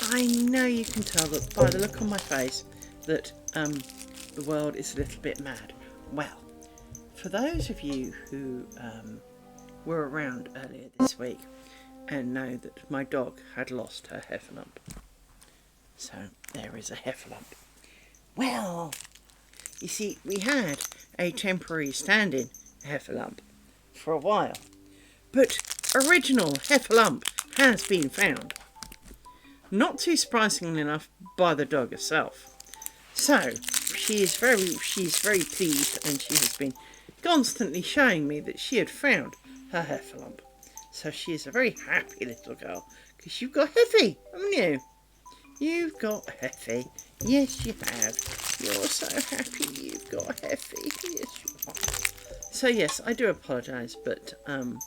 I know you can tell that by the look on my face that the world is a little bit mad. Well, for those of you who were around earlier this week and know that my dog had lost her heffalump. So there is a heffalump. Well, you see, we had a temporary stand-in heffalump for a while, but original heffalump has been found. Not too surprisingly enough, by the dog herself. So she's very pleased, and she has been constantly showing me that she had found her heffalump. So she is a very happy little girl, because you've got Heffy, haven't you? You've got Heffy. Yes, you have. You're so happy you've got Heffy. Yes, you are. So yes, I do apologise, but well,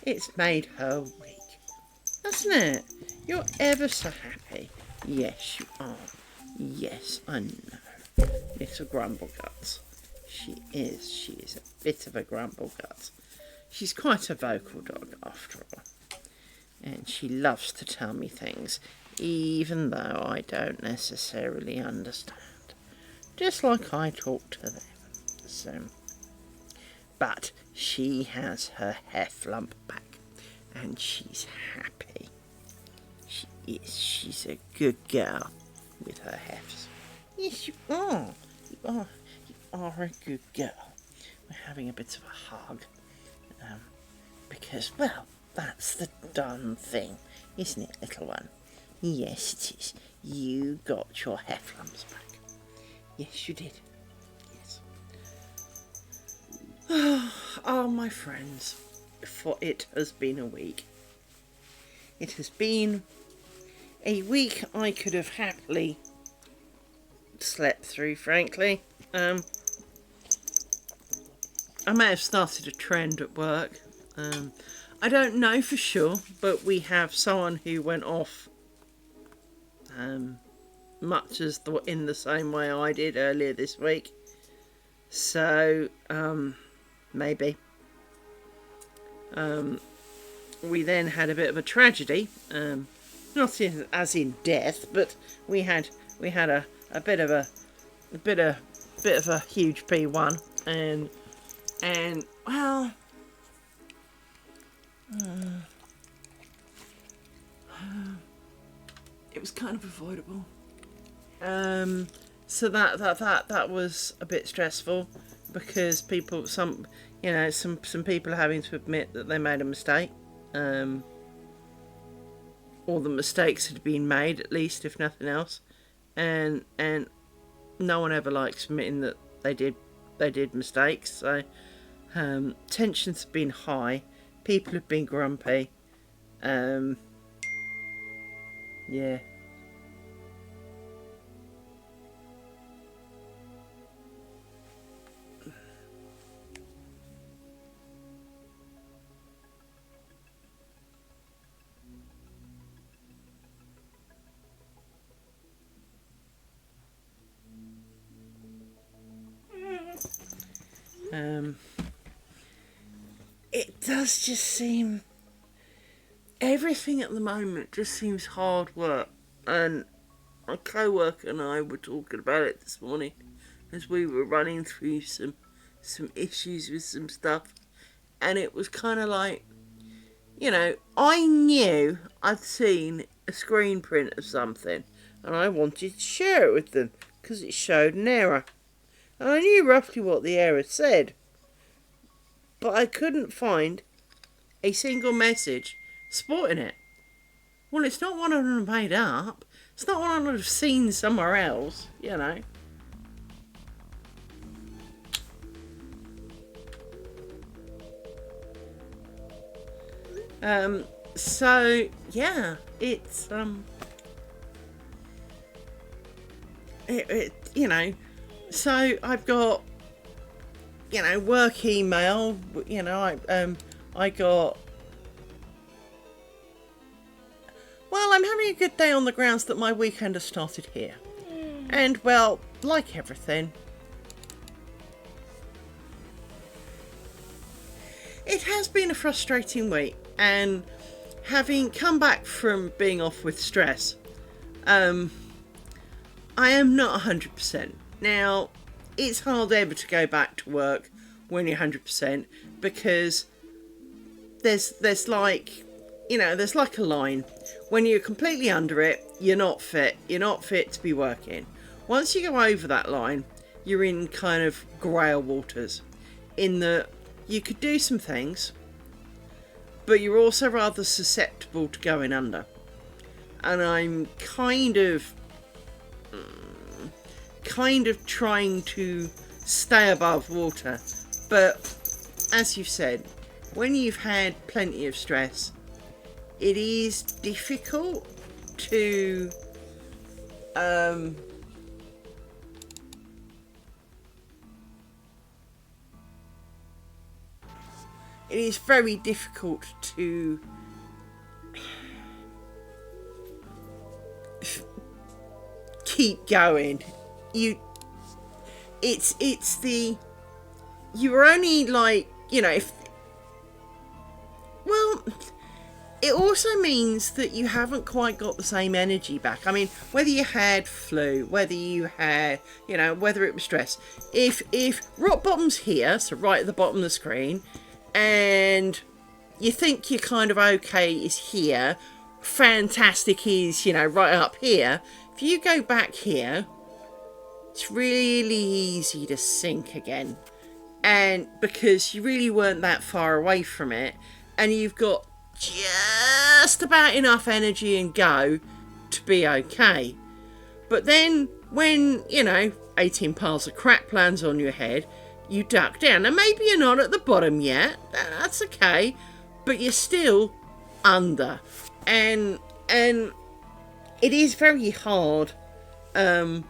it's made her week, hasn't it? You're ever so happy. Yes, you are. Yes, I know. Little Grumbleguts. She is a bit of a Grumblegut. She's quite a vocal dog after all. And she loves to tell me things, even though I don't necessarily understand. Just like I talk to them. So, but she has her heffalump back, and she's happy. She is. She's a good girl with her heffs. Yes, you are. You are a good girl. We're having a bit of a hug. Because, well, that's the done thing, isn't it, little one? Yes, it is. You got your heffalumps back. Yes, you did. Yes. Oh, my friends, for it has been a week. It has been a week I could have happily slept through, frankly. I may have started a trend at work. I don't know for sure, but we have someone who went off much as in the same way I did earlier this week. So, maybe. We then had a bit of a tragedy, not as in death, but we had a bit of a huge P1, and well. It was kind of avoidable. So that was a bit stressful, because some people are having to admit that they made a mistake, or the mistakes had been made, at least, if nothing else, and no one ever likes admitting that they did mistakes. So tensions have been high. People have been grumpy. Yeah. It does just seem... everything at the moment just seems hard work. And my co-worker and I were talking about it this morning as we were running through some issues with some stuff. And it was kind of like, I knew I'd seen a screen print of something, and I wanted to share it with them because it showed an error. And I knew roughly what the error said, but I couldn't find a single message supporting it. Well, it's not one I've made up. It's not one I've seen somewhere else, So yeah, it's so I've got work email. I got. Well, I'm having a good day on the grounds that my weekend has started here, and well, like everything, it has been a frustrating week, and having come back from being off with stress, I am not 100%. Now, it's hard ever to go back to work when you're 100% because there's like, there's like a line. When you're completely under it, you're not fit. You're not fit to be working. Once you go over that line, you're in kind of grail waters. In that you could do some things, but you're also rather susceptible to going under. And I'm kind of trying to stay above water. But as you've said, when you've had plenty of stress, it is difficult to it is very difficult to keep going. You're only like, if, well, it also means that you haven't quite got the same energy back. I mean, whether you had flu, whether you had, whether it was stress, if rock bottom's here, so right at the bottom of the screen, and you think you're kind of okay is here, fantastic is, right up here. If you go back here, it's really easy to sink again. And because you really weren't that far away from it, and you've got just about enough energy and go to be okay. But then when, 18 piles of crap lands on your head, you duck down. And maybe you're not at the bottom yet, that's okay, but you're still under. And it is very hard. It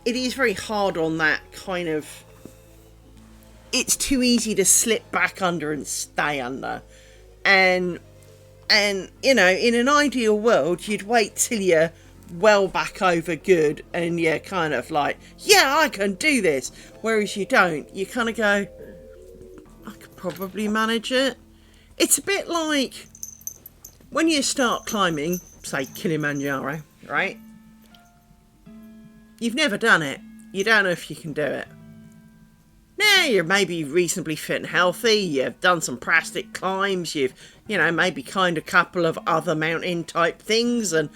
is very hard on that kind of, it's too easy to slip back under and stay under. And in an ideal world, you'd wait till you're well back over good and you're kind of like, yeah, I can do this. Whereas you don't. You kind of go, I could probably manage it. It's a bit like when you start climbing, say Kilimanjaro, right? You've never done it. You don't know if you can do it. Now you're maybe reasonably fit and healthy, you've done some prastic climbs, you've, maybe kind of a couple of other mountain type things, and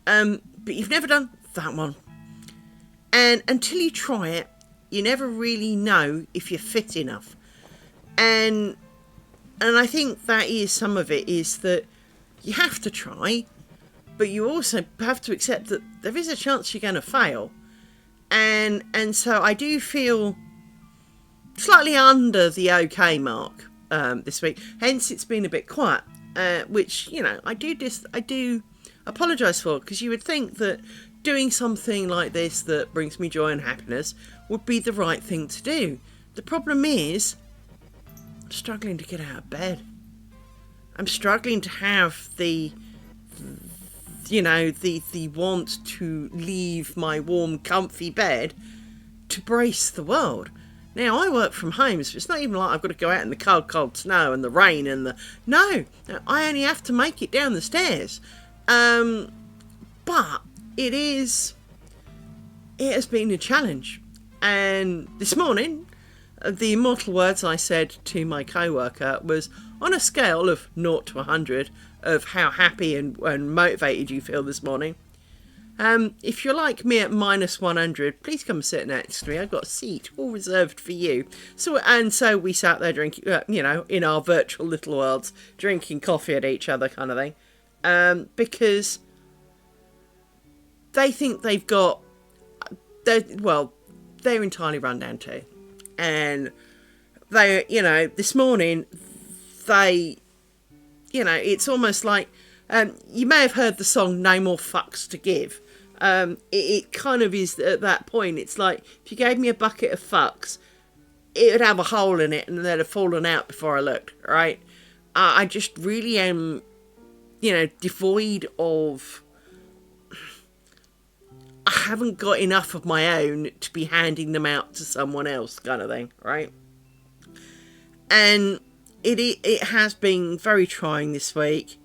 but you've never done that one. And until you try it, you never really know if you're fit enough. And I think that is some of it, is that you have to try, but you also have to accept that there is a chance you're going to fail. And so I do feel slightly under the okay mark this week. Hence, it's been a bit quiet, which I do apologise for, because you would think that doing something like this that brings me joy and happiness would be the right thing to do. The problem is, I'm struggling to get out of bed. I'm struggling to have the want to leave my warm, comfy bed to brace the world. Now, I work from home, so it's not even like I've got to go out in the cold, cold snow and the rain and No, I only have to make it down the stairs. But it has been a challenge. And this morning, the immortal words I said to my co-worker was, on a scale of 0 to 100 of how happy and motivated you feel this morning, if you're like me at minus 100, please come sit next to me. I've got a seat all reserved for you. So we sat there drinking, in our virtual little worlds, drinking coffee at each other kind of thing. Because they think they've got, they're entirely run down too. And they, this morning, it's almost like, you may have heard the song No More Fucks to Give. It kind of is at that point. It's like, if you gave me a bucket of fucks, it would have a hole in it and they'd have fallen out before I looked, right? I just really am, devoid of, I haven't got enough of my own to be handing them out to someone else kind of thing, right? And it has been very trying this week,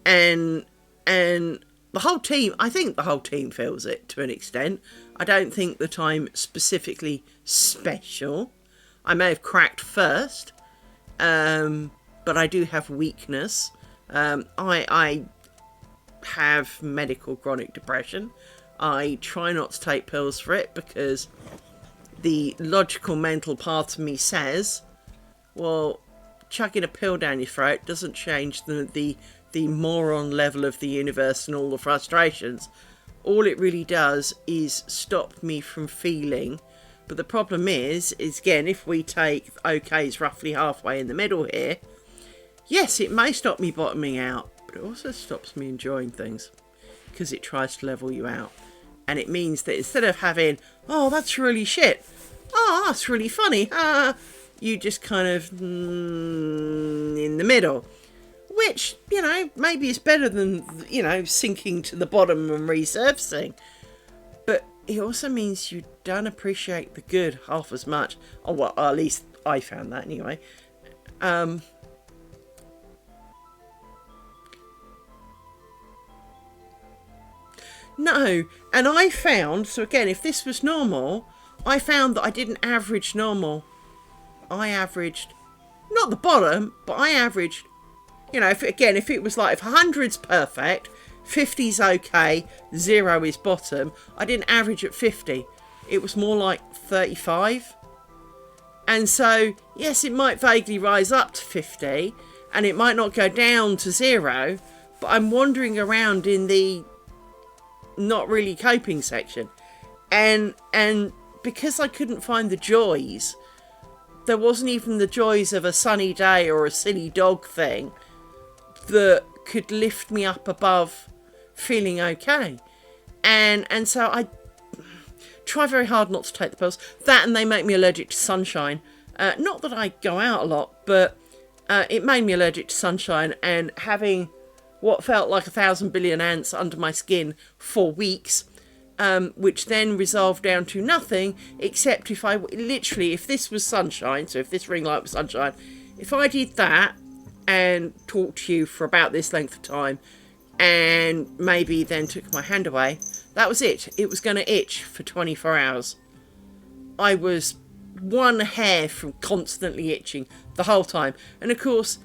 and the whole team, I think the whole team feels it to an extent. I don't think that I'm specifically special. I may have cracked first, but I do have weakness. I have medical chronic depression. I try not to take pills for it because the logical mental part of me says, well, chucking a pill down your throat doesn't change the moron level of the universe and all the frustrations. All it really does is stop me from feeling. But the problem is again, if we take OK's roughly halfway in the middle here, yes, it may stop me bottoming out, but it also stops me enjoying things because it tries to level you out. And it means that instead of having, oh, that's really shit, oh, that's really funny, you just kind of in the middle. Which, you know, maybe is better than, you know, sinking to the bottom and resurfacing. But it also means you don't appreciate the good half as much. Oh, well, at least I found that anyway. No, and I found, so again, if this was normal, I found that I didn't average normal. I averaged, not the bottom, but I averaged, you know, if it was like, if 100's perfect, 50's okay, 0 is bottom, I didn't average at 50. It was more like 35. And so, yes, it might vaguely rise up to 50, and it might not go down to 0, but I'm wandering around in the not really coping section. And because I couldn't find the joys, there wasn't even the joys of a sunny day or a silly dog thing that could lift me up above feeling okay. And so I try very hard not to take the pills. That, and they make me allergic to sunshine. Not that I go out a lot, but it made me allergic to sunshine, and having what felt like 1,000 billion ants under my skin for weeks, which then resolved down to nothing, except if if this was sunshine, so if this ring light was sunshine, if I did that and talked to you for about this length of time, and maybe then took my hand away, that was it. It was going to itch for 24 hours. I was one hair from constantly itching the whole time. And of course,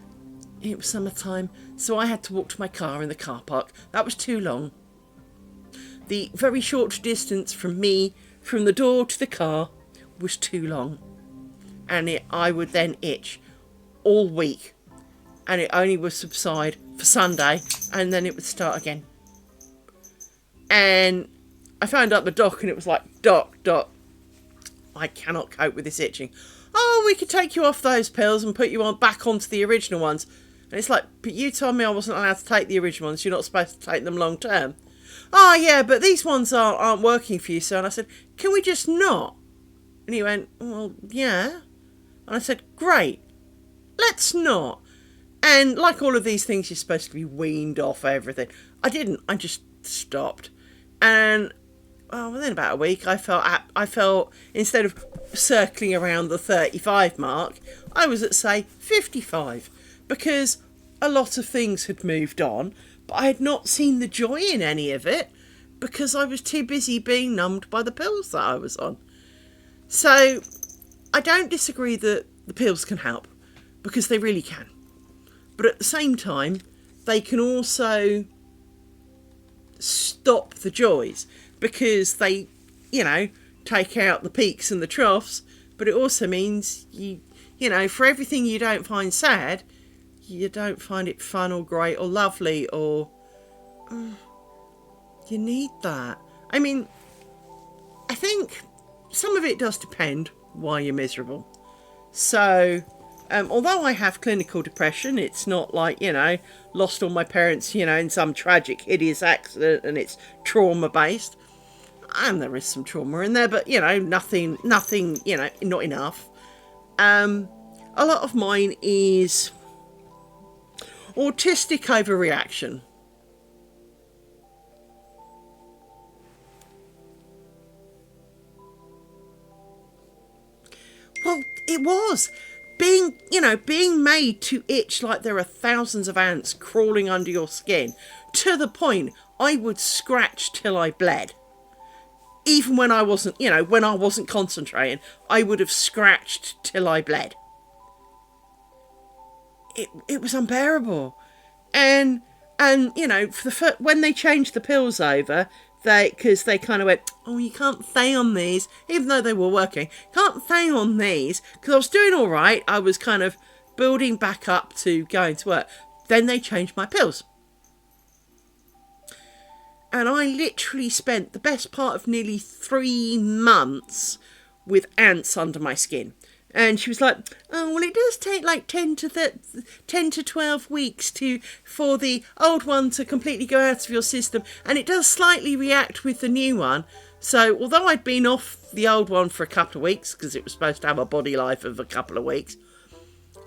it was summertime, so I had to walk to my car in the car park. That was too long. The very short distance from me, from the door to the car, was too long. And I would then itch all week. And it only would subside for Sunday, and then it would start again. And I phoned up the doc, and it was like, Doc, I cannot cope with this itching. Oh, we could take you off those pills and put you back onto the original ones. And it's like, but you told me I wasn't allowed to take the original ones. You're not supposed to take them long term. Oh, yeah, but these ones aren't working for you, sir. And I said, can we just not? And he went, well, yeah. And I said, great, let's not. And like all of these things, you're supposed to be weaned off everything. I didn't. I just stopped. And within about a week, I felt instead of circling around the 35 mark, I was at, say, 55. Because a lot of things had moved on, but I had not seen the joy in any of it because I was too busy being numbed by the pills that I was on. So I don't disagree that the pills can help, because they really can. But at the same time, they can also stop the joys, because they, take out the peaks and the troughs, but it also means you for everything you don't find sad, you don't find it fun or great or lovely, or you need that. I mean, I think some of it does depend why you're miserable. So, although I have clinical depression, it's not like, lost all my parents, in some tragic, hideous accident and it's trauma-based. And there is some trauma in there, but, nothing, not enough. A lot of mine is autistic overreaction. Well, it was, being made to itch like there are thousands of ants crawling under your skin, to the point I would scratch till I bled. Even when I wasn't, when I wasn't concentrating, I would have scratched till I bled. It was unbearable. And when they changed the pills over, because they kind of went, oh, you can't stay on these, even though they were working, can't stay on these, because I was doing all right. I was kind of building back up to going to work. Then they changed my pills. And I literally spent the best part of nearly 3 months with ants under my skin. And she was like, oh, well, it does take like 10 to 12 weeks for the old one to completely go out of your system. And it does slightly react with the new one. So although I'd been off the old one for a couple of weeks, because it was supposed to have a body life of a couple of weeks,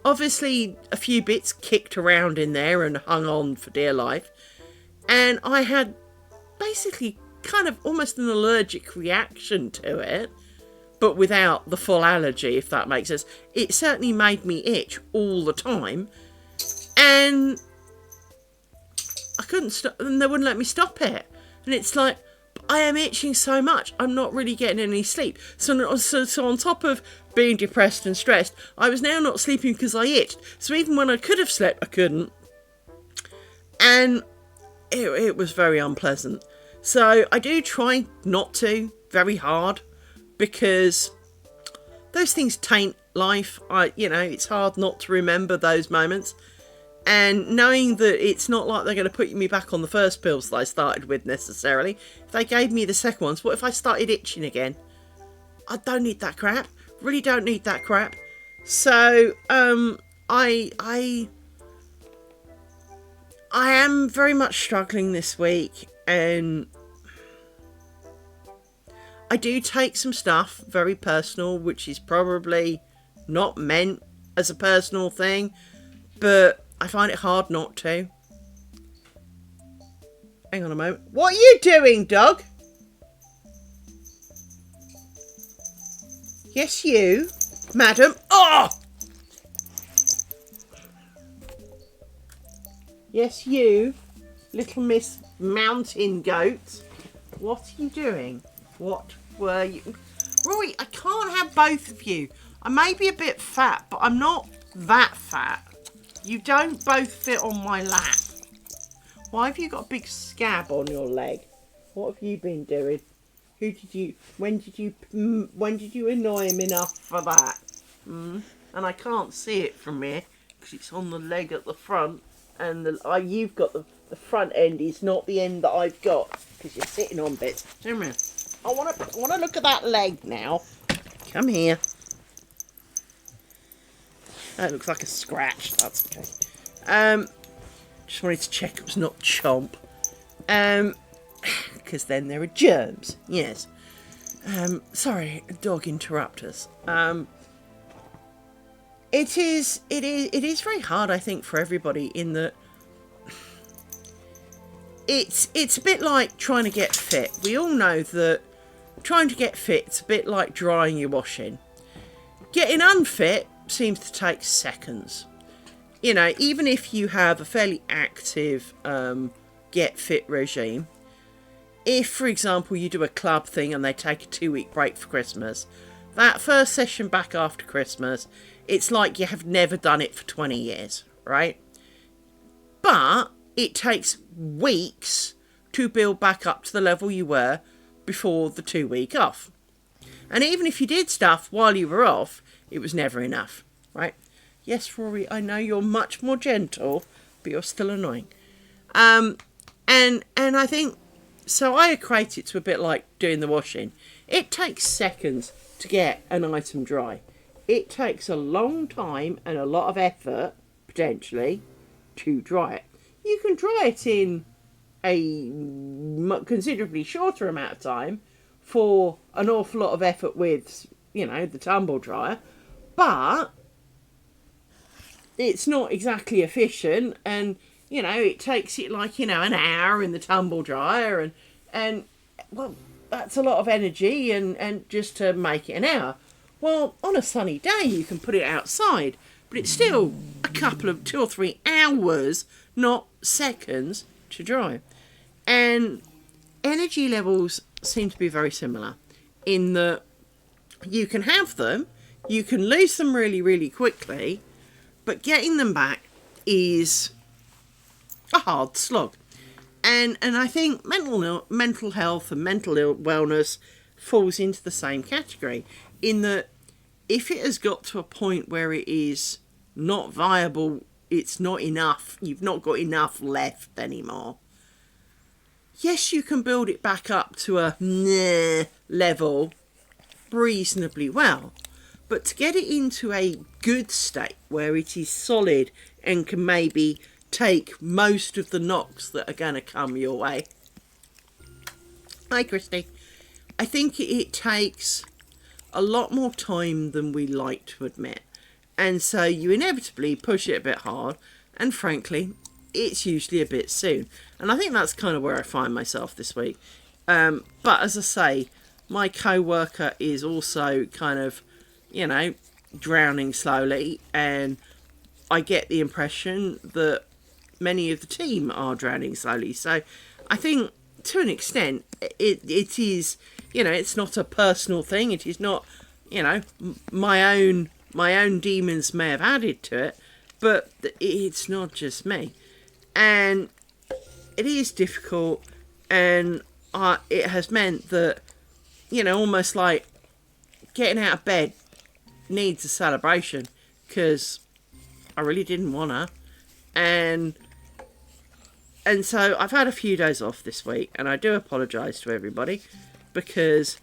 obviously a few bits kicked around in there and hung on for dear life. And I had basically kind of almost an allergic reaction to it, but without the full allergy, if that makes sense. It certainly made me itch all the time, and I couldn't stop, and they wouldn't let me stop it. And it's like, I am itching so much, I'm not really getting any sleep. So on top of being depressed and stressed, I was now not sleeping because I itched. So even when I could have slept, I couldn't. And it was very unpleasant. So I do try not to very hard, because those things taint life. It's hard not to remember those moments. And knowing that it's not like they're going to put me back on the first pills that I started with necessarily. If they gave me the second ones, what if I started itching again? I don't need that crap. Really don't need that crap. So I am very much struggling this week, and I do take some stuff very personal, which is probably not meant as a personal thing, but I find it hard not to. Hang on a moment. What are you doing, dog? Yes, you, madam. Oh! Yes, you, little Miss Mountain Goat. What are you doing? What were you? Rory, I can't have both of you. I may be a bit fat, but I'm not that fat. You don't both fit on my lap. Why have you got a big scab on your leg? What have you been doing? When did you annoy him enough for that? And I can't see it from here because it's on the leg at the front, and you've got the front end is not the end that I've got because you're sitting on bits. Come here. I want to look at that leg now. Come here. That looks like a scratch. That's okay. Just wanted to check it was not chomp. Because then there are germs. Yes. Sorry, dog interrupt us. It is very hard, I think, for everybody in that it's a bit like trying to get fit. We all know that trying to get fit is a bit like drying your washing. Getting unfit seems to take seconds. Even if you have a fairly active get fit regime, if, for example, you do a club thing and they take a 2-week break for Christmas, that first session back after Christmas, it's like you have never done it for 20 years, right? But it takes weeks to build back up to the level you were before the 2-week off. And even if you did stuff while you were off, it was never enough, right? Yes, Rory, I know you're much more gentle, but you're still annoying. And I think, so I equate it to a bit like doing the washing. It takes seconds to get an item dry. It takes a long time and a lot of effort, potentially, to dry it. You can dry it in a considerably shorter amount of time for an awful lot of effort with, the tumble dryer, but it's not exactly efficient, and it takes it like an hour in the tumble dryer, and well, that's a lot of energy and just to make it an hour. Well, on a sunny day you can put it outside, but it's still a couple of 2 or 3 hours, not seconds, to dry. And energy levels seem to be very similar in that you can have them, you can lose them really, really quickly, but getting them back is a hard slog. And I think mental health and mental wellness falls into the same category, in that if it has got to a point where it is not viable, it's not enough, you've not got enough left anymore, yes, you can build it back up to a level reasonably well. But to get it into a good state where it is solid and can maybe take most of the knocks that are going to come your way. Hi, Christy. I think it takes a lot more time than we like to admit. And so you inevitably push it a bit hard. And frankly, it's usually a bit soon. And I think that's kind of where I find myself this week. But as I say, my co-worker is also kind of, drowning slowly. And I get the impression that many of the team are drowning slowly. So I think to an extent it is, it's not a personal thing. It is not, my own demons may have added to it, but it's not just me. And it is difficult, and it has meant that, almost like getting out of bed needs a celebration, because I really didn't want to. And so I've had a few days off this week, and I do apologise to everybody, because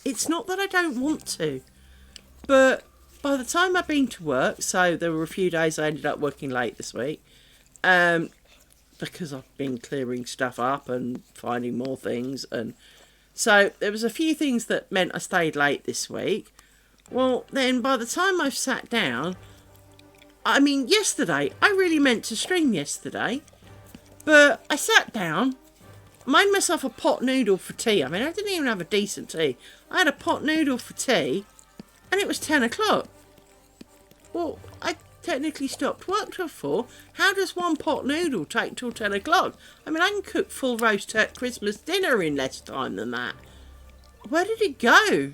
it's not that I don't want to, but by the time I've been to work, so there were a few days I ended up working late this week, because I've been clearing stuff up and finding more things, and so there was a few things that meant I stayed late this week. Well, then by the time I've sat down, yesterday, I really meant to stream yesterday, but I sat down, made myself a pot noodle for tea. I didn't even have a decent tea. I had a pot noodle for tea, and it was 10 o'clock. Well, I technically stopped work till 4. How does one pot noodle take till 10 o'clock? I can cook full roast Christmas dinner in less time than that. Where did it go?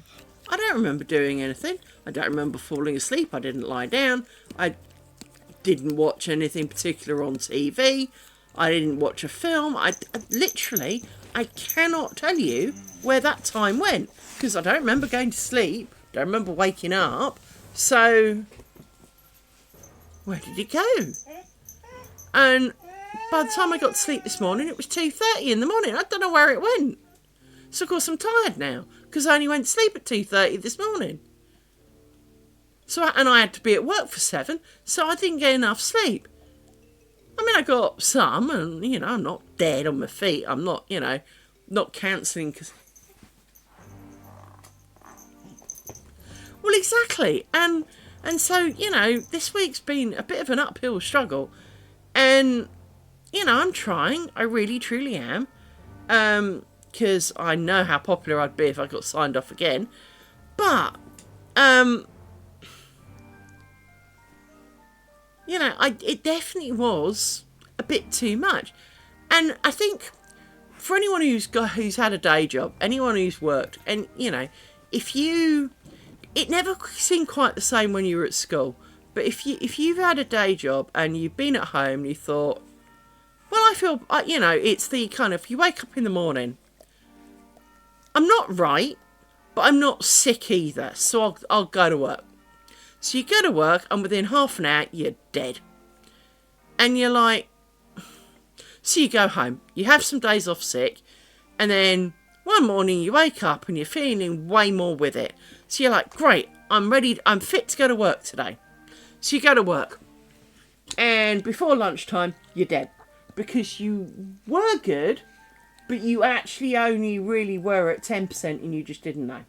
I don't remember doing anything. I don't remember falling asleep. I didn't lie down. I didn't watch anything particular on TV. I didn't watch a film. I literally cannot tell you where that time went, because I don't remember going to sleep. Don't remember waking up. So where did it go? And by the time I got to sleep this morning, it was 2:30 in the morning. I don't know where it went. So of course I'm tired now, because I only went to sleep at 2:30 this morning. And I had to be at work for 7, so I didn't get enough sleep. I got some, and, I'm not dead on my feet. I'm not, not cancelling. Well, exactly. And so, this week's been a bit of an uphill struggle. And, I'm trying. I really, truly am. Because I know how popular I'd be if I got signed off again. But, it definitely was a bit too much. And I think for anyone who's had a day job, anyone who's worked, and, it never seemed quite the same when you were at school. But if you've had a day job and you've been at home and you thought, well, I feel, it's the kind of, you wake up in the morning, I'm not right, but I'm not sick either, so I'll go to work. So you go to work, and within half an hour, you're dead. And you're like, so you go home, you have some days off sick, and then one morning you wake up and you're feeling way more with it. So you're like, great, I'm ready, I'm fit to go to work today. So you go to work, and before lunchtime, you're dead. Because you were good, but you actually only really were at 10% and you just didn't know.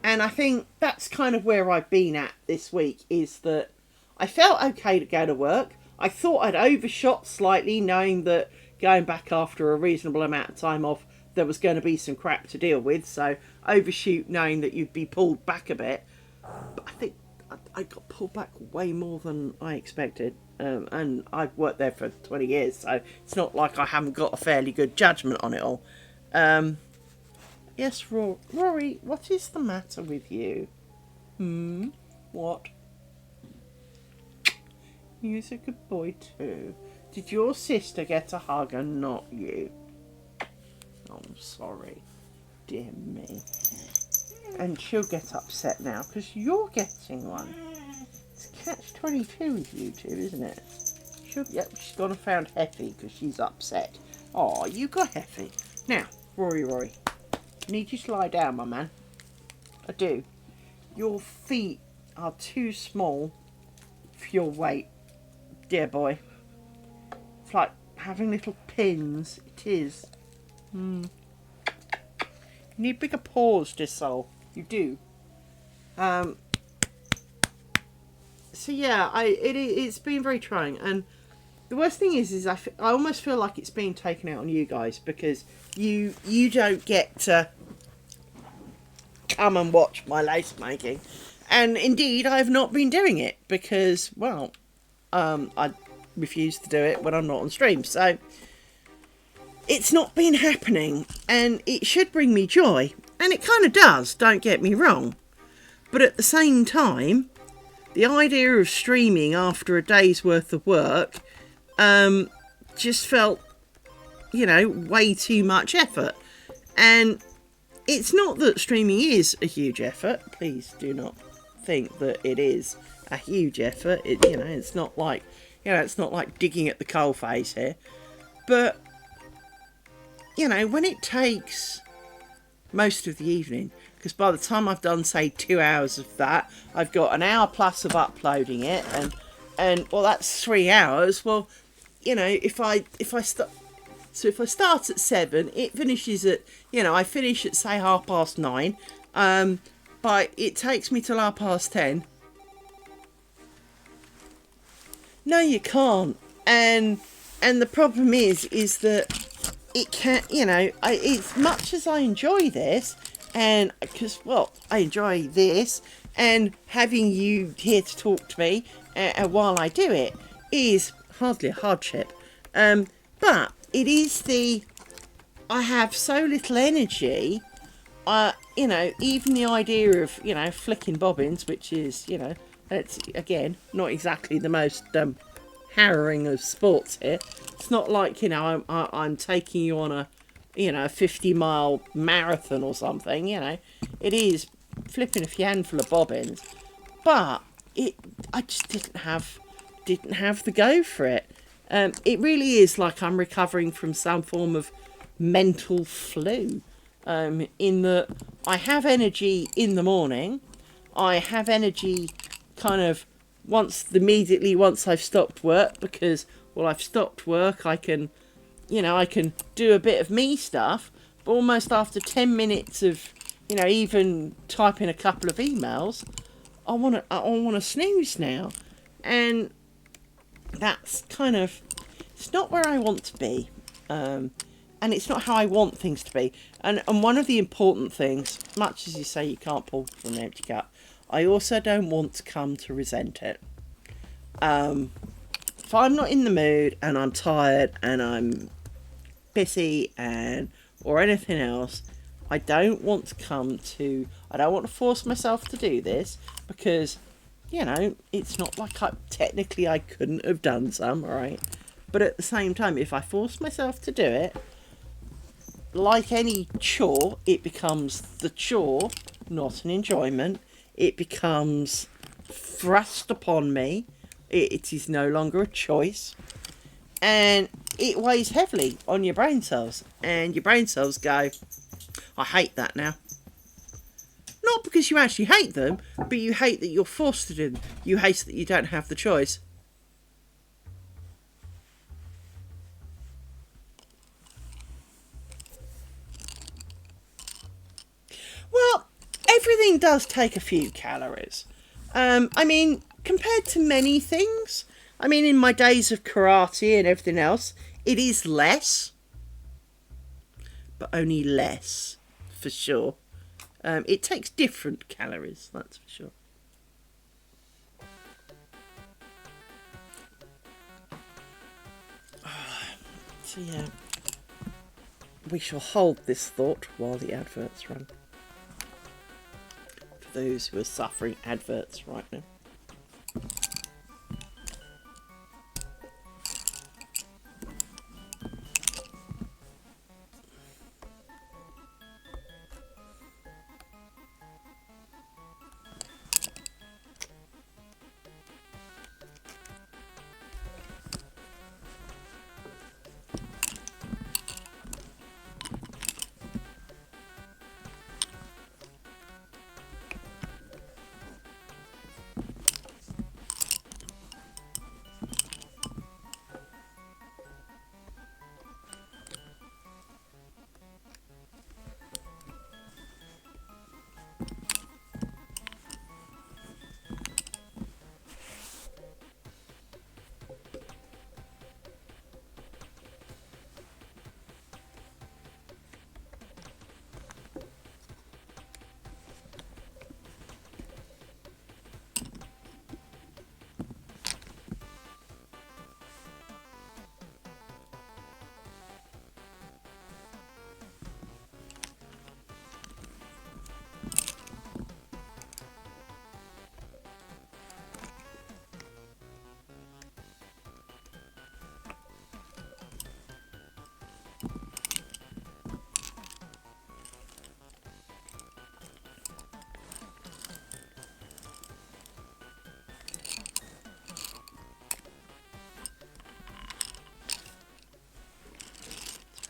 And I think that's kind of where I've been at this week, is that I felt okay to go to work. I thought I'd overshot slightly, knowing that going back after a reasonable amount of time off, there was going to be some crap to deal with. So overshoot knowing that you'd be pulled back a bit. But I got pulled back way more than I expected. And I've worked there for 20 years, so it's not like I haven't got a fairly good judgment on it all. Yes, Rory, what is the matter with you? What? You're a good boy too. Did your sister get a hug and not you? Oh, I'm sorry. Dear me. And she'll get upset now because you're getting one. It's catch-22 with you two, isn't it? Yep, she's gone and found Heffy because she's upset. Oh, you got Heffy. Now, Rory, I need you to lie down, my man. I do. Your feet are too small for your weight, dear boy. It's like having little pins. It is. You need bigger paws, dear soul. You do. So yeah, it's been very trying, and the worst thing is I almost feel like it's being taken out on you guys because you don't get to come and watch my lace making, and indeed I've not been doing it because, well, I refuse to do it when I'm not on stream, so it's not been happening, and it should bring me joy, and it kind of does, don't get me wrong, but at the same time, the idea of streaming after a day's worth of work just felt, way too much effort. And it's not that streaming is a huge effort. Please do not think that it is a huge effort. It's not like, it's not like digging at the coalface here. But, when it takes most of the evening, because by the time I've done, say, 2 hours of that, I've got an hour plus of uploading it, and well, that's 3 hours. Well, if I start at 7, it finishes at, I finish at, say, 9:30, but it takes me till 10:30. No, you can't, and the problem is that it can't, as much as I enjoy this, and because, well, I enjoy this, and having you here to talk to me while I do it is hardly a hardship. But it is I have so little energy, even the idea of, flicking bobbins, which is, it's, again, not exactly the most harrowing of sports here. It's not like, I'm taking you on a 50-mile marathon or something, It is flipping a handful of bobbins, but I just didn't have the go for it. It really is like I'm recovering from some form of mental flu, in that I have energy in the morning, I have energy kind of immediately once I've stopped work, because, well, I've stopped work, I can do a bit of me stuff, but almost after 10 minutes of, even typing a couple of emails, I want to snooze now. And that's kind of, it's not where I want to be. And it's not how I want things to be. And one of the important things, much as you say you can't pour from an empty cup, I also don't want to come to resent it. If I'm not in the mood and I'm tired and I'm busy or anything else, I don't want to force myself to do this, because, it's not like technically I couldn't have done some, alright? But at the same time, if I force myself to do it, like any chore, it becomes the chore, not an enjoyment. It becomes thrust upon me. It is no longer a choice. And it weighs heavily on your brain cells. And your brain cells go, I hate that now. Not because you actually hate them, but you hate that you're forced to do them. You hate that you don't have the choice. Well, everything does take a few calories. Compared to many things, in my days of karate and everything else, it is less. But only less, for sure. It takes different calories, that's for sure. So yeah, we shall hold this thought while the adverts run. For those who are suffering adverts right now.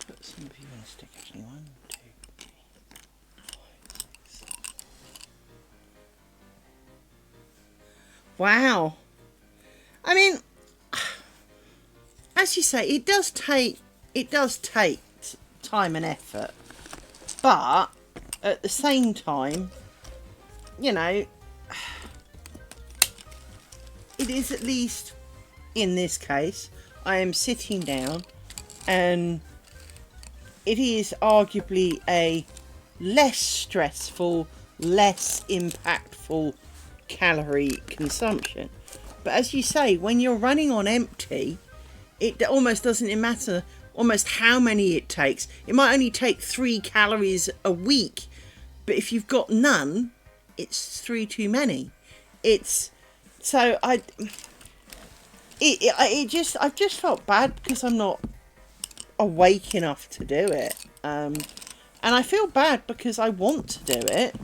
Put some viewing stickers in. 1, 2, 3, 5, 6. Wow. I mean, as you say, it does take time and effort, but at the same time, you know, it is, at least in this case, I am sitting down, and it is arguably a less stressful, less impactful calorie consumption. But as you say, when you're running on empty, it almost doesn't matter almost how many it takes. It might only take 3 calories a week, but if you've got none, it's 3 too many. It's so I've just felt bad because I'm not awake enough to do it, and I feel bad because I want to do it,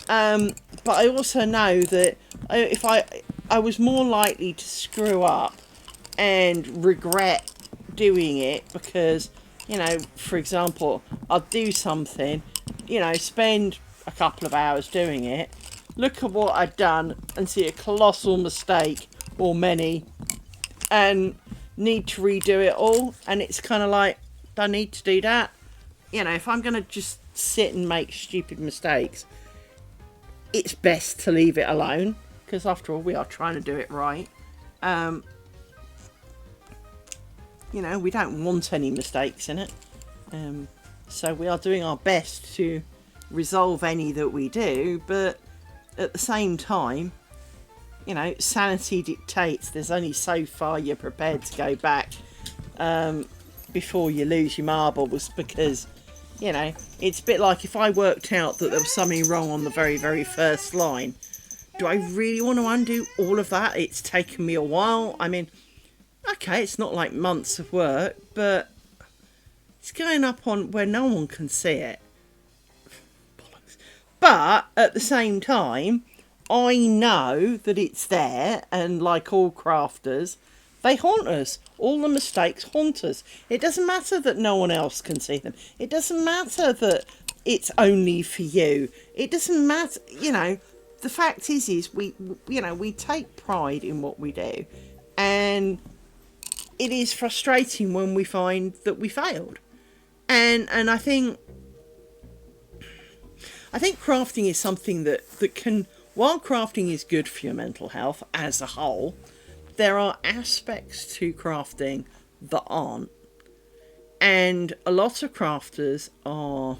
but I also know that if I was more likely to screw up and regret doing it, because, you know, for example, I'll do something, you know, spend a couple of hours doing it, look at what I've done and see a colossal mistake or many, and need to redo it all, and it's kind of like, do I need to do that? You know, if I'm going to just sit and make stupid mistakes, it's best to leave it alone, because after all, we are trying to do it right. You know, we don't want any mistakes in it. So we are doing our best to resolve any that we do, but at the same time, you know, sanity dictates there's only so far you're prepared to go back before you lose your marbles, because, you know, it's a bit like if I worked out that there was something wrong on the very, very first line. Do I really want to undo all of that? It's taken me a while. I mean, okay, it's not like months of work, but it's going up on where no one can see it. Bollocks. But at the same time, I know that it's there, and like all crafters, they haunt us. All the mistakes haunt us. It doesn't matter that no one else can see them. It doesn't matter that it's only for you. It doesn't matter, you know. The fact is we take pride in what we do, and it is frustrating when we find that we failed. And I think crafting is something that can, while crafting is good for your mental health as a whole, there are aspects to crafting that aren't. And a lot of crafters are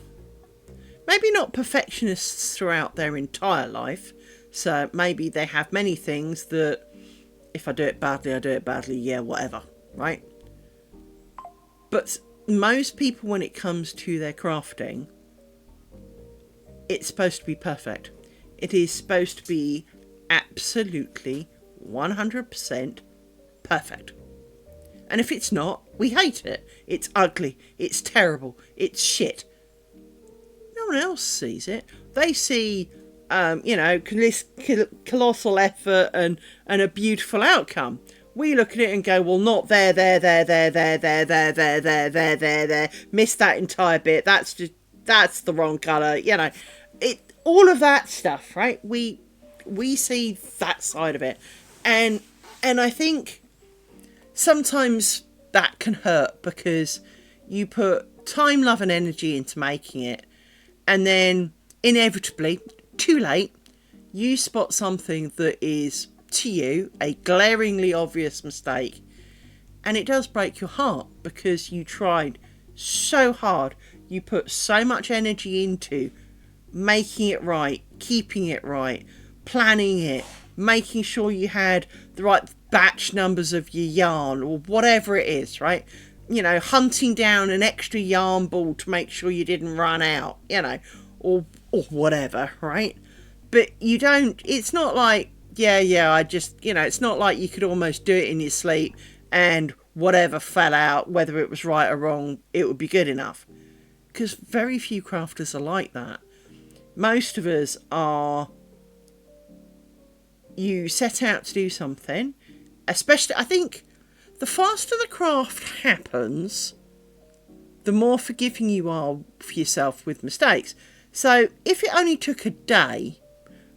maybe not perfectionists throughout their entire life. So maybe they have many things that, if I do it badly, I do it badly, yeah, whatever, right? But most people, when it comes to their crafting, it's supposed to be perfect. It is supposed to be absolutely 100% perfect. And if it's not, we hate it. It's ugly. It's terrible. It's shit. No one else sees it. They see, colossal effort and a beautiful outcome. We look at it and go, well, not there. Missed that entire bit. That's the wrong colour. All of that stuff, right? We see that side of it, and I think sometimes that can hurt because you put time, love, and energy into making it, and then inevitably, too late, you spot something that is, to you, a glaringly obvious mistake, and it does break your heart because you tried so hard, you put so much energy into making it right, keeping it right, planning it, making sure you had the right batch numbers of your yarn or whatever it is, right? Hunting down an extra yarn ball to make sure you didn't run out, or whatever, right? But you don't, it's not like, it's not like you could almost do it in your sleep and whatever fell out, whether it was right or wrong, it would be good enough. Because very few crafters are like that. Most of us are, you set out to do something, especially, I think, the faster the craft happens, the more forgiving you are for yourself with mistakes. So if it only took a day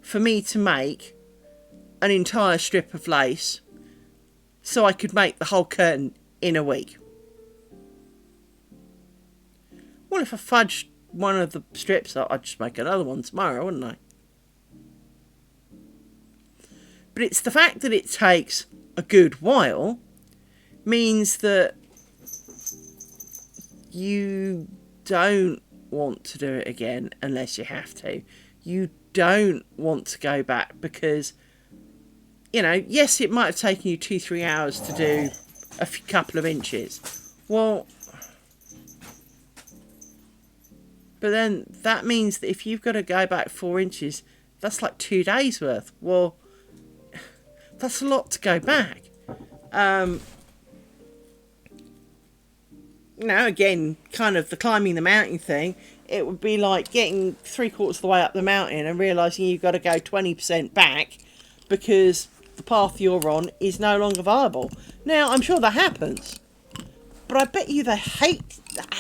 for me to make an entire strip of lace so I could make the whole curtain in a week, well, if I fudged one of the strips up, I'd just make another one tomorrow, wouldn't I? But it's the fact that it takes a good while means that you don't want to do it again unless you have to. You don't want to go back because, yes, it might have taken you 2-3 hours to do a couple of inches. Well, but then that means that if you've got to go back 4 inches, that's like 2 days worth. Well, that's a lot to go back. Again, kind of the climbing the mountain thing, it would be like getting 3/4 of the way up the mountain and realising you've got to go 20% back because the path you're on is no longer viable. Now, I'm sure that happens, but I bet you they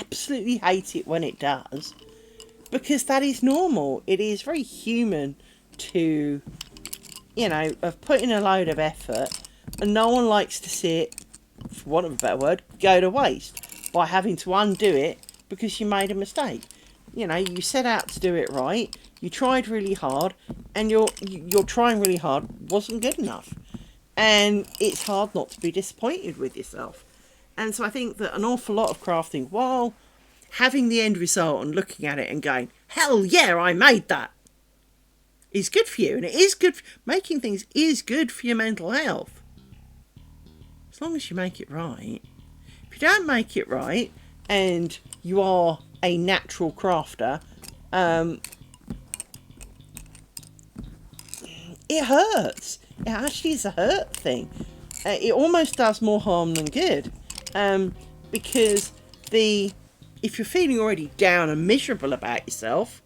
absolutely hate it when it does, because that is normal. It is very human to, of putting a load of effort, and no one likes to see it, for want of a better word, go to waste by having to undo it because you made a mistake. You set out to do it right, you tried really hard, and your trying really hard wasn't good enough. And it's hard not to be disappointed with yourself. And so I think that an awful lot of crafting, while having the end result and looking at it and going, hell yeah, I made that, is good for you. And it is good. Making things is good for your mental health. As long as you make it right. If you don't make it right and you are a natural crafter, it hurts. It actually is a hurt thing. It almost does more harm than good. Because if you're feeling already down and miserable about yourself,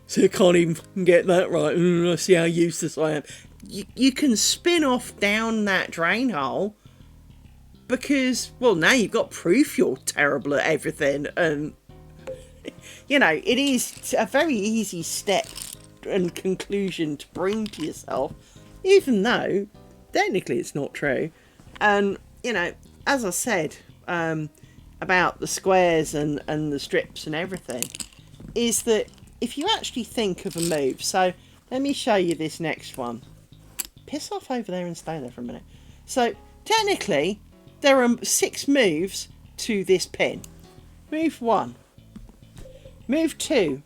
so I can't even get that right, I see how useless I am, you can spin off down that drain hole because, well, now you've got proof you're terrible at everything, and it is a very easy step and conclusion to bring to yourself, even though technically it's not true. And as I said about the squares and the strips and everything, is that if you actually think of a move, so let me show you this next one. Piss off over there and stay there for a minute. So technically there are 6 moves to this pin. Move 1, move 2,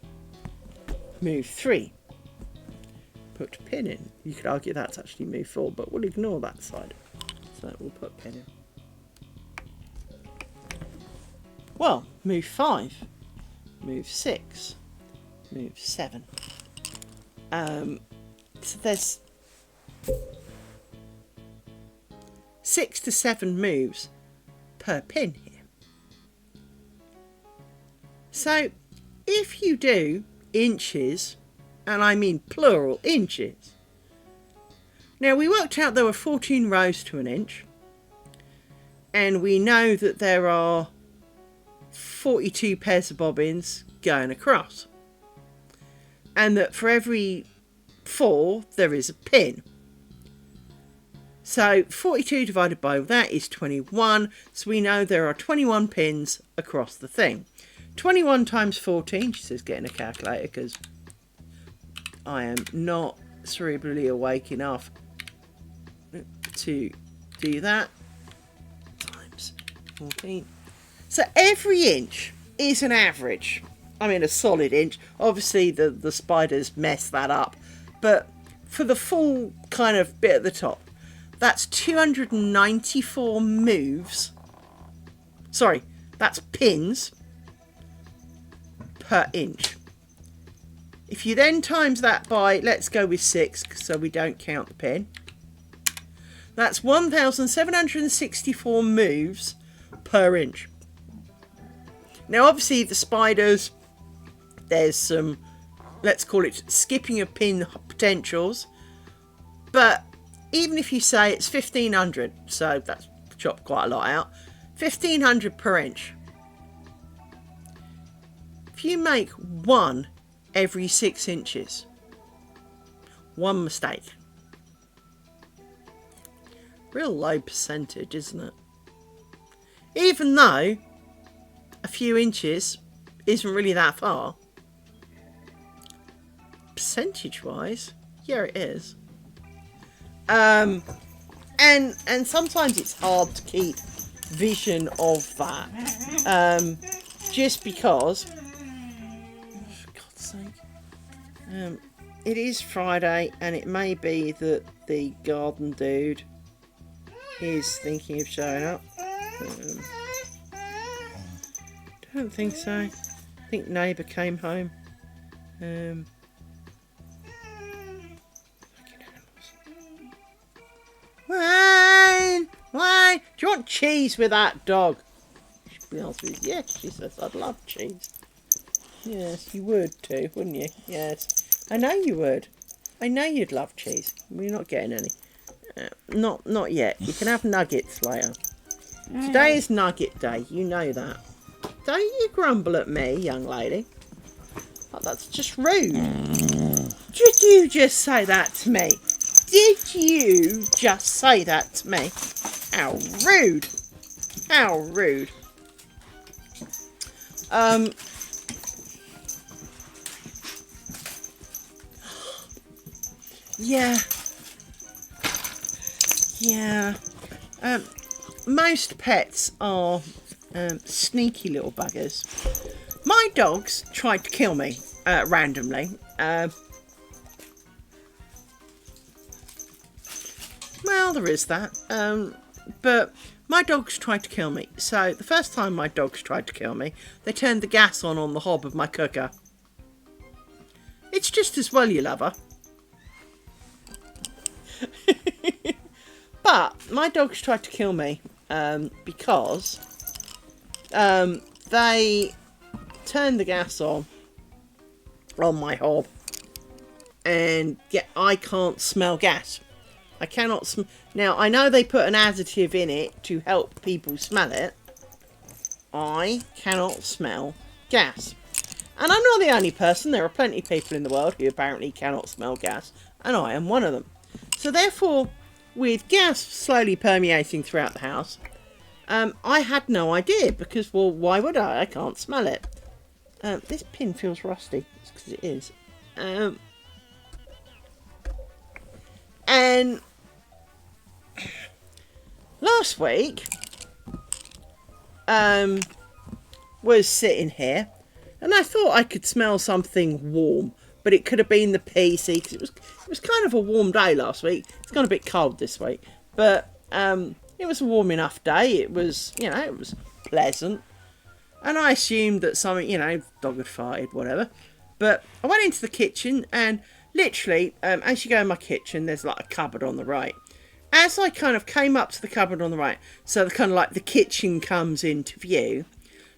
move 3, put pin in. You could argue that's actually move 4, but we'll ignore that side. So we'll put pin in. Well, move 5, move 6, move 7. So there's 6 to 7 moves per pin here. So if you do inches, and I mean plural inches. Now we worked out there were 14 rows to an inch, and we know that there are 42 pairs of bobbins going across, and that for every 4 there is a pin. So 42 divided by that is 21, so we know there are 21 pins across the thing. 21 times 14, she says getting a calculator because I am not cerebrally awake enough to do that, times 14. So every inch is an average. I mean a solid inch. Obviously the spiders mess that up, but for the full kind of bit at the top, that's 294 moves. Sorry, that's pins per inch. If you then times that by, let's go with 6 so we don't count the pin, that's 1,764 moves per inch. Now obviously the spiders, there's some, let's call it skipping of pin potentials, but even if you say it's 1,500, so that's chopped quite a lot out, 1,500 per inch. If you make 1 every 6 inches, 1 mistake. Real low percentage, isn't it? Even though a few inches isn't really that far. Percentage wise, yeah it is. And sometimes it's hard to keep vision of that. Just because, for God's sake, it is Friday, and it may be that the garden dude is thinking of showing up. Don't think so. I think neighbour came home. Fucking animals. Why? Do you want cheese with that dog? The answer is yes. She says, I'd love cheese. Yes, you would too, wouldn't you? Yes. I know you would. I know you'd love cheese. We're not getting any. Not yet. You can have nuggets later. Today is nugget day. You know that. Don't you grumble at me, young lady. Oh, that's just rude. Did you just say that to me? Did you just say that to me? How rude. How rude. Yeah. Yeah. Most pets are sneaky little buggers. My dogs tried to kill me randomly. Well, there is that. But my dogs tried to kill me. So the first time my dogs tried to kill me, they turned the gas on the hob of my cooker. It's just as well you love her. But my dogs tried to kill me because they turned the gas on my hob, and I can't smell gas. I cannot now I know they put an additive in it to help people smell it. I cannot smell gas. And I'm not the only person. There are plenty of people in the world who apparently cannot smell gas, and I am one of them. So therefore, with gas slowly permeating throughout the house, I had no idea, because, well, why would I? I can't smell it. This pin feels rusty. It's because it is. And last week, was sitting here, and I thought I could smell something warm, but it could have been the PC, because it was kind of a warm day last week. It's gone a bit cold this week, but it was a warm enough day. It was, it was pleasant. And I assumed that something, dog had farted, whatever. But I went into the kitchen and literally, as you go in my kitchen, there's like a cupboard on the right. As I kind of came up to the cupboard on the right, so the kind of like the kitchen comes into view,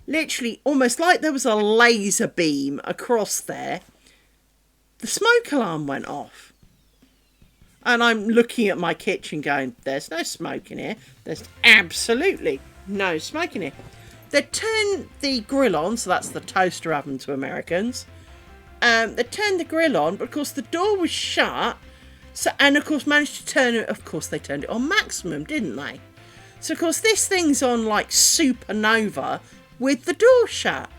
literally almost like there was a laser beam across there, the smoke alarm went off. And I'm looking at my kitchen going, there's no smoke in here. There's absolutely no smoke in here. They turned the grill on, so that's the toaster oven to Americans. They turned the grill on, but of course the door was shut. So, and of course managed to turn it, of course they turned it on maximum, didn't they? So of course this thing's on like supernova with the door shut.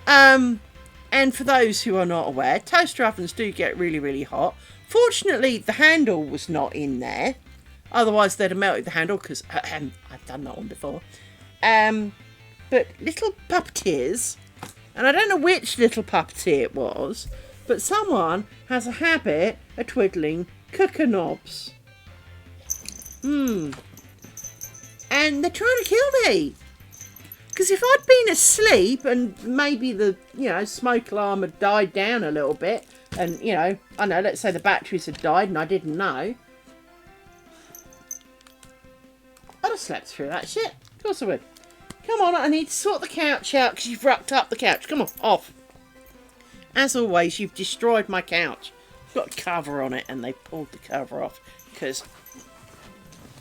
And for those who are not aware, toaster ovens do get really, really hot. Fortunately, the handle was not in there. Otherwise, they'd have melted the handle, because I've done that one before. But little puppeteers, and I don't know which little puppeteer it was, but someone has a habit of twiddling cooker knobs. And they're trying to kill me. Because if I'd been asleep and maybe the, smoke alarm had died down a little bit, and, let's say the batteries had died and I didn't know, I'd have slept through that shit. Of course I would. Come on, I need to sort the couch out because you've rucked up the couch. Come on, off. As always, you've destroyed my couch. I've got a cover on it and they pulled the cover off because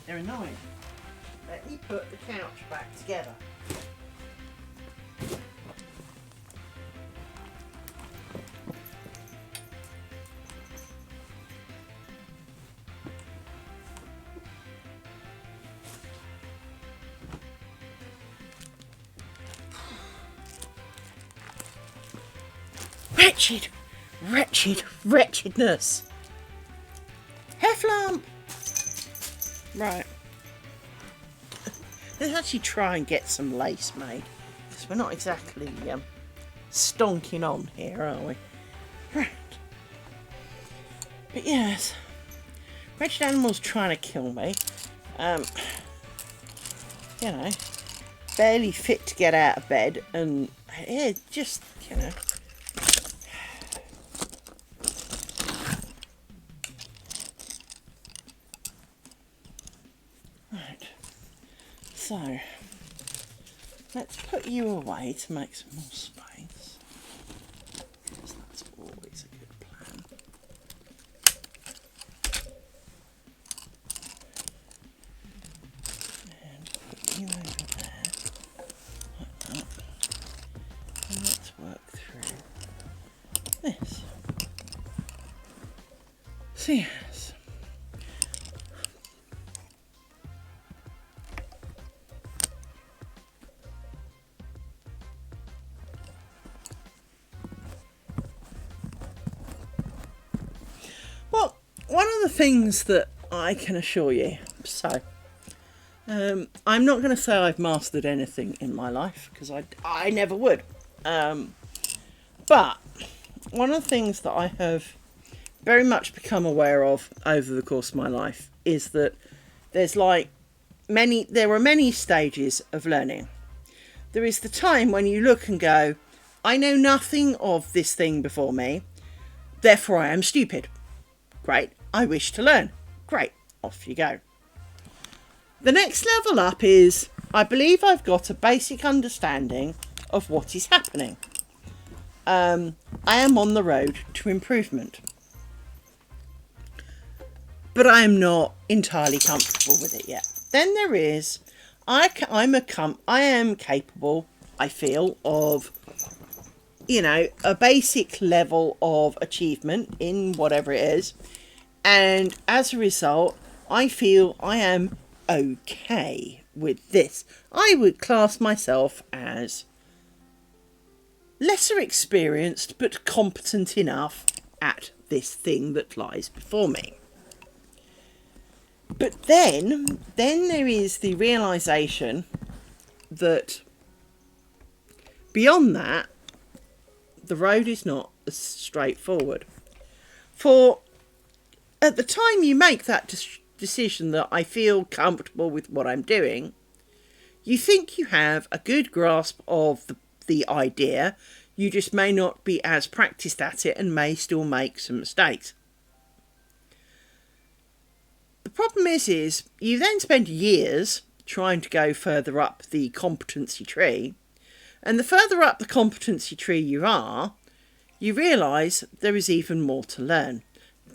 they're annoying. Let me put the couch back together. Wretched, wretched, wretchedness. Hefflamp. Right. Let's actually try and get some lace made. Because we're not exactly stonking on here, are we? Right. But yes. Wretched animal's trying to kill me. Barely fit to get out of bed. And, yeah, just, So, let's put you away to make some more space. Because that's always a good plan. And put you over there, like that. And let's work through this. So yes. Well, one of the things that I can assure you, I'm not going to say I've mastered anything in my life, because I never would. But one of the things that I have very much become aware of over the course of my life is that there are many stages of learning. There is the time when you look and go, I know nothing of this thing before me, therefore I am stupid. Great, I wish to learn. Great, off you go. The next level up is, I believe I've got a basic understanding of what is happening. I am on the road to improvement. But I am not entirely comfortable with it yet. Then there is, I am capable, I feel, of, a basic level of achievement in whatever it is. And as a result, I feel I am okay with this. I would class myself as lesser experienced but competent enough at this thing that lies before me. But then there is the realisation that beyond that, the road is not as straightforward. For at the time you make that decision that I feel comfortable with what I'm doing, You think you have a good grasp of the idea, you just may not be as practiced at it and may still make some mistakes. The problem is you then spend years trying to go further up the competency tree, and the further up the competency tree you are, you realise there is even more to learn.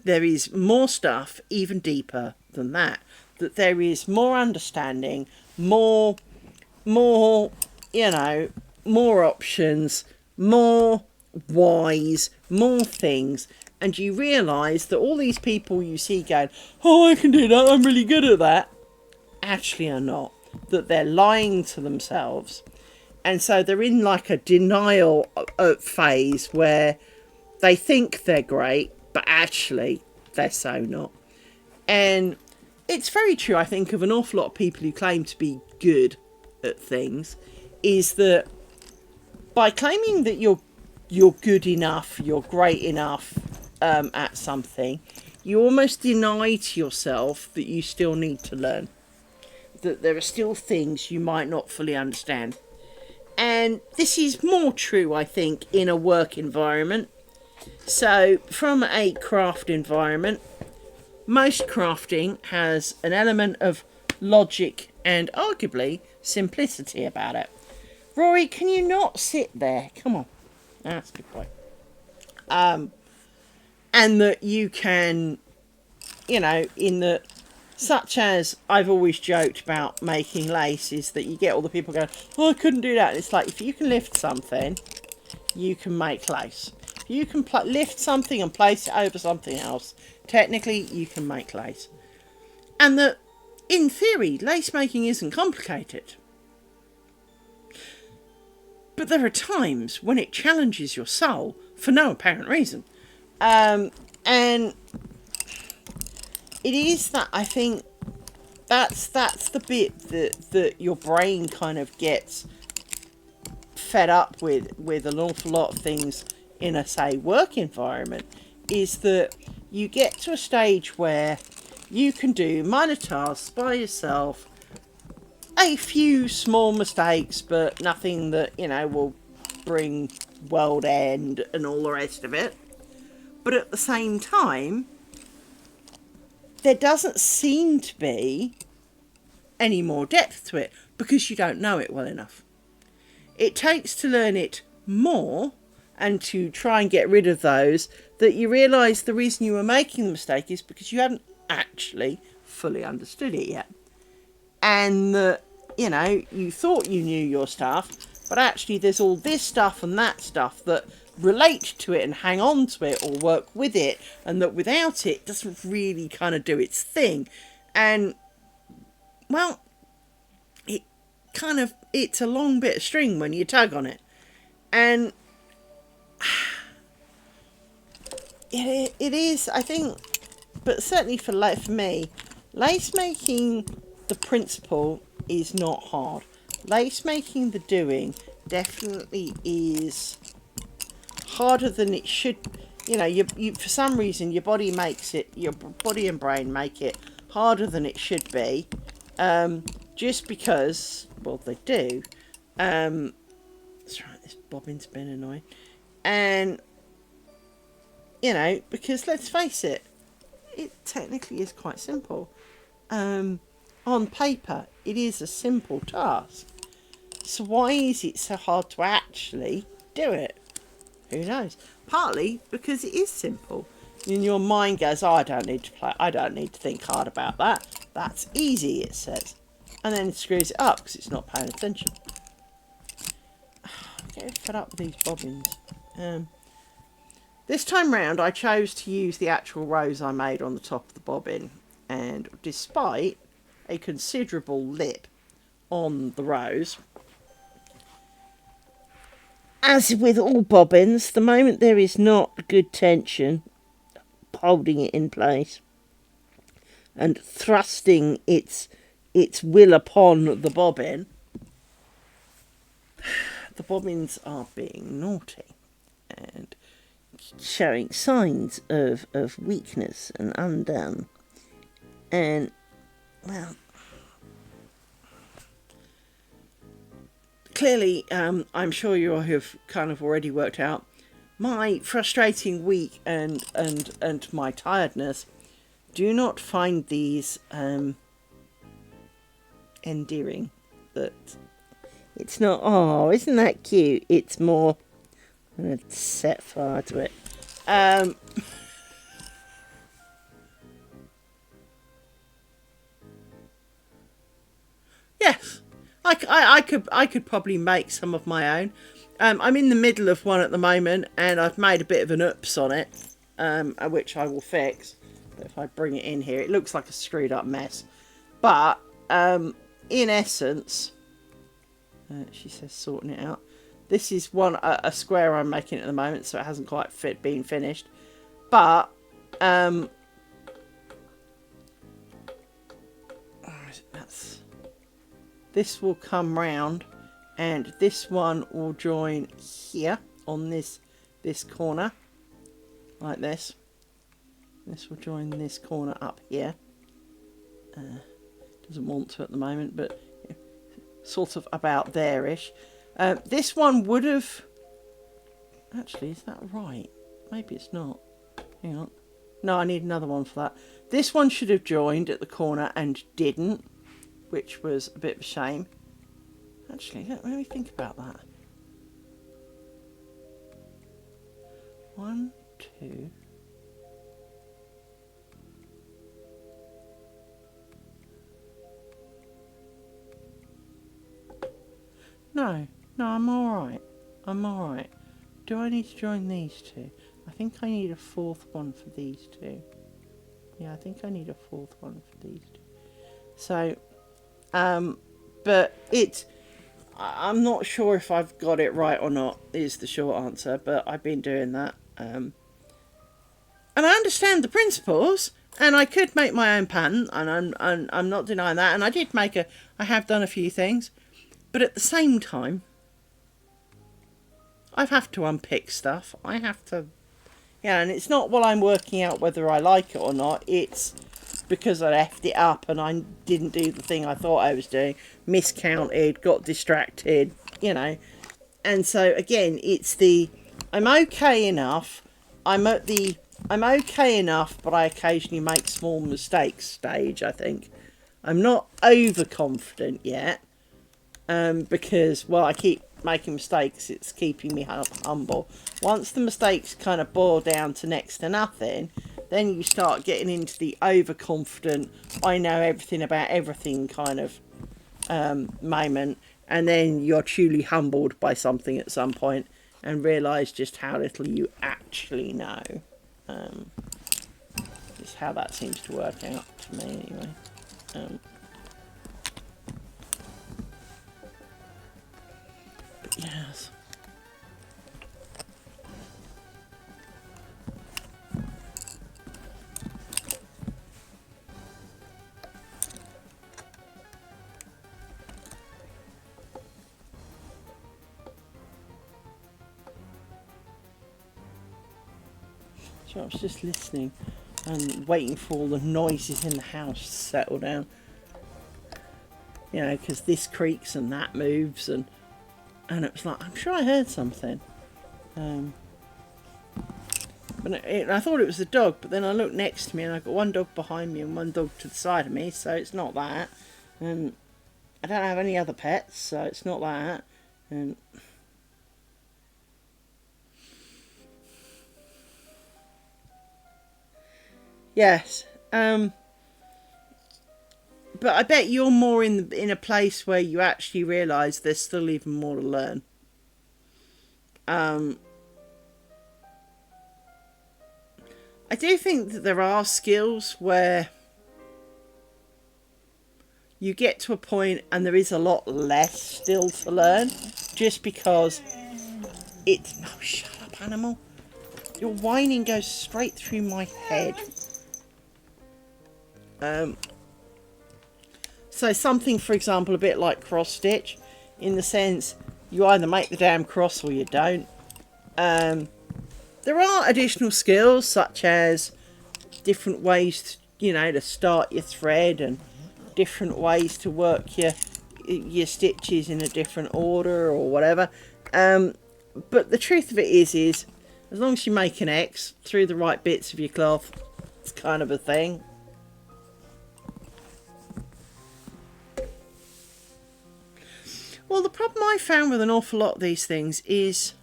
There is more stuff even deeper than that. That there is more understanding, more, more options, more whys, more things. And you realise that all these people you see going, oh, I can do that, I'm really good at that, actually are not. That they're lying to themselves. And so they're in like a denial phase where they think they're great, but actually they're so not. And it's very true, I think, of an awful lot of people who claim to be good at things, is that by claiming that you're good enough, you're great enough at something, you almost deny to yourself that you still need to learn. That there are still things you might not fully understand. And this is more true, I think, in a work environment. So, from a craft environment, most crafting has an element of logic and arguably simplicity about it. Rory, can you not sit there? Come on. That's a good point. And that you can, in the, such as I've always joked about making lace, is that you get all the people going, oh, I couldn't do that. And it's like, if you can lift something, you can make lace. If you can lift something and place it over something else, technically you can make lace. And that, in theory, lace making isn't complicated. But there are times when it challenges your soul for no apparent reason. And it is that, I think, that's the bit that your brain kind of gets fed up with an awful lot of things in a, say, work environment, is that you get to a stage where you can do minor tasks by yourself, a few small mistakes, but nothing that, will bring world end and all the rest of it. But at the same time, there doesn't seem to be any more depth to it because you don't know it well enough. It takes to learn it more and to try and get rid of those that you realise the reason you were making the mistake is because you hadn't actually fully understood it yet. And that, you thought you knew your stuff, but actually there's all this stuff and that stuff that relate to it and hang on to it or work with it, and that without it doesn't really kind of do its thing. And, well, it's a long bit of string when you tug on it. And it is, I think, but certainly for me, lace making, the principle is not hard. Lace making, the doing, definitely is harder than it should. You for some reason your body makes it, your body and brain make it harder than it should be, just because, well, they do. That's right, this bobbin's been annoying. And because let's face it, it technically is quite simple. On paper, it is a simple task. So why is it so hard to actually do it? Who knows? Partly because it is simple. And your mind goes, oh, I don't need to think hard about that. That's easy, it says. And then it screws it up because it's not paying attention. I'm getting fed up with these bobbins. This time round, I chose to use the actual rose I made on the top of the bobbin. And despite a considerable lip on the rose, as with all bobbins, the moment there is not good tension holding it in place and thrusting its will upon the bobbin, the bobbins are being naughty and showing signs of weakness and undone. And, well, clearly, I'm sure you have kind of already worked out my frustrating week and my tiredness. Do not find these endearing. That it's not. Oh, isn't that cute? It's more. I'm gonna set fire to it. Yes, I could probably make some of my own. I'm in the middle of one at the moment, and I've made a bit of an oops on it, which I will fix. But if I bring it in here, it looks like a screwed up mess. But in essence, she says sorting it out. This is a square I'm making at the moment, so it hasn't quite been finished. But this will come round, and this one will join here on this corner, like this. This will join this corner up here. Doesn't want to at the moment, but sort of about there-ish. This one would have... Actually, is that right? Maybe it's not. Hang on. No, I need another one for that. This one should have joined at the corner and didn't, which was a bit of a shame. Actually, let me think about that. 1, 2... No, I'm alright. I'm alright. Do I need to join these two? I think I need a fourth one for these two. Yeah, I think I need a fourth one for these two. So, but I'm not sure if I've got it right or not, is the short answer, but I've been doing that. And I understand the principles, and I could make my own pattern, and I'm not denying that, and I have done a few things. But at the same time, I have to unpick stuff. I have to... Yeah, and it's not while I'm working out whether I like it or not. It's because I left it up and I didn't do the thing I thought I was doing. Miscounted, got distracted, you know. And so, again, it's the... I'm okay enough. I'm okay enough, but I occasionally make small mistakes stage, I think. I'm not overconfident yet. Because, well, I keep making mistakes, it's keeping me humble. Once the mistakes kind of boil down to next to nothing, then you start getting into the overconfident, I know everything about everything kind of moment, and then you're truly humbled by something at some point and realise just how little you actually know. Just how that seems to work out to me, anyway. Yes. So I was just listening and waiting for all the noises in the house to settle down. You know, because this creaks and that moves, and it was like, I'm sure I heard something. But I thought it was the dog, but then I looked next to me and I've got one dog behind me and one dog to the side of me, so it's not that. I don't have any other pets, so it's not that. Yes. But I bet you're more in a place where you actually realise there's still even more to learn. I do think that there are skills where you get to a point and there is a lot less still to learn, just because it's... Oh, shut up, animal. Your whining goes straight through my head. So something, for example, a bit like cross stitch, in the sense you either make the damn cross or you don't. There are additional skills such as different ways to, to start your thread, and different ways to work your stitches in a different order or whatever. But the truth of it is as long as you make an X through the right bits of your cloth, it's kind of a thing. Well, the problem I found with an awful lot of these things is,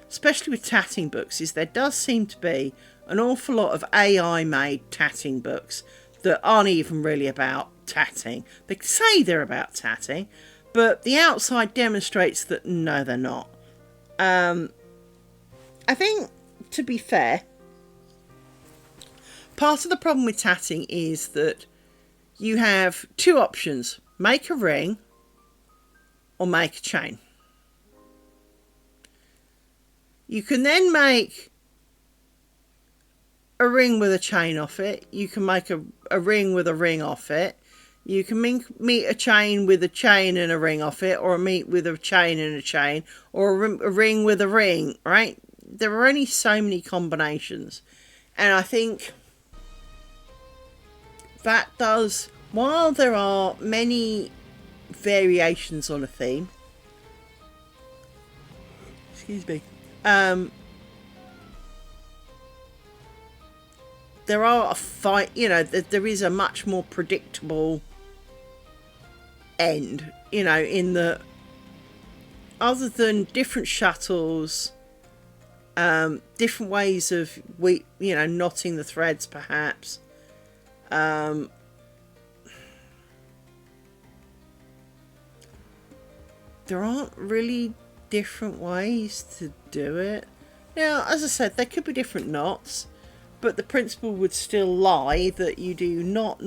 especially with tatting books, is there does seem to be an awful lot of AI made tatting books that aren't even really about tatting. They say they're about tatting, but the outside demonstrates that no, they're not. I think, to be fair, part of the problem with tatting is that you have two options: make a ring or make a chain. You can then make a ring with a chain off it. You can make a ring with a ring off it. You can meet a chain with a chain and a ring off it, or meet with a chain and a chain, or a ring with a ring, right? There are only so many combinations. And I think that does, while there are many variations on a theme, excuse me, there are there is a much more predictable end, in the, other than different shuttles, different ways of knotting the threads perhaps, there aren't really different ways to do it. Now, as I said, there could be different knots, but the principle would still lie that you do knot,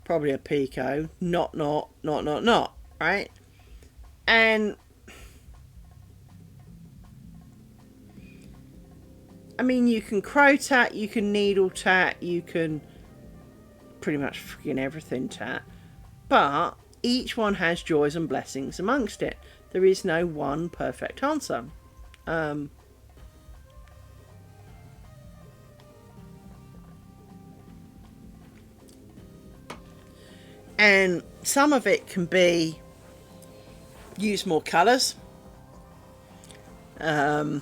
probably a picot, knot, right? And I mean, you can crow tat, you can needle tat, you can pretty much freaking everything tat, but each one has joys and blessings amongst it. There is no one perfect answer. And some of it can be use more colours. So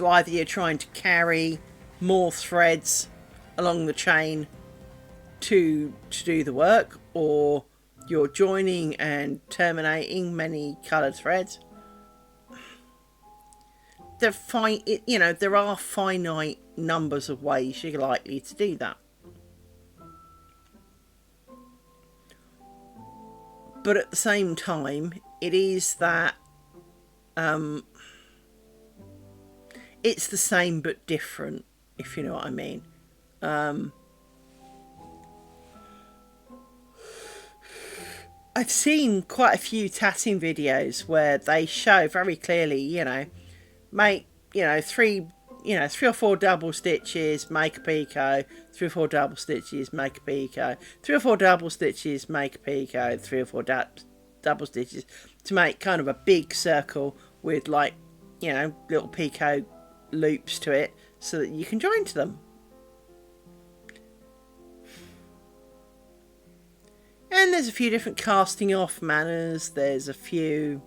either you're trying to carry more threads along the chain to do the work, or you're joining and terminating many coloured threads. There are finite numbers of ways you're likely to do that. But at the same time, it is that it's the same but different, if you know what I mean. I've seen quite a few tatting videos where they show very clearly, make, three or four double stitches, make a picot, 3 or 4 double stitches, make a picot, 3 or 4 double stitches, make a picot, 3 or 4 double stitches, to make kind of a big circle with, like, little picot loops to it so that you can join to them. And there's a few different casting off manners. There's a few,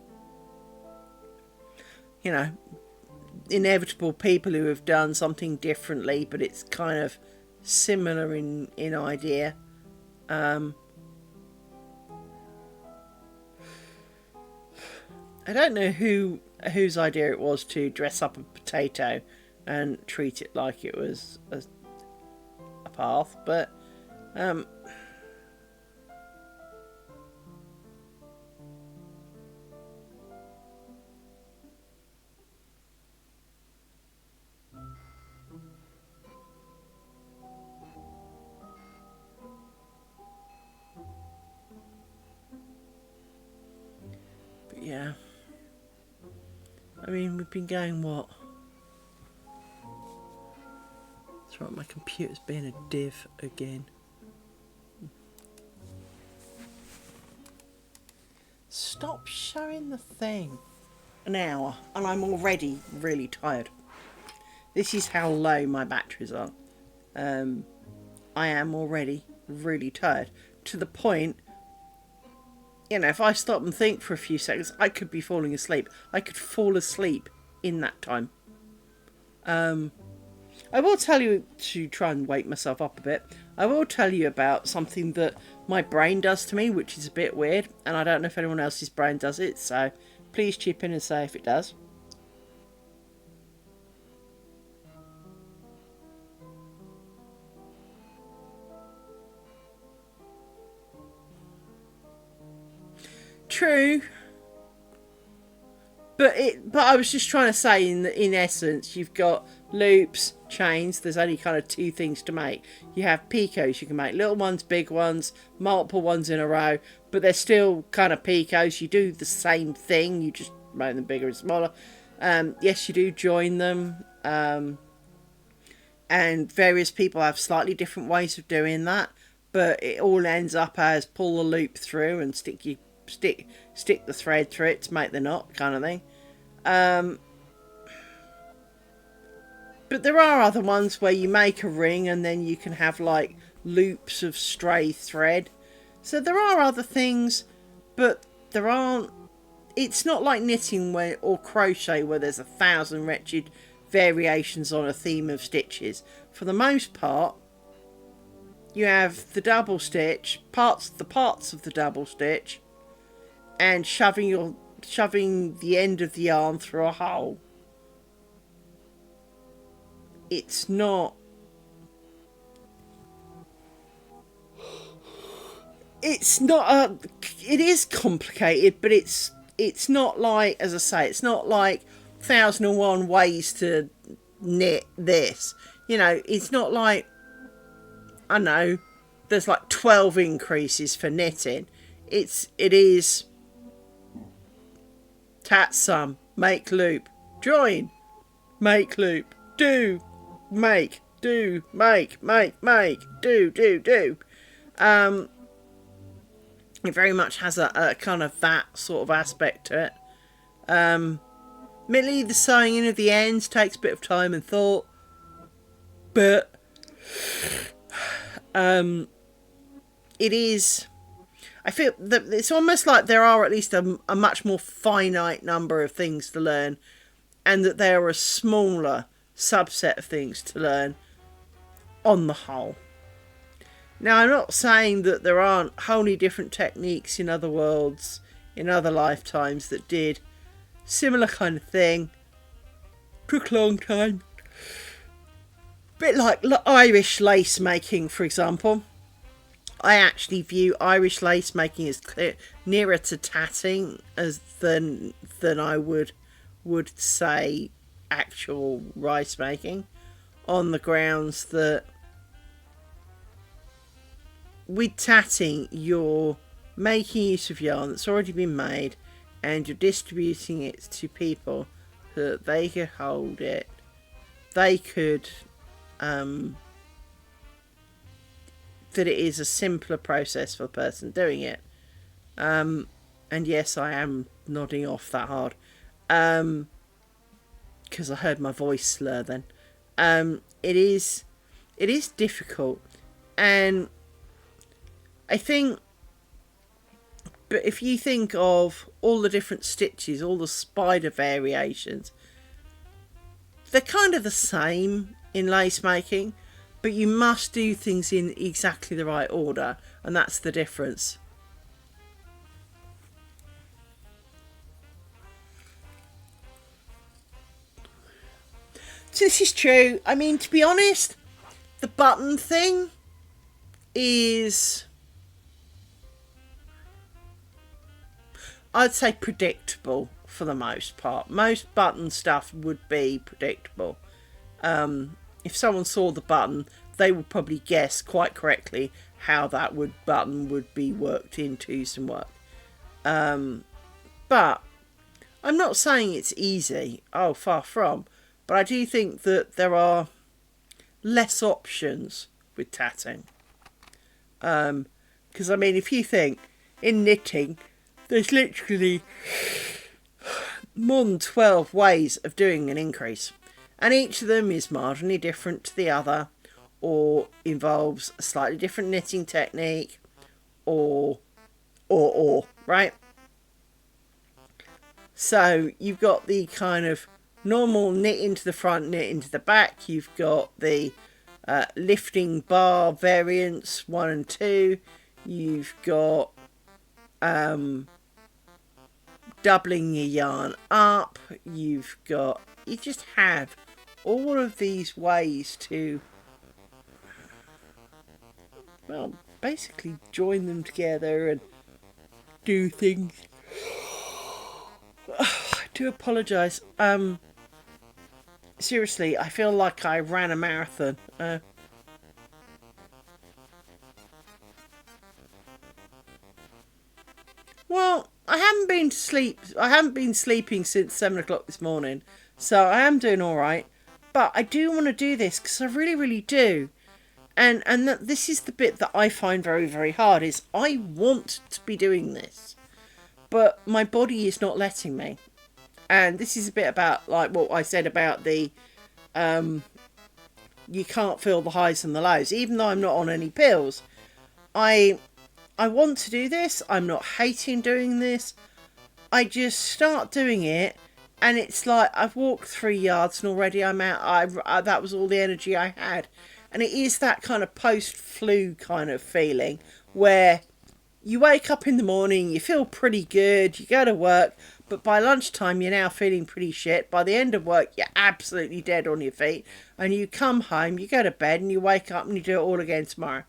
inevitable people who have done something differently, but it's kind of similar in idea. I don't know whose idea it was to dress up a potato and treat it like it was a path, but yeah. I mean, we've been going, what? That's right, my computer's being a div again. Stop showing the thing. An hour, and I'm already really tired. This is how low my batteries are. I am already really tired. to the point, you know, if I stop and think for a few seconds, I could be falling asleep. I could fall asleep in that time. I will tell you, to try and wake myself up a bit, I will tell you about something that my brain does to me, which is a bit weird, and I don't know if anyone else's brain does it, so please chip in and say if it does. True. But I was just trying to say, in essence, you've got loops, chains. There's only kind of two things to make. You have picos. You can make little ones, big ones, multiple ones in a row, but they're still kind of picos. You do the same thing. You just make them bigger and smaller. Yes, you do join them. And various people have slightly different ways of doing that, but it all ends up as pull the loop through and stick the thread through it to make the knot, kind of thing. But there are other ones where you make a ring and then you can have like loops of stray thread. So there are other things, but there aren't. It's not like knitting or crochet where there's 1,000 wretched variations on a theme of stitches. For the most part, you have the double stitch, the parts of the double stitch, and shoving the end of the yarn through a hole. It's not. It's not it is complicated, but it's not like, as I say, it's not like 1,001 ways to knit this. You know, it's not like, I don't know, there's like 12 increases for knitting. It is tat sum, make loop, join, make loop, do, make, do, make, do. It very much has a kind of that sort of aspect to it. Admittedly, the sewing in of the ends takes a bit of time and thought, but it is. I feel that it's almost like there are at least a much more finite number of things to learn, and that there are a smaller subset of things to learn on the whole. Now, I'm not saying that there aren't wholly different techniques in other worlds, in other lifetimes, that did similar kind of thing. Took a long time. Bit like Irish lace making, for example. I actually view Irish lace making as nearer to tatting than I would say actual rice making, on the grounds that with tatting you're making use of yarn that's already been made and you're distributing it to people so that they could hold it. They could that it is a simpler process for the person doing it. And yes, I am nodding off that hard. Because I heard my voice slur then. It is difficult. And I think, but if you think of all the different stitches, all the spider variations, they're kind of the same in lace making, but you must do things in exactly the right order, and that's the difference. So this is true. I mean, to be honest, the button thing is, I'd say, predictable for the most part. Most button stuff would be predictable. If someone saw the button, they would probably guess quite correctly how that button would be worked into some work. But I'm not saying it's easy. Oh, far from. But I do think that there are less options with tatting. Because, I mean, if you think, in knitting, there's literally more than 12 ways of doing an increase. And each of them is marginally different to the other, or involves a slightly different knitting technique, or, right? So you've got the kind of normal knit into the front, knit into the back. You've got the lifting bar variants 1 and 2. You've got doubling your yarn up. You just have all of these ways to, well, basically join them together and do things. I do apologise. Seriously, I feel like I ran a marathon. Well, I haven't been to sleep. I haven't been sleeping since 7 o'clock this morning, so I am doing all right. But I do want to do this because I really, really do. And this is the bit that I find very, very hard. Is I want to be doing this, but my body is not letting me. And this is a bit about like what I said about the you can't feel the highs and the lows. Even though I'm not on any pills, I want to do this. I'm not hating doing this. I just start doing it, and it's like I've walked 3 yards and already I'm out. That was all the energy I had. And it is that kind of post-flu kind of feeling where you wake up in the morning, you feel pretty good, you go to work, but by lunchtime you're now feeling pretty shit. By the end of work, you're absolutely dead on your feet. And you come home, you go to bed, and you wake up and you do it all again tomorrow.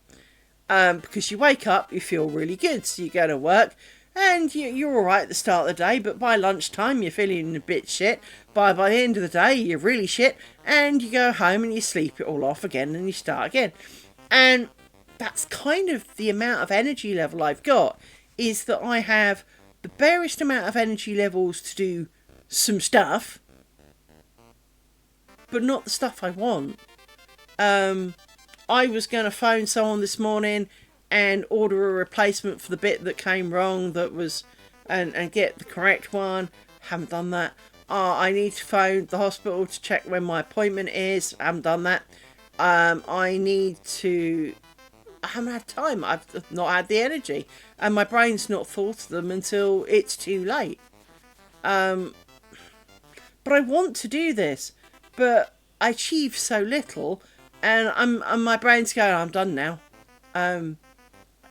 Because you wake up, you feel really good. So you go to work, and you're all right at the start of the day, but by lunchtime, you're feeling a bit shit. By the end of the day, you're really shit, and you go home and you sleep it all off again, and you start again. And that's kind of the amount of energy level I've got, is that I have the barest amount of energy levels to do some stuff, but not the stuff I want. I was going to phone someone this morning and order a replacement for the bit that came wrong, that was, and get the correct one. Haven't done that. I need to phone the hospital to check when my appointment is. Haven't done that. I haven't had time. I've not had the energy, and my brain's not thought of them until it's too late. But I want to do this, but I achieve so little, and my brain's going, I'm done now.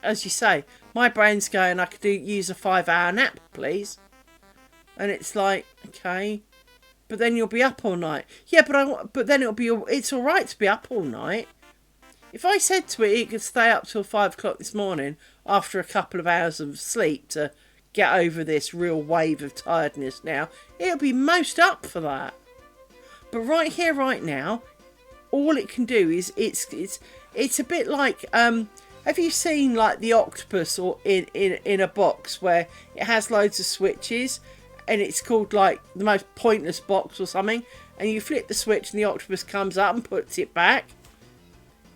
As you say, my brain's going, I could use a 5-hour nap, please. And it's like, okay, but then you'll be up all night. Yeah, but then it's all right to be up all night. If I said to it could stay up till 5 o'clock this morning after a couple of hours of sleep to get over this real wave of tiredness now, it'll be most up for that. But right here, right now, all it can do is it's a bit like have you seen like the octopus or in a box where it has loads of switches, and it's called like the most pointless box or something, and you flip the switch and the octopus comes up and puts it back?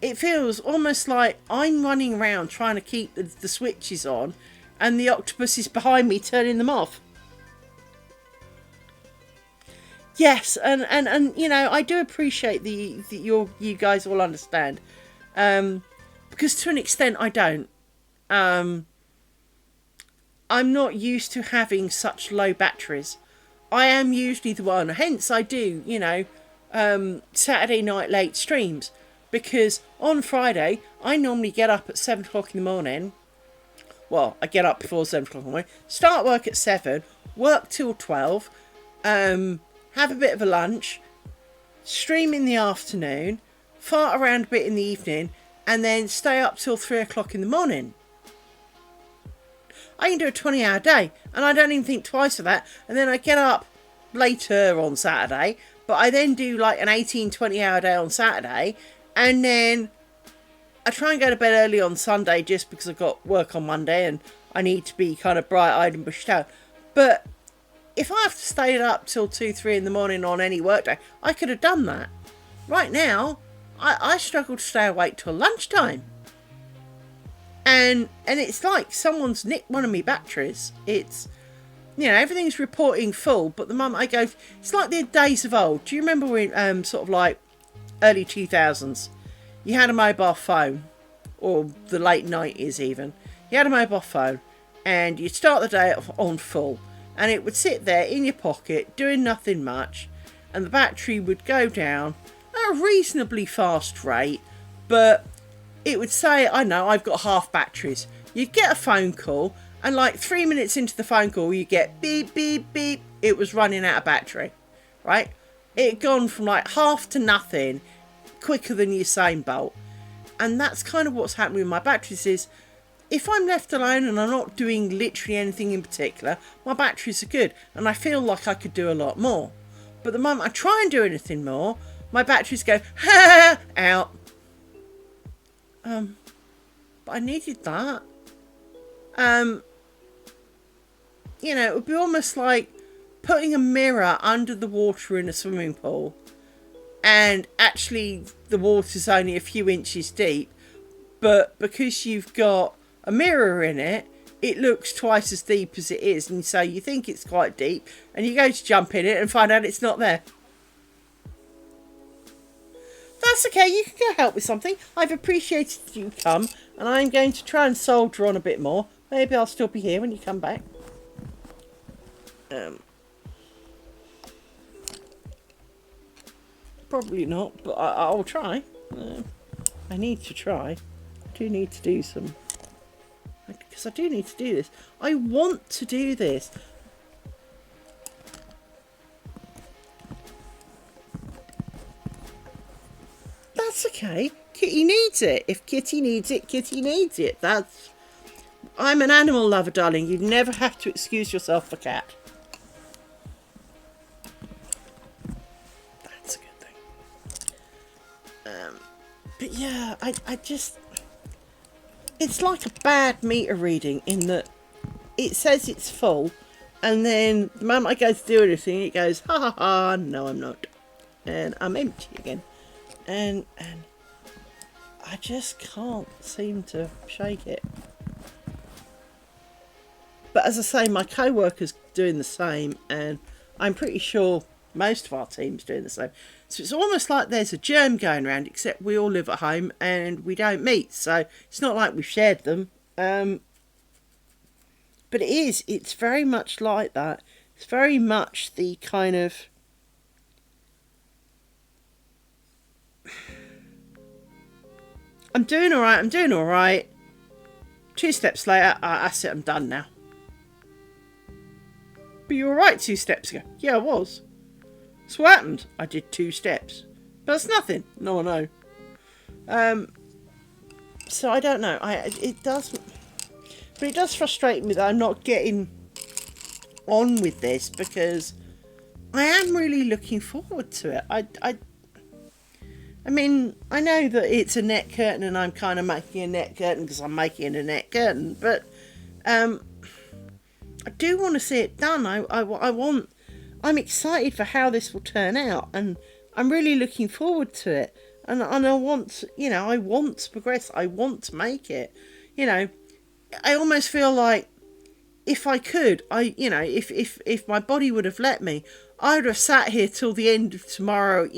It feels almost like I'm running around trying to keep the switches on, and the octopus is behind me turning them off. Yes, and you know, I do appreciate you guys all understand, because to an extent I don't. I'm not used to having such low batteries. I am usually the one, hence I do, you know, Saturday night late streams, because on Friday I normally get up at 7 o'clock in the morning. Well, I get up before 7 o'clock in the morning, start work at 7, work till 12, have a bit of a lunch, stream in the afternoon, fart around a bit in the evening, and then stay up till 3 o'clock in the morning. I can do a 20-hour day, and I don't even think twice of that. And then I get up later on Saturday, but I then do like an 20-hour day on Saturday, and then I try and go to bed early on Sunday just because I've got work on Monday and I need to be kind of bright-eyed and bushed out. But if I have to stay up till 2-3 in the morning on any work day, I could have done that. Right now, I struggle to stay awake till lunchtime. And it's like someone's nicked one of my batteries. It's, you know, everything's reporting full, but the moment I go, it's like the days of old. Do you remember when, sort of like early 2000s, you had a mobile phone, or the late 90s even, you had a mobile phone and you'd start the day on full, and it would sit there in your pocket doing nothing much, and the battery would go down at a reasonably fast rate, but it would say, I know, I've got half batteries. You'd get a phone call, and like 3 minutes into the phone call, you get beep, beep, beep. It was running out of battery, right? It had gone from like half to nothing quicker than Usain Bolt. And that's kind of what's happening with my batteries is, if I'm left alone and I'm not doing literally anything in particular, my batteries are good and I feel like I could do a lot more. But the moment I try and do anything more, my batteries go, ha, out. But I needed that. You know, it would be almost like putting a mirror under the water in a swimming pool, and actually the water's only a few inches deep, but because you've got a mirror in it, it looks twice as deep as it is, and so you think it's quite deep, and you go to jump in it and find out it's not there. That's okay, you can go help with something. I've appreciated you come, and I'm going to try and soldier on a bit more. Maybe I'll still be here when you come back. Probably not, but I'll try. I need to try. I do need to do some... Because I do need to do this. I want to do this. That's okay. Kitty needs it. If Kitty needs it, Kitty needs it. That's... I'm an animal lover, darling. You never have to excuse yourself for cat. That's a good thing. But yeah, I just... It's like a bad meter reading in that it says it's full, and then the moment I go to do anything, it goes, ha ha ha, no I'm not. And I'm empty again. And I just can't seem to shake it. But as I say, my co-worker's doing the same, and I'm pretty sure most of our team's doing the same. So it's almost like there's a germ going around, except we all live at home and we don't meet. So it's not like we've shared them. But it's very much like that. It's very much the kind of... I'm doing all right. 2 steps later, that's it, I'm done now. But you were right 2 steps ago. Yeah, I was. So what happened? I did 2 steps. But that's nothing. No one know. So I don't know. It does frustrate me that I'm not getting on with this, because I am really looking forward to it. I mean, I know that it's a net curtain and I'm kind of making a net curtain because I'm making a net curtain, but I do want to see it done. I'm excited for how this will turn out, and I'm really looking forward to it. And I want, I want to progress. I want to make it. I almost feel like if I could, if my body would have let me, I would have sat here till the end of tomorrow,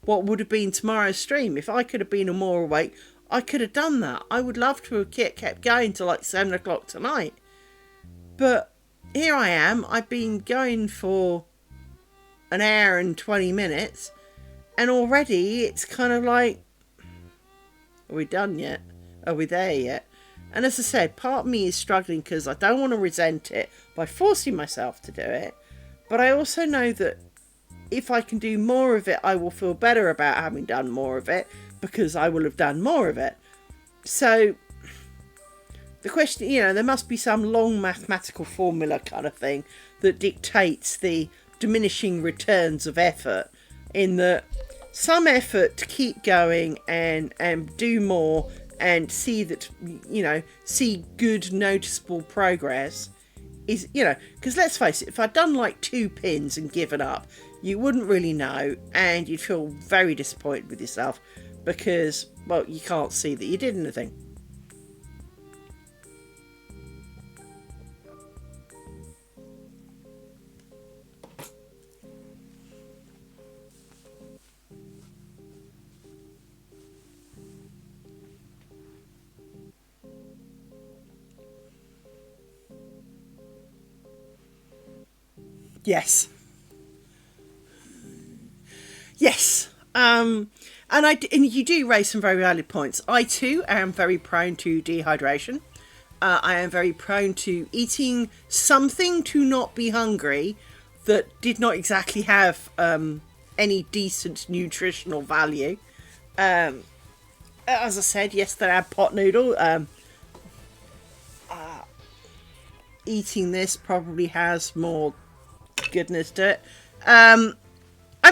what would have been tomorrow's stream. If I could have been more awake, I could have done that. I would love to have kept going till like 7 o'clock tonight. But here I am. I've been going for an hour and 20 minutes, and already it's kind of like, are we done yet? Are we there yet? And as I said, part of me is struggling because I don't want to resent it by forcing myself to do it, but I also know that if I can do more of it, I will feel better about having done more of it, because I will have done more of it. So the question, there must be some long mathematical formula kind of thing that dictates the diminishing returns of effort, in that some effort to keep going and do more and see that, see good noticeable progress is, because let's face it, if I'd done like 2 pins and given up, you wouldn't really know, and you'd feel very disappointed with yourself because, well, you can't see that you did anything. Yes. Yes. And you do raise some very valid points. I too am very prone to dehydration. I am very prone to eating something to not be hungry that did not exactly have any decent nutritional value. As I said yesterday, I had pot noodle. Eating this probably has more goodness to it. I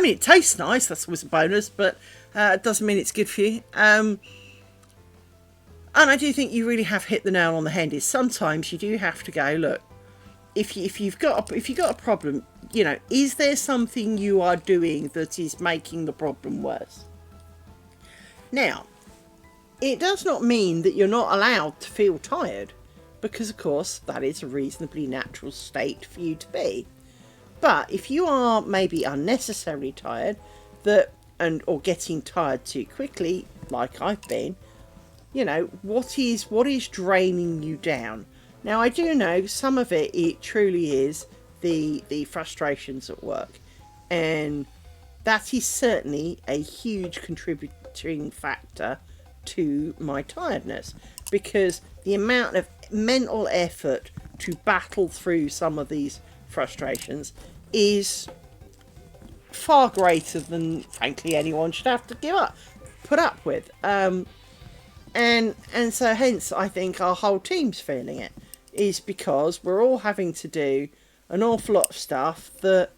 mean, it tastes nice. That's always a bonus, but it doesn't mean it's good for you. And I do think you really have hit the nail on the head. Is sometimes you do have to go, look, if you've got a problem, you know, is there something you are doing that is making the problem worse? Now, it does not mean that you're not allowed to feel tired, because of course that is a reasonably natural state for you to be. But if you are maybe unnecessarily tired, or getting tired too quickly, like I've been, you know, what is draining you down? Now, I do know some of it truly is the frustrations at work, and that is certainly a huge contributing factor to my tiredness, because the amount of mental effort to battle through some of these frustrations is far greater than, frankly, anyone should have to put up with. And so hence I think our whole team's feeling it, is because we're all having to do an awful lot of stuff that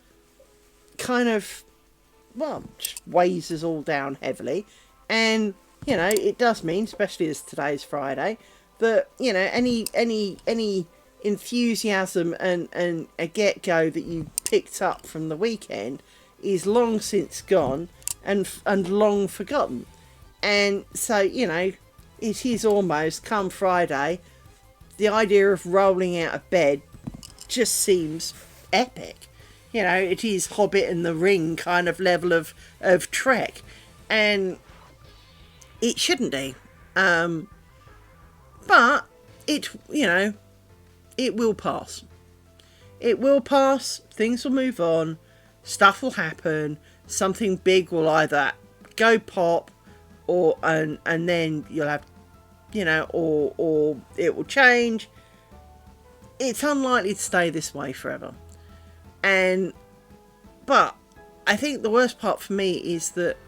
kind of, well, just weighs us all down heavily. And, you know, it does mean, especially as today's Friday, that, you know, any enthusiasm and a get-go that you picked up from the weekend is long since gone and long forgotten. And so, you know, it is almost, come Friday, the idea of rolling out of bed just seems epic. You know, it is Hobbit and the Ring kind of level of trek, and it shouldn't be. But it, you know, it will pass. It will pass. Things will move on. Stuff will happen. Something big will either go pop, or and then you'll have, you know, or it will change. It's unlikely to stay this way forever. But I think the worst part for me is that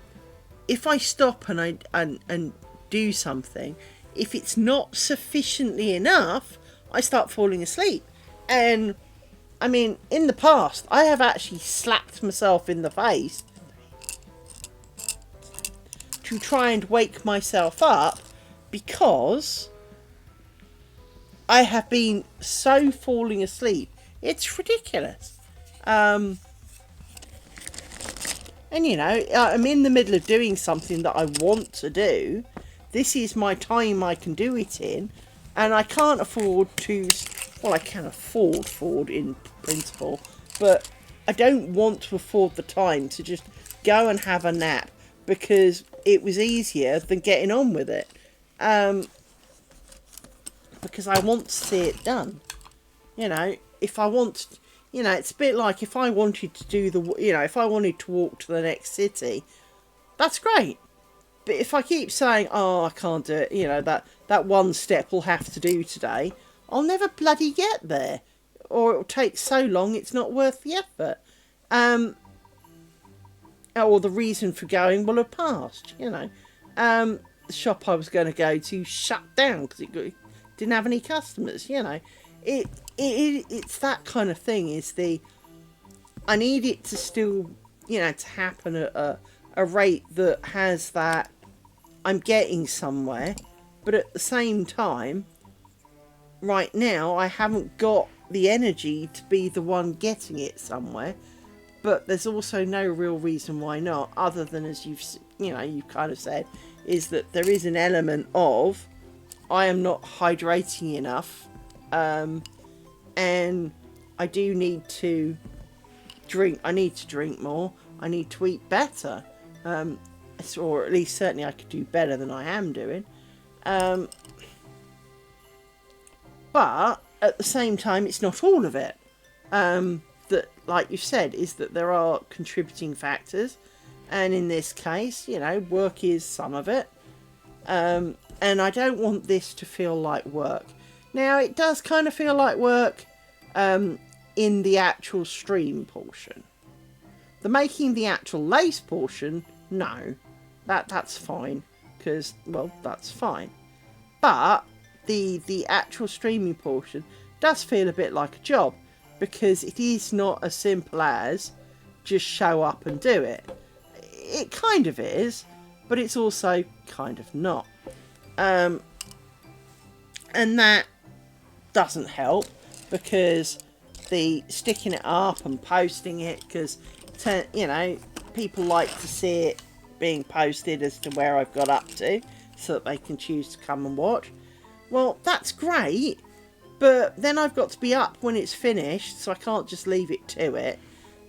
if I stop and do something, if it's not sufficiently enough, I start falling asleep. And I mean, in the past, I have actually slapped myself in the face to try and wake myself up, because I have been so falling asleep. It's ridiculous. And you know, I'm in the middle of doing something that I want to do. This is my time I can do it in, and I can't afford to, well, I can afford in principle, but I don't want to afford the time to just go and have a nap, because it was easier than getting on with it. Because I want to see it done. You know, if I want, you know, it's a bit like if I wanted to do if I wanted to walk to the next city, that's great. But if I keep saying, oh, I can't do it, you know, that one step we'll have to do today, I'll never bloody get there. Or it'll take so long it's not worth the effort. Or the reason for going will have passed, you know. The shop I was going to go to shut down because it didn't have any customers, you know. It's that kind of thing, is I need it to still, you know, to happen at a rate that has that I'm getting somewhere, but at the same time, right now I haven't got the energy to be the one getting it somewhere. But there's also no real reason why not, other than, as you've kind of said, is that there is an element of I am not hydrating enough, and I do need to drink. I need to drink more. I need to eat better. Or at least certainly I could do better than I am doing. But at the same time, it's not all of it. that, like you've said, is that there are contributing factors, and in this case, you know, work is some of it. And I don't want this to feel like work. Now, it does kind of feel like work in the actual stream portion. The making the actual lace portion, no, that's fine, because, well, that's fine. But the actual streaming portion does feel a bit like a job, because it is not as simple as just show up and do it. It kind of is, but it's also kind of not. And that doesn't help, because the sticking it up and posting it, because, you know, people like to see it being posted as to where I've got up to, so that they can choose to come and watch. Well, that's great, but then I've got to be up when it's finished, so I can't just leave it to it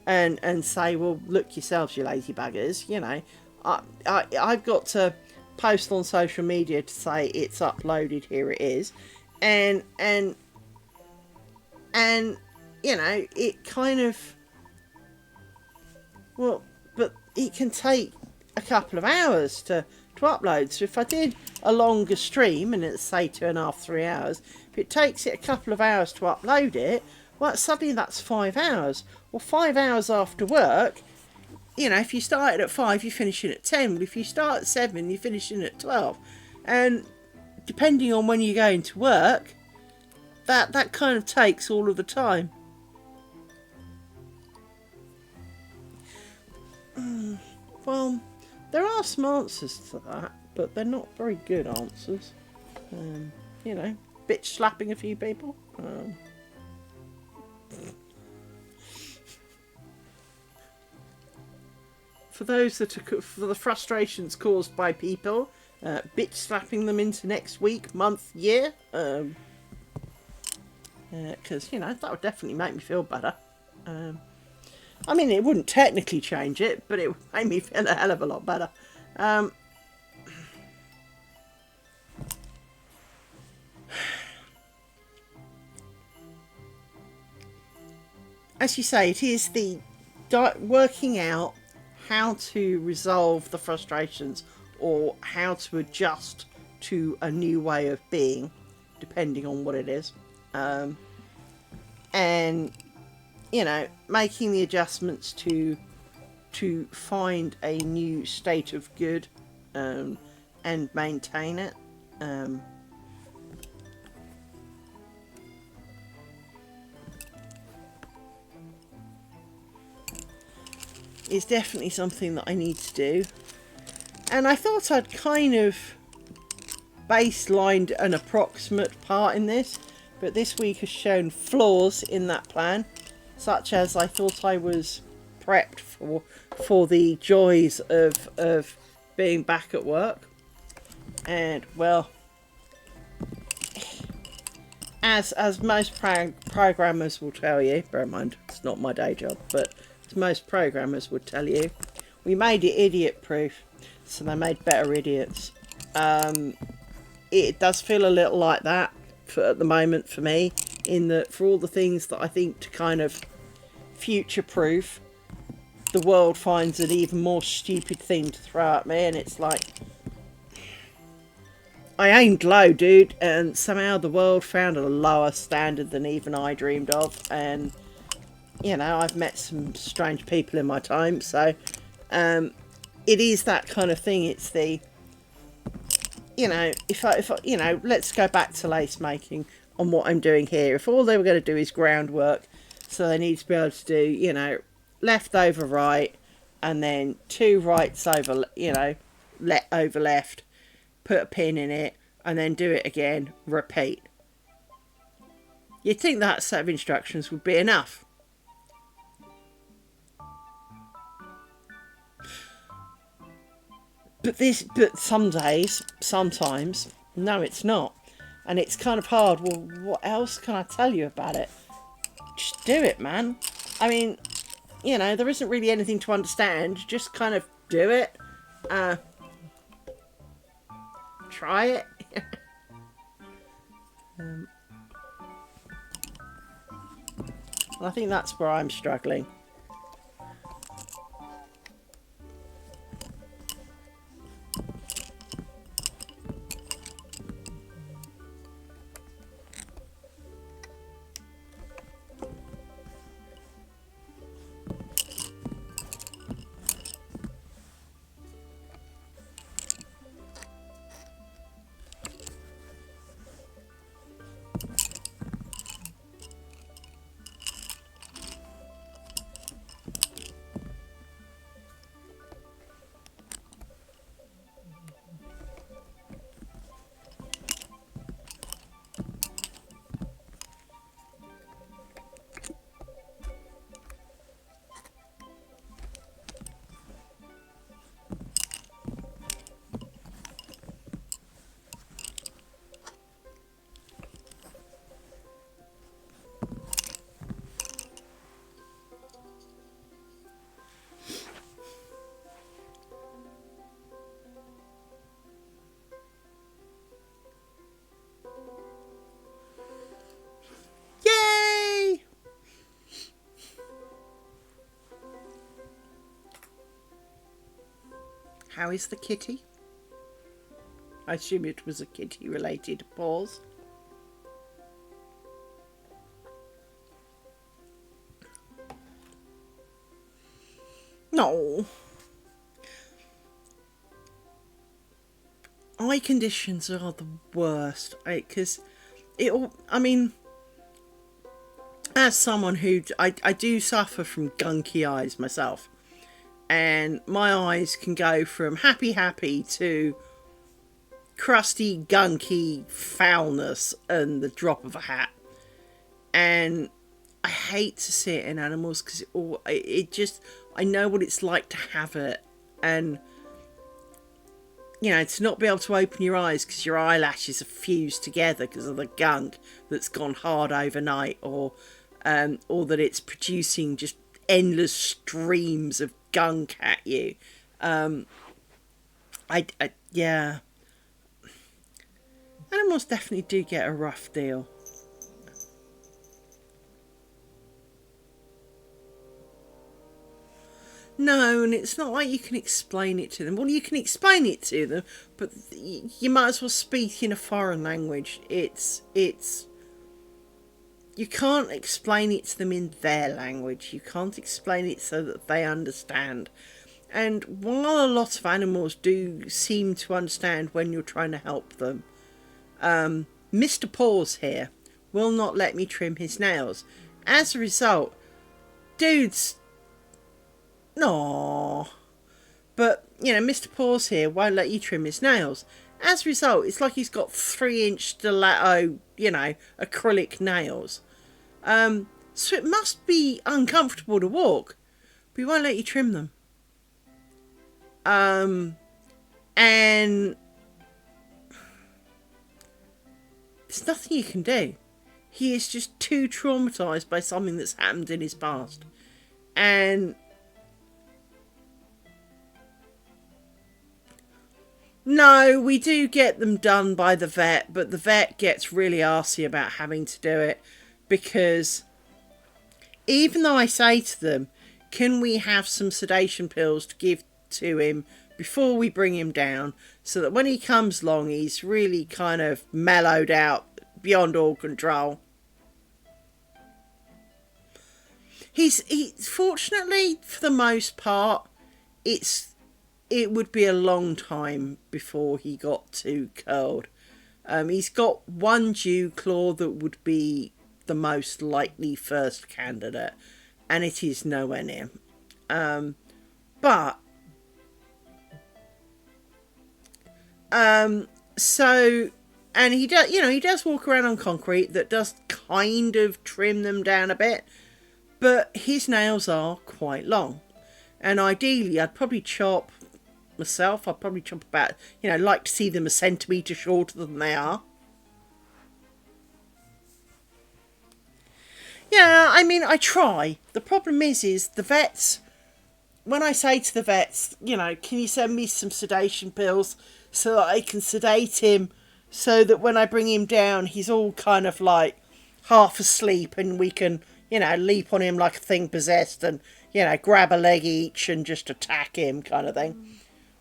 and say, well, look yourselves, you lazy buggers. You know, I've got to post on social media to say it's uploaded, here it is, and you know, it kind of, well, but it can take a couple of hours to upload. So if I did a longer stream, and it's say 2.5, 3 hours, if it takes it a couple of hours to upload it, well, suddenly that's 5 hours. Well, 5 hours after work, you know, if you started at 5, you're finishing at 10. Well, if you start at 7, you're finishing at 12. And depending on when you're going to work, that kind of takes all of the time. Well, there are some answers to that, but they're not very good answers. You know, bitch slapping a few people. For those that are, for the frustrations caused by people, bitch slapping them into next week, month, year. Because, you know, that would definitely make me feel better. I mean, it wouldn't technically change it, but it would make me feel a hell of a lot better. As you say, it is the working out how to resolve the frustrations, or how to adjust to a new way of being, depending on what it is. And, you know, making the adjustments to find a new state of good, and maintain it. Is definitely something that I need to do. And I thought I'd kind of baselined an approximate part in this, but this week has shown flaws in that plan, such as I thought I was prepped for the joys of being back at work. And, well, as most programmers will tell you, bear in mind it's not my day job, but as most programmers would tell you, we made it idiot proof, so they made better idiots. It does feel a little like that at the moment for me, in that for all the things that I think to kind of future proof, the world finds an even more stupid thing to throw at me, and it's like, I aimed low, dude, and somehow the world found a lower standard than even I dreamed of. And, you know, I've met some strange people in my time, so it is that kind of thing. It's the, you know, if I, you know, let's go back to lace making on what I'm doing here. If all they were going to do is groundwork, so they need to be able to do, you know, left over right, and then 2 rights over, you know, over left, put a pin in it, and then do it again, repeat. You'd think that set of instructions would be enough. But some days, sometimes, no, it's not. And it's kind of hard. Well, what else can I tell you about it? Just do it, man. I mean, you know, there isn't really anything to understand. Just kind of do it. Try it. And I think that's where I'm struggling. Yay! How is the kitty? I assume it was a kitty related pause. No. Eye conditions are the worst, because I mean, as someone who, I do suffer from gunky eyes myself, and my eyes can go from happy to crusty, gunky foulness and the drop of a hat. And I hate to see it in animals because it just, I know what it's like to have it, and to not be able to open your eyes because your eyelashes are fused together because of the gunk that's gone hard overnight, or that it's producing just endless streams of gunk at you. Yeah. Animals definitely do get a rough deal. No, and it's not like you can explain it to them. Well, you can explain it to them, but you might as well speak in a foreign language. It's you can't explain it to them in their language. You can't explain it so that they understand. And while a lot of animals do seem to understand when you're trying to help them, Mr. Paws here will not let me trim his nails. As a result, dude's... No. But, Mr. Paws here won't let you trim his nails. As a result, it's like he's got 3-inch stiletto, acrylic nails. So it must be uncomfortable to walk, but he won't let you trim them. And there's nothing you can do. He is just too traumatized by something that's happened in his past. And no, we do get them done by the vet, but the vet gets really arsy about having to do it, because even though I say to them, can we have some sedation pills to give to him before we bring him down, so that when he comes along he's really kind of mellowed out beyond all control. He's fortunately, for the most part, it would be a long time before he got too curled. He's got one dew claw that would be the most likely first candidate, and it is nowhere near. So, and he does, he does walk around on concrete that does kind of trim them down a bit, but his nails are quite long. And ideally, I'd probably chop myself. I'd probably chop about, like to see them a centimetre shorter than they are. Yeah, I mean, I try. The problem is the vets, when I say to the vets, can you send me some sedation pills so that I can sedate him, so that when I bring him down, he's all kind of like half asleep and we can, leap on him like a thing possessed and, grab a leg each and just attack him kind of thing.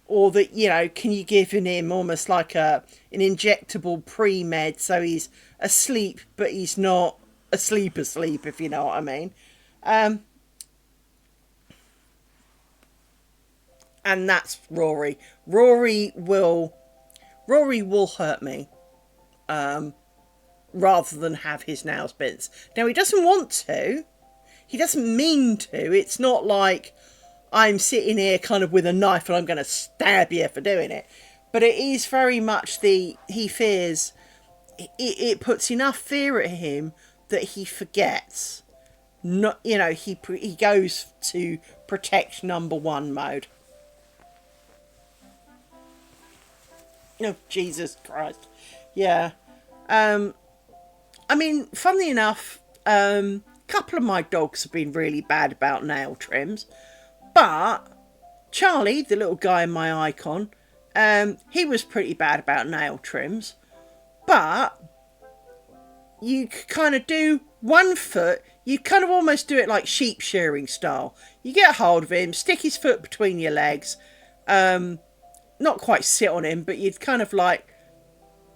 Or that, can you give him almost like an injectable pre-med so he's asleep, but he's not asleep, if you know what I mean. And that's Rory. Rory will hurt me, rather than have his nails bent. Now, he doesn't want to. He doesn't mean to. It's not like I'm sitting here kind of with a knife and I'm going to stab you for doing it. But it is very much he fears, it puts enough fear at him that he forgets. Not, he goes to protect number one mode. Oh, Jesus Christ. Yeah. I mean, funnily enough, a couple of my dogs have been really bad about nail trims. But Charlie, the little guy in my icon, he was pretty bad about nail trims. But you kind of do one foot, you kind of almost do it like sheep shearing style. You get a hold of him, stick his foot between your legs, not quite sit on him, but you'd kind of like,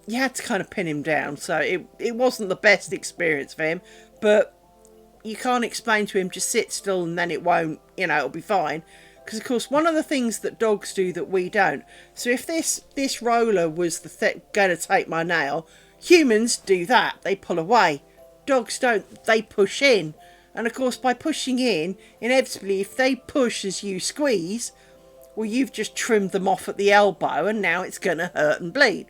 you had to kind of pin him down. So it wasn't the best experience for him, but you can't explain to him, just sit still and then it won't, it'll be fine. Because, of course, one of the things that dogs do that we don't. So if this roller was going to take my nail, humans do that. They pull away. Dogs don't. They push in. And, of course, by pushing in, inevitably, if they push as you squeeze, well, you've just trimmed them off at the elbow and now it's going to hurt and bleed.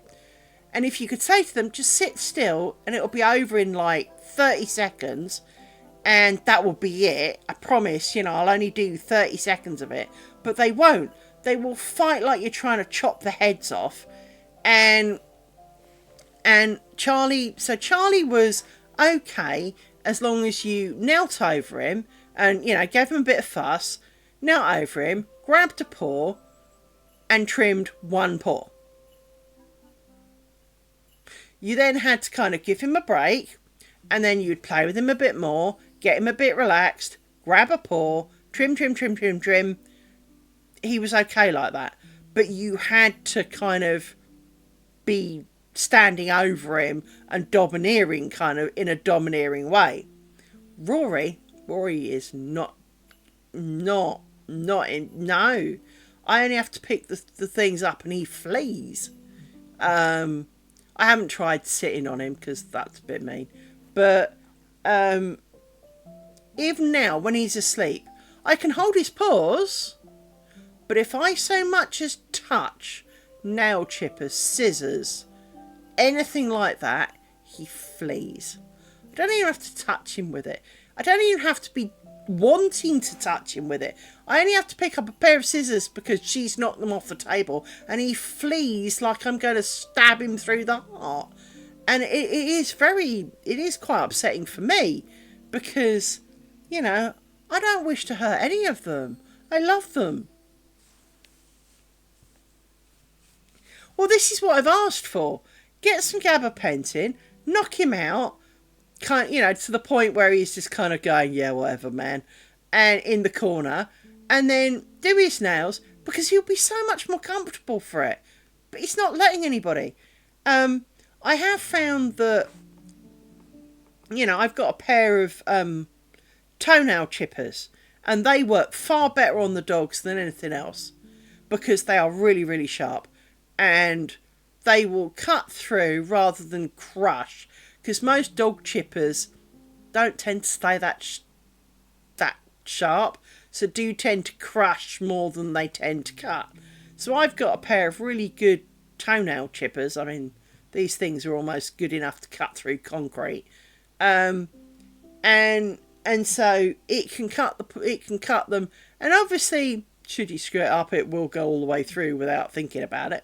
And if you could say to them, just sit still and it'll be over in like 30 seconds and that will be it. I promise, I'll only do 30 seconds of it. But they won't. They will fight like you're trying to chop the heads off. And Charlie was okay as long as you knelt over him and, gave him a bit of fuss, knelt over him, grabbed a paw and trimmed one paw. You then had to kind of give him a break and then you'd play with him a bit more, get him a bit relaxed, grab a paw, trim. He was okay like that. But you had to kind of be standing over him and domineering kind of in a domineering way. Rory is not in, no. I only have to pick the things up and he flees. I haven't tried sitting on him because that's a bit mean. But even now, when he's asleep, I can hold his paws. But if I so much as touch nail chippers, scissors, anything like that, he flees. I don't even have to touch him with it. I don't even have to be wanting to touch him with it. I only have to pick up a pair of scissors because she's knocked them off the table and he flees like I'm going to stab him through the heart. And it is quite upsetting for me because, I don't wish to hurt any of them. I love them. Well, this is what I've asked for. Get some gabapentin, knock him out, to the point where he's just kind of going, yeah, whatever, man, and in the corner, and then do his nails because he'll be so much more comfortable for it. But he's not letting anybody. I have found that, I've got a pair of toenail chippers, and they work far better on the dogs than anything else because they are really, really sharp, and they will cut through rather than crush. Because most dog chippers don't tend to stay that sharp, so do tend to crush more than they tend to cut. So I've got a pair of really good toenail chippers. I mean, these things are almost good enough to cut through concrete, and so it can cut them. And obviously, should you screw it up, it will go all the way through without thinking about it.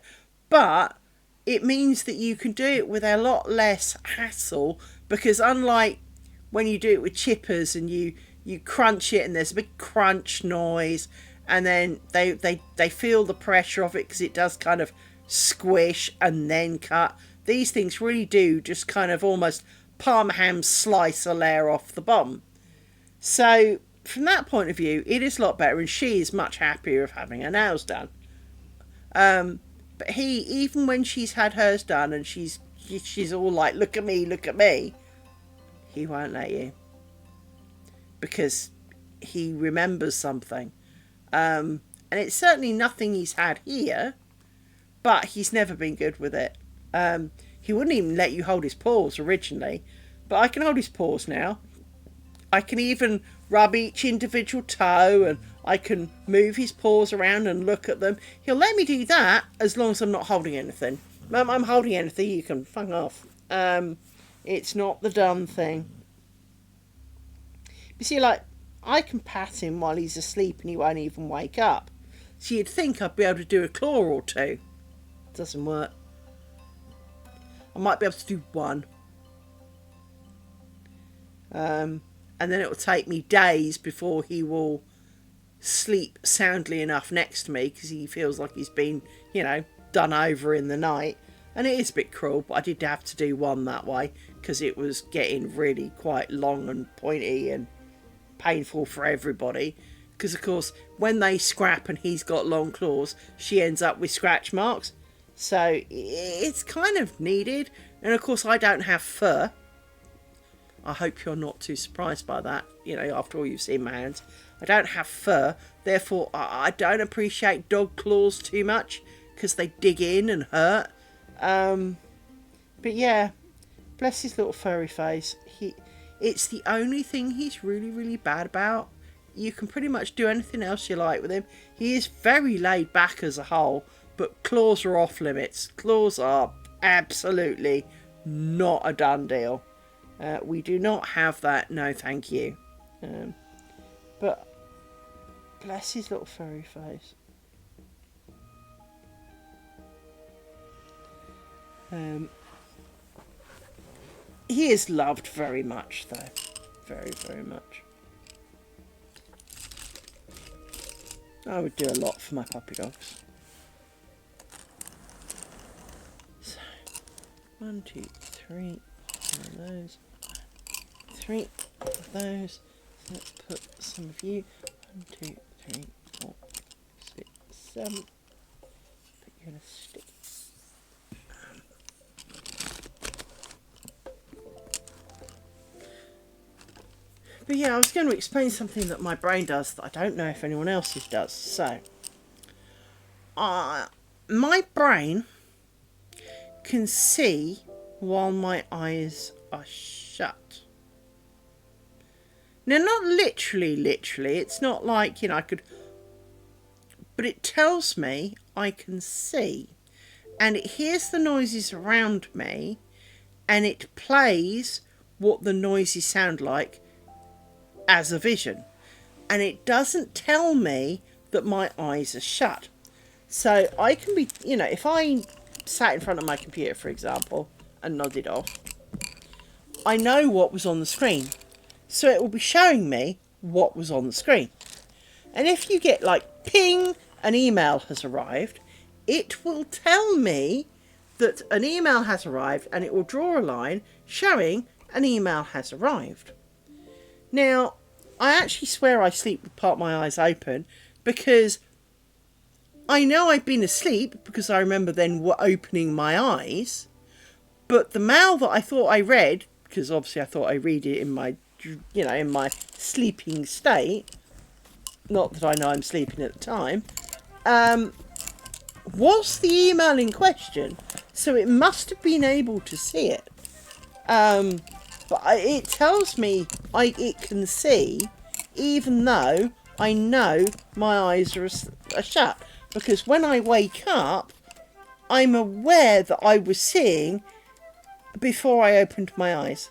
But it means that you can do it with a lot less hassle, because unlike when you do it with chippers and you crunch it and there's a big crunch noise and then they feel the pressure of it because it does kind of squish and then cut. These things really do just kind of almost parma ham slice a layer off the bottom. So from that point of view, it is a lot better, and she is much happier of having her nails done. But he, even when she's had hers done and she's all like, look at me, he won't let you, because he remembers something. And it's certainly nothing he's had here, but he's never been good with it. He wouldn't even let you hold his paws originally, but I can hold his paws now. I can even rub each individual toe, and I can move his paws around and look at them. He'll let me do that as long as I'm not holding anything. I'm holding anything, you can fuck off. It's not the done thing. You see, like, I can pat him while he's asleep and he won't even wake up. So you'd think I'd be able to do a claw or two. It doesn't work. I might be able to do one. And then it will take me days before he will sleep soundly enough next to me, because he feels like he's been, done over in the night. And it is a bit cruel, but I did have to do one that way, because it was getting really quite long and pointy and painful for everybody. Because, of course, when they scrap and he's got long claws, she ends up with scratch marks. So it's kind of needed. And, of course, I don't have fur. I hope you're not too surprised by that, after all you've seen my hands. I don't have fur, therefore I don't appreciate dog claws too much, because they dig in and hurt. But yeah, bless his little furry face. It's the only thing he's really, really bad about. You can pretty much do anything else you like with him. He is very laid back as a whole, but claws are off limits. Claws are absolutely not a done deal. We do not have that, no thank you. But bless his little furry face. He is loved very much, though. Very, very much. I would do a lot for my puppy dogs. So, 1, 2, 3, one of those. 3 of those. So let's put some of you. 1, 2, 3, 4, 6, 7. Put you in a stick. But yeah, I was going to explain something that my brain does that I don't know if anyone else's does. So, my brain can see while my eyes are shut. Now, not literally, it's not like, I could, but it tells me I can see, and it hears the noises around me, and it plays what the noises sound like as a vision, and it doesn't tell me that my eyes are shut. So I can be, if I sat in front of my computer, for example, and nodded off, I know what was on the screen. So it will be showing me what was on the screen. And if you get like, ping, an email has arrived, it will tell me that an email has arrived, and it will draw a line showing an email has arrived. Now, I actually swear I sleep with part of my eyes open, because I know I've been asleep, because I remember then opening my eyes. But the mail that I thought I read, because obviously I thought I read it in my, in my sleeping state, not that I know I'm sleeping at the time, was the email in question. So it must have been able to see it. But it tells me it can see, even though I know my eyes are shut. Because when I wake up, I'm aware that I was seeing before I opened my eyes.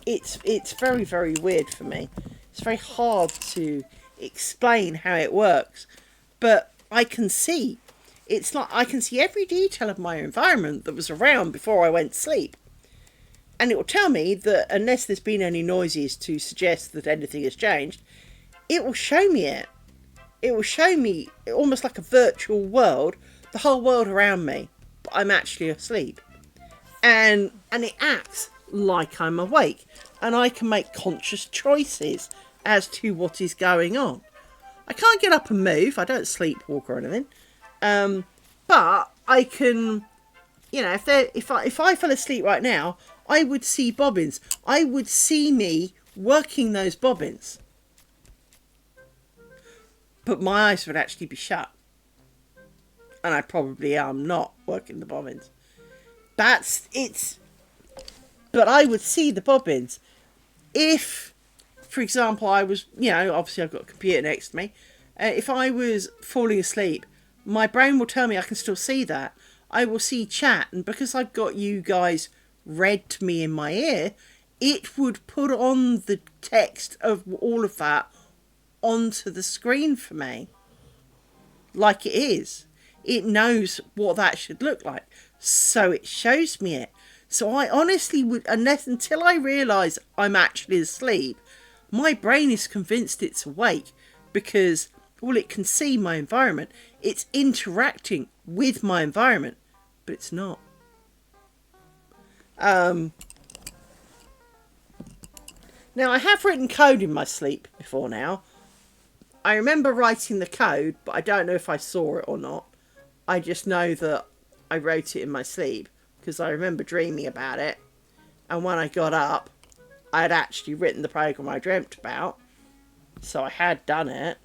It's very, very weird for me. It's very hard to explain how it works, but I can see. It's like I can see every detail of my environment that was around before I went to sleep. And it will tell me that unless there's been any noises to suggest that anything has changed, it will show me it. It will show me almost like a virtual world, the whole world around me, but I'm actually asleep. and it acts like I'm awake, and I can make conscious choices as to what is going on. I can't get up and move. I don't sleepwalk or anything, but I can. You know, if I fell asleep right now, I would see bobbins. I would see me working those bobbins, but my eyes would actually be shut, and I probably am not working the bobbins. But I would see the bobbins. If, for example, I was, you know, obviously I've got a computer next to me. If I was falling asleep, my brain will tell me I can still see that. I will see chat, and because I've got you guys read to me in my ear, it would put on the text of all of that onto the screen for me. Like it is. It knows what that should look like. So it shows me it. So I honestly would, until I realise I'm actually asleep, my brain is convinced it's awake because, well, it can see my environment. It's interacting with my environment, but it's not. Now, I have written code in my sleep before now. I remember writing the code, but I don't know if I saw it or not. I just know that I wrote it in my sleep because I remember dreaming about it. And when I got up, I had actually written the program I dreamt about. So I had done it.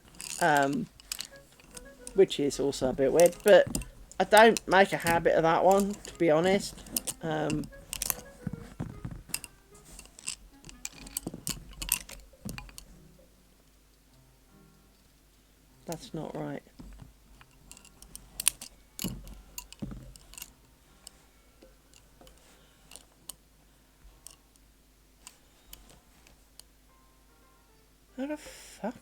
Which is also a bit weird. But I don't make a habit of that one, to be honest. That's not right. How the fuck?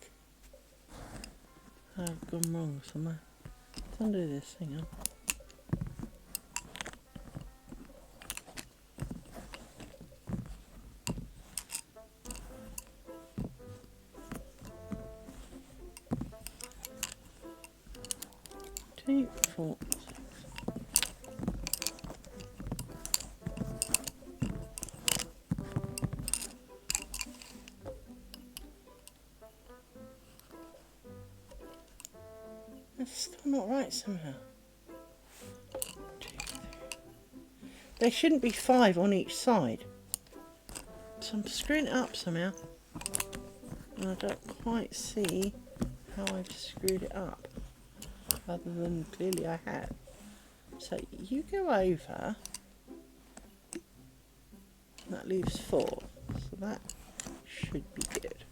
I've gone wrong somewhere. Let's undo this thing up. Two, four, six. That's still not right somehow. There shouldn't be 5 on each side. So I'm screwing it up somehow. And I don't quite see how I've screwed it up. Other than clearly I have. So you go over. That leaves 4. So that should be good.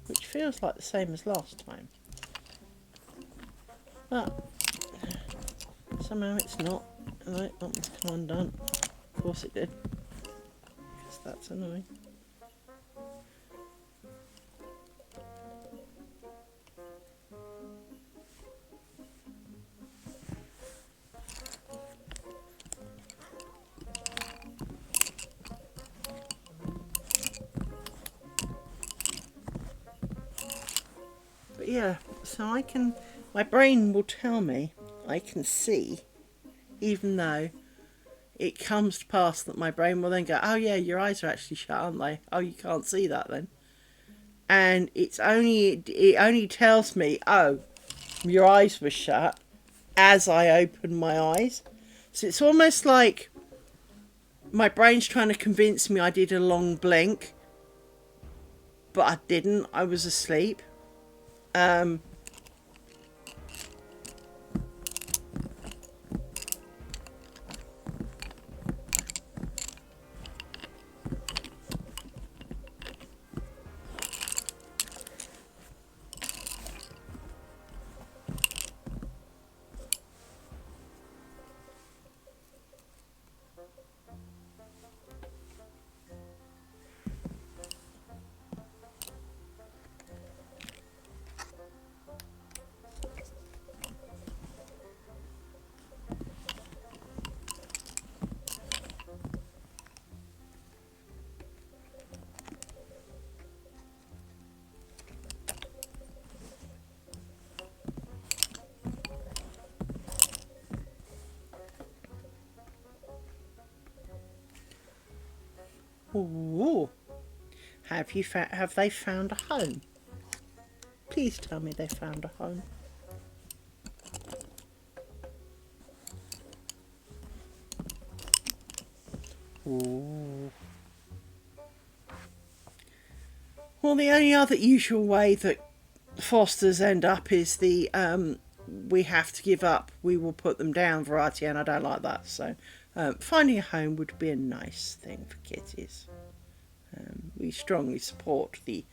Which feels like the same as last time. But somehow it's not. Right, that one's come undone. Of course it did. Because that's annoying. But yeah, so I can, my brain will tell me I can see, even though it comes to pass that my brain will then go, oh yeah, your eyes are actually shut, aren't they? Oh, you can't see that then. And it only tells me, oh, your eyes were shut as I open my eyes. So it's almost like my brain's trying to convince me I did a long blink, but I didn't. I was asleep. Ooh. Have they found a home? Please tell me they found a home. Ooh. Well, the only other usual way that fosters end up is the we have to give up, we will put them down variety, and I don't like that. So finding a home would be a nice thing for kitties. We strongly support the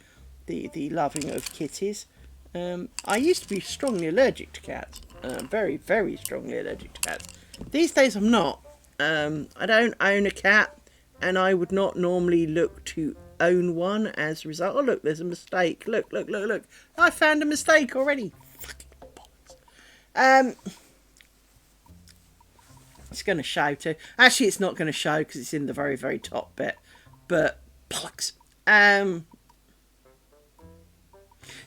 loving of kitties. I used to be strongly allergic to cats, very, very strongly allergic to cats. These days I'm not. I don't own a cat, and I would not normally look to own one as a result. Oh look, there's a mistake. Look. I found a mistake already. It's going to show too. Actually, it's not going to show because it's in the very, very top bit. But bollocks.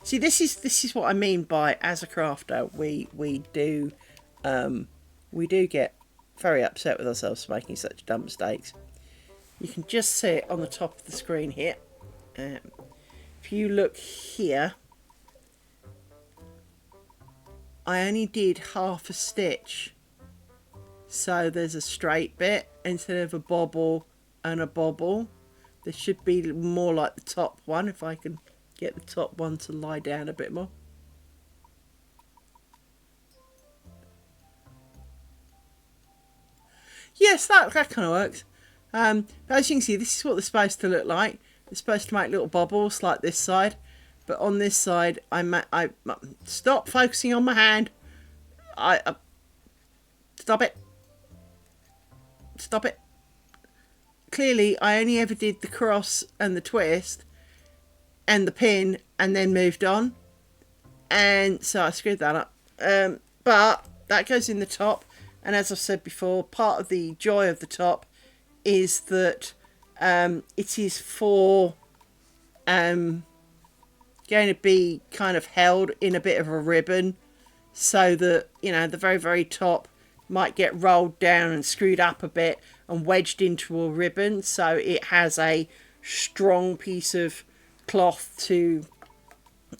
See, this is what I mean by, as a crafter, we do get very upset with ourselves for making such dumb mistakes. You can just see it on the top of the screen here. If you look here, I only did half a stitch, so there's a straight bit instead of a bobble and a bobble. There should be more like the top one, if I can get the top one to lie down a bit more. Yes, that kind of works. As you can see, this is what they're supposed to look like. They're supposed to make little bobbles like this side, but on this side, I stop focusing on my hand. Stop it. Stop it. Clearly, I only ever did the cross and the twist and the pin and then moved on. And so I screwed that up. But that goes in the top. And as I've said before, part of the joy of the top is that it is for going to be kind of held in a bit of a ribbon, so that, you know, the very, very top might get rolled down and screwed up a bit and wedged into a ribbon, so it has a strong piece of cloth to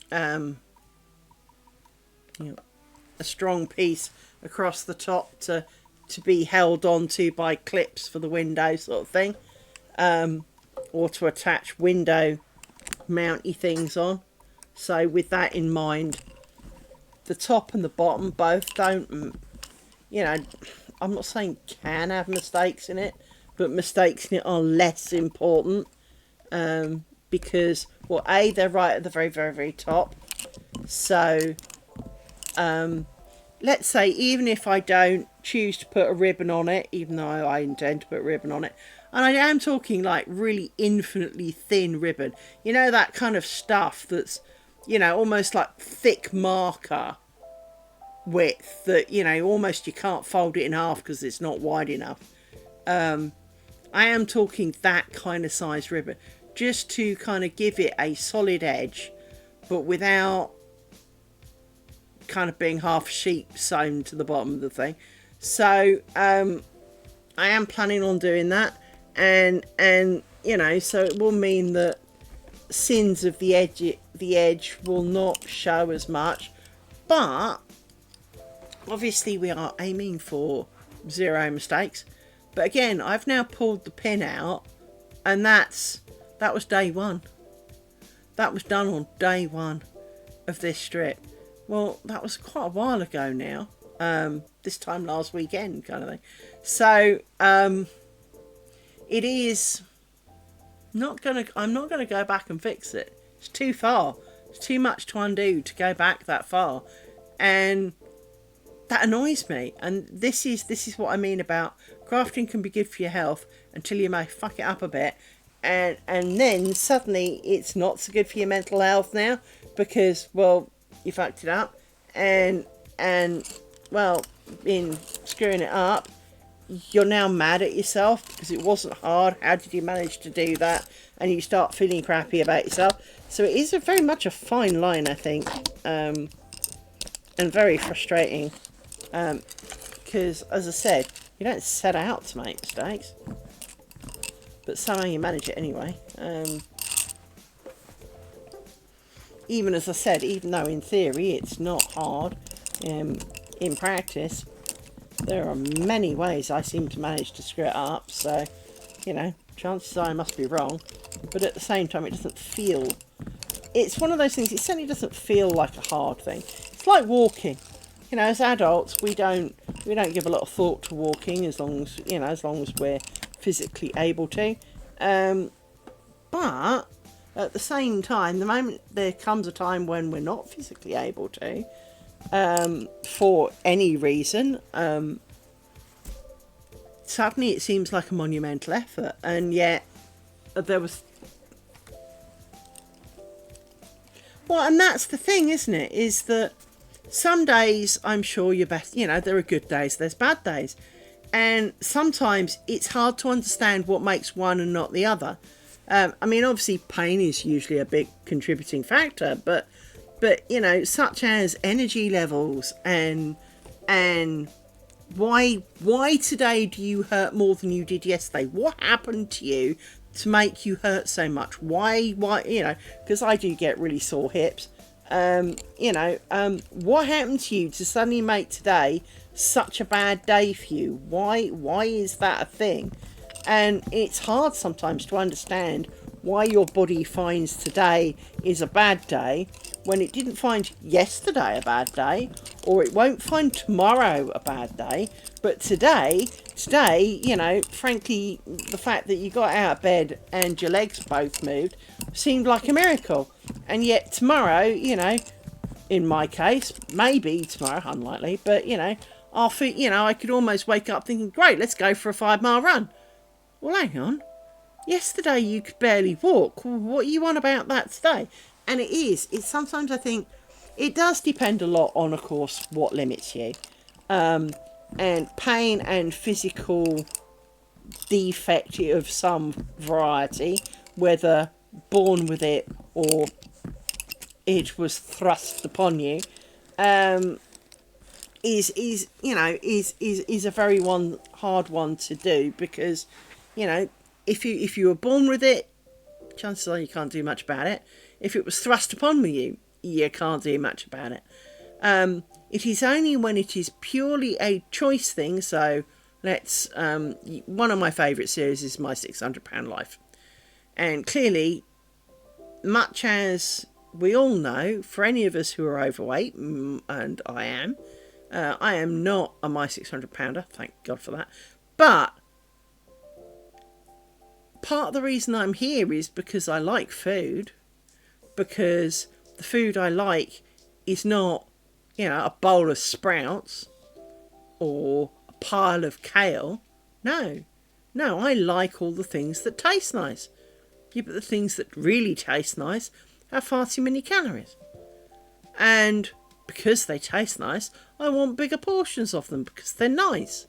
a strong piece across the top to be held onto by clips for the window sort of thing, or to attach window mounty things on. So with that in mind, the top and the bottom both don't, you know, I'm not saying can have mistakes in it, but mistakes in it are less important, because, well, A, they're right at the very, very, very top. So let's say even if I don't choose to put a ribbon on it, even though I intend to put a ribbon on it, and I am talking like really infinitely thin ribbon, you know, that kind of stuff that's, you know, almost like thick marker width, that, you know, almost you can't fold it in half because it's not wide enough. I am talking that kind of size ribbon, just to kind of give it a solid edge, but without kind of being half sheep sewn to the bottom of the thing. So I am planning on doing that, and you know, so it will mean that sins of the edge will not show as much, but obviously we are aiming for 0 mistakes. But again, I've now pulled the pin out, and that was day one. That was done on day one of this strip. Well, that was quite a while ago now. This time last weekend kind of thing. So it is not gonna, I'm not gonna go back and fix it. It's too far. It's too much to undo to go back that far. And that annoys me. And this is what I mean about crafting can be good for your health until you may fuck it up a bit. And then suddenly it's not so good for your mental health now, because, well, you fucked it up, and well, in screwing it up, you're now mad at yourself because it wasn't hard. How did you manage to do that? And you start feeling crappy about yourself. So it is very much a fine line, I think, and very frustrating, because, as I said, you don't set out to make mistakes. but somehow you manage it anyway. Even as I said, even though in theory it's not hard, in practice there are many ways I seem to manage to screw it up. So, you know, chances are I must be wrong, but at the same time it doesn't feel... It's one of those things, it certainly doesn't feel like a hard thing. It's like walking. You know, as adults, we don't give a lot of thought to walking as long as, you know, as long as we're physically able to. But at the same time, the moment there comes a time when we're not physically able to, for any reason, suddenly it seems like a monumental effort. And yet there was... Well, and that's the thing, isn't it? Is that some days I'm sure you're best, you know, there are good days, there's bad days. And sometimes it's hard to understand what makes one and not the other. I mean, obviously pain is usually a big contributing factor, but you know, such as energy levels and why today do you hurt more than you did yesterday? What happened to you to make you hurt so much? Why, you know, because I do get really sore hips. You know, what happened to you to suddenly make today such a bad day for you? Why is that a thing? And it's hard sometimes to understand why your body finds today is a bad day when it didn't find yesterday a bad day, or it won't find tomorrow a bad day. But today, you know, frankly, the fact that you got out of bed and your legs both moved seemed like a miracle. And yet tomorrow, you know, in my case, maybe tomorrow, unlikely, but, you know, I could almost wake up thinking, great, let's go for a 5-mile run. Well, hang on. Yesterday you could barely walk. What are you on about that today? And it's sometimes I think it does depend a lot on, of course, what limits you. And pain and physical defect of some variety, whether born with it or it was thrust upon you, is a very hard one to do, because, you know, if you were born with it, chances are you can't do much about it. If it was thrust upon you, you can't do much about it. It is only when it is purely a choice thing. So let's one of my favourite series is My 600 Pound Life, and clearly, much as we all know, for any of us who are overweight, and I am not a My 600 Pounder, thank God for that, but part of the reason I'm here is because I like food, because the food I like is not, you know, a bowl of sprouts or a pile of kale. No, I like all the things that taste nice. Yeah, but the things that really taste nice have far too many calories. And because they taste nice, I want bigger portions of them because they're nice.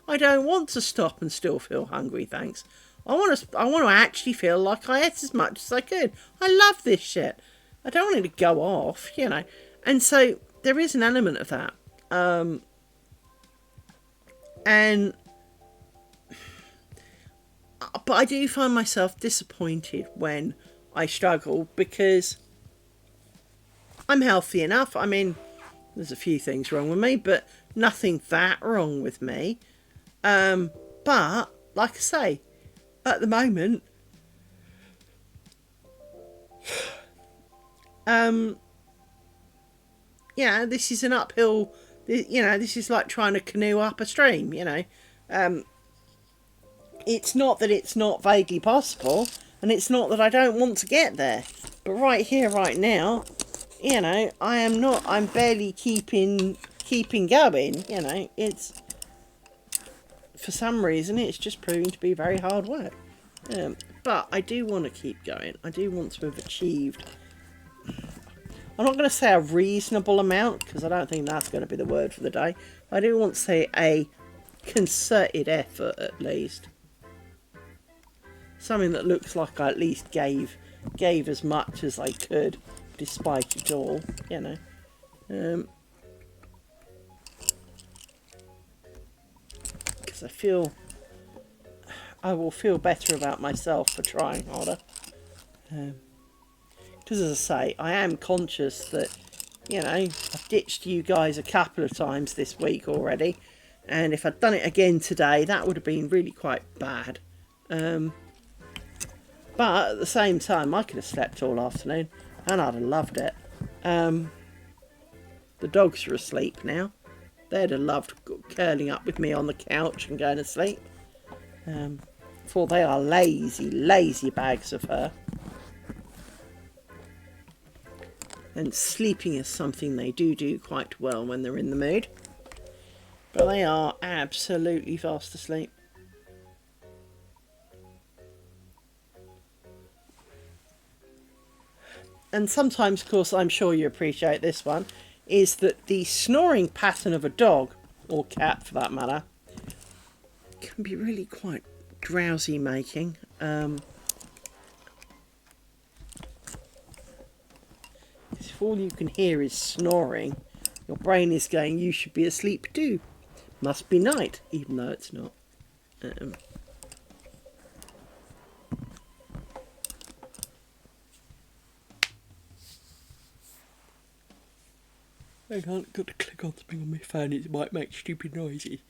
I don't want to stop and still feel hungry, thanks. I want to actually feel like I ate as much as I could. I love this shit. I don't want it to go off, you know. And so there is an element of that. But I do find myself disappointed when I struggle, because I'm healthy enough. I mean, there's a few things wrong with me, but nothing that wrong with me. But like I say, at the moment, yeah, this is an uphill. You know, this is like trying to canoe up a stream. You know, it's not that it's not vaguely possible, and it's not that I don't want to get there. But right here, right now, you know, I'm barely keeping going. You know, it's, for some reason, it's just proving to be very hard work. But I do want to keep going. I do want to have achieved, I'm not going to say a reasonable amount, because I don't think that's going to be the word for the day. I do want to say a concerted effort, at least. Something that looks like I at least gave as much as I could, despite it all, you know. Because I feel I will feel better about myself for trying harder. Because as I say, I am conscious that, you know, I've ditched you guys a couple of times this week already. And if I'd done it again today, that would have been really quite bad. But at the same time, I could have slept all afternoon and I'd have loved it. The dogs are asleep now. They'd have loved curling up with me on the couch and going to sleep. For they are lazy, lazy bags of fur. And sleeping is something they do quite well when they're in the mood. But they are absolutely fast asleep. And sometimes, of course, I'm sure you appreciate this one, is that the snoring pattern of a dog, or cat for that matter, can be really quite drowsy making. If all you can hear is snoring, your brain is going, you should be asleep too. Must be night, even though it's not. I can't got to click on something on my phone, it might make stupid noises.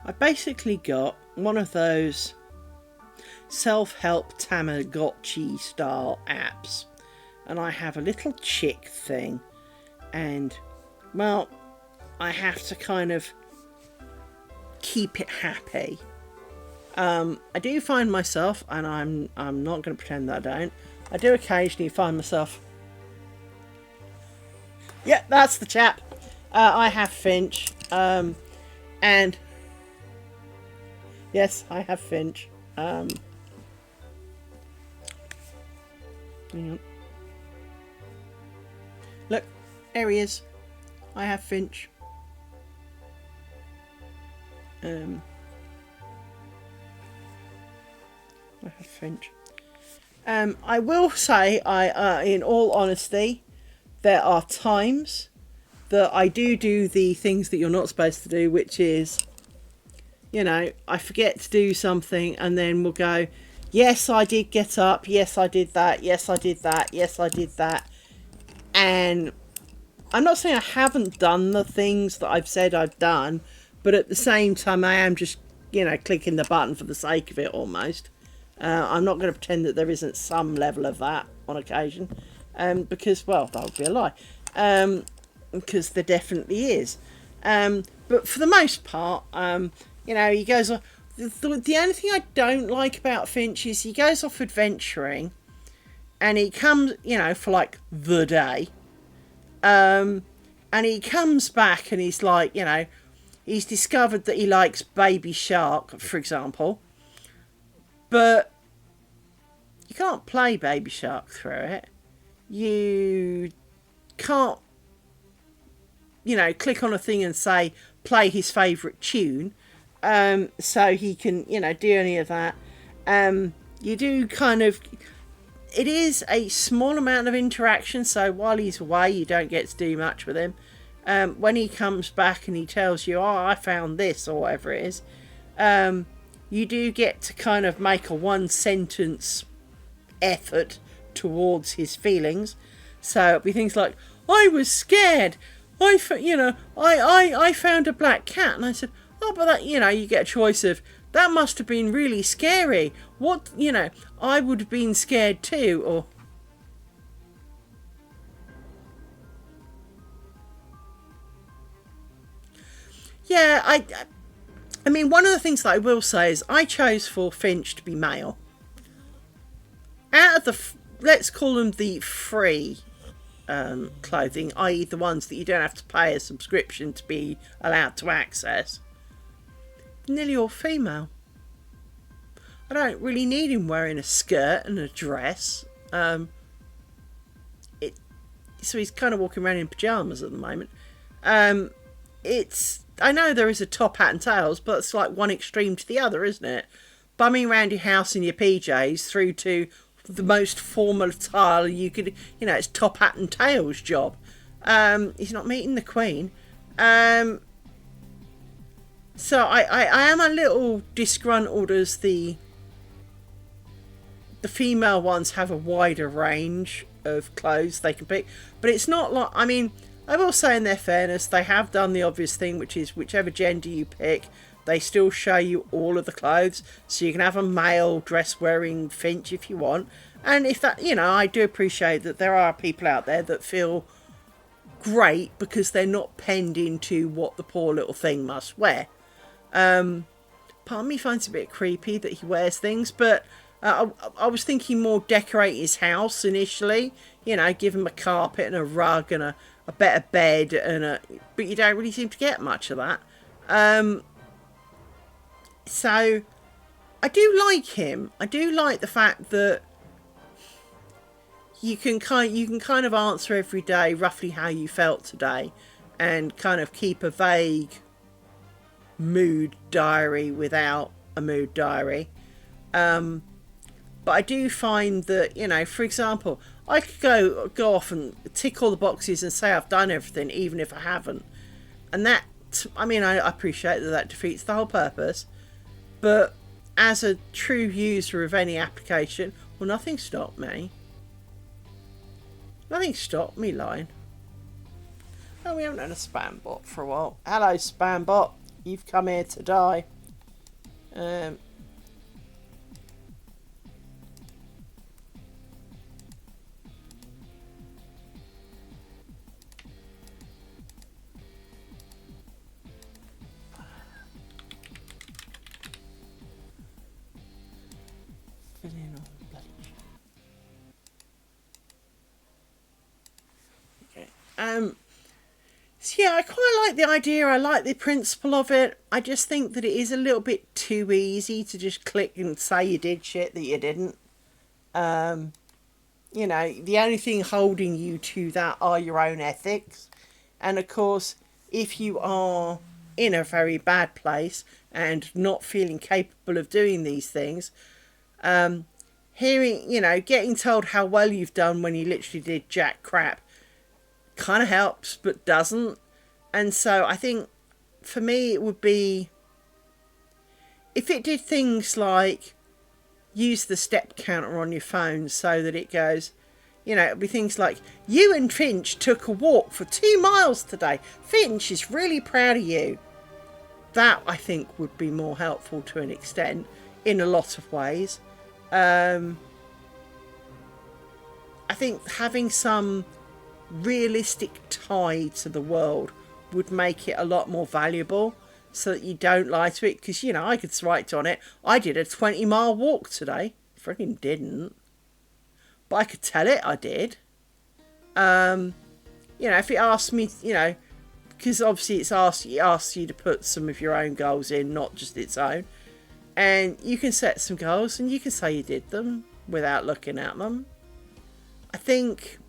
I basically got one of those self-help Tamagotchi style apps, and I have a little chick thing, and well, I have to kind of keep it happy. I do find myself, and I'm not going to pretend that I do occasionally find myself, yeah, that's the chap. I have Finch, and yes, I have Finch. Hang on. Look, there he is. I have Finch. I have Finch. I will say, in all honesty, there are times that I do the things that you're not supposed to do, which is, you know, I forget to do something and then we'll go, yes, I did get up. Yes, I did that. Yes, I did that. Yes, I did that. And I'm not saying I haven't done the things that I've said I've done, but at the same time, I am just, you know, clicking the button for the sake of it almost. I'm not going to pretend that there isn't some level of that on occasion, because, well, that would be a lie, because there definitely is. But for the most part, you know, he goes off. The only thing I don't like about Finch is he goes off adventuring and he comes, you know, for like the day. And he comes back and he's like, you know, he's discovered that he likes Baby Shark, for example. But you can't play Baby Shark through it. You can't, you know, click on a thing and say, play his favourite tune. So he can, you know, do any of that. You do kind of, it is a small amount of interaction, so while he's away you don't get to do much with him. When he comes back and he tells you, oh, I found this, or whatever it is, you do get to kind of make a one sentence effort towards his feelings. So it'll be things like, I was scared, I found a black cat, and I said, oh, but that, you know, you get a choice of, that must have been really scary. What, you know, I would have been scared too, or... Yeah, I mean, one of the things that I will say is I chose for Finch to be male. Out of the, let's call them the 3 clothing, i.e. the ones that you don't have to pay a subscription to be allowed to access, nearly all female. I don't really need him wearing a skirt and a dress. So he's kind of walking around in pyjamas at the moment. I know there is a top hat and tails, but it's like one extreme to the other, isn't it? Bumming around your house in your PJs through to the most formal attire you could, it's top hat and tails job. He's not meeting the Queen. So I am a little disgruntled as the female ones have a wider range of clothes they can pick. But it's not like, I will say in their fairness, they have done the obvious thing, which is whichever gender you pick, they still show you all of the clothes. So you can have a male dress wearing Finch if you want. And if that, I do appreciate that there are people out there that feel great because they're not penned into what the poor little thing must wear. Part of me finds it a bit creepy that he wears things, but I was thinking more decorate his house initially, give him a carpet and a rug and a better bed but you don't really seem to get much of that. So I do like him. I do like the fact that you can kind of answer every day roughly how you felt today and kind of keep a vague mood diary without a mood diary. But I do find that, for example, I could go off and tick all the boxes and say I've done everything, even if I haven't. And that, I appreciate that defeats the whole purpose. But as a true user of any application, well, nothing stopped me. Nothing stopped me lying. Oh, we haven't had a spam bot for a while. Hello, spam bot. You've come here to die. So yeah, I quite like the idea. I like the principle of it. I just think that it is a little bit too easy to just click and say you did shit that you didn't. The only thing holding you to that are your own ethics. And of course, if you are in a very bad place and not feeling capable of doing these things, getting told how well you've done when you literally did jack crap kind of helps but doesn't. And so I think for me it would be if it did things like use the step counter on your phone so that it goes, it'd be things like, you and Finch took a walk for 2 miles today. Finch is really proud of you. That I think would be more helpful to an extent in a lot of ways. I think having some realistic tie to the world would make it a lot more valuable so that you don't lie to it, because I could write on it, I did a 20-mile walk today. Friggin' didn't, but I could tell it I did. If it asked me, because obviously it asks you to put some of your own goals in, not just its own, and you can set some goals and you can say you did them without looking at them. I think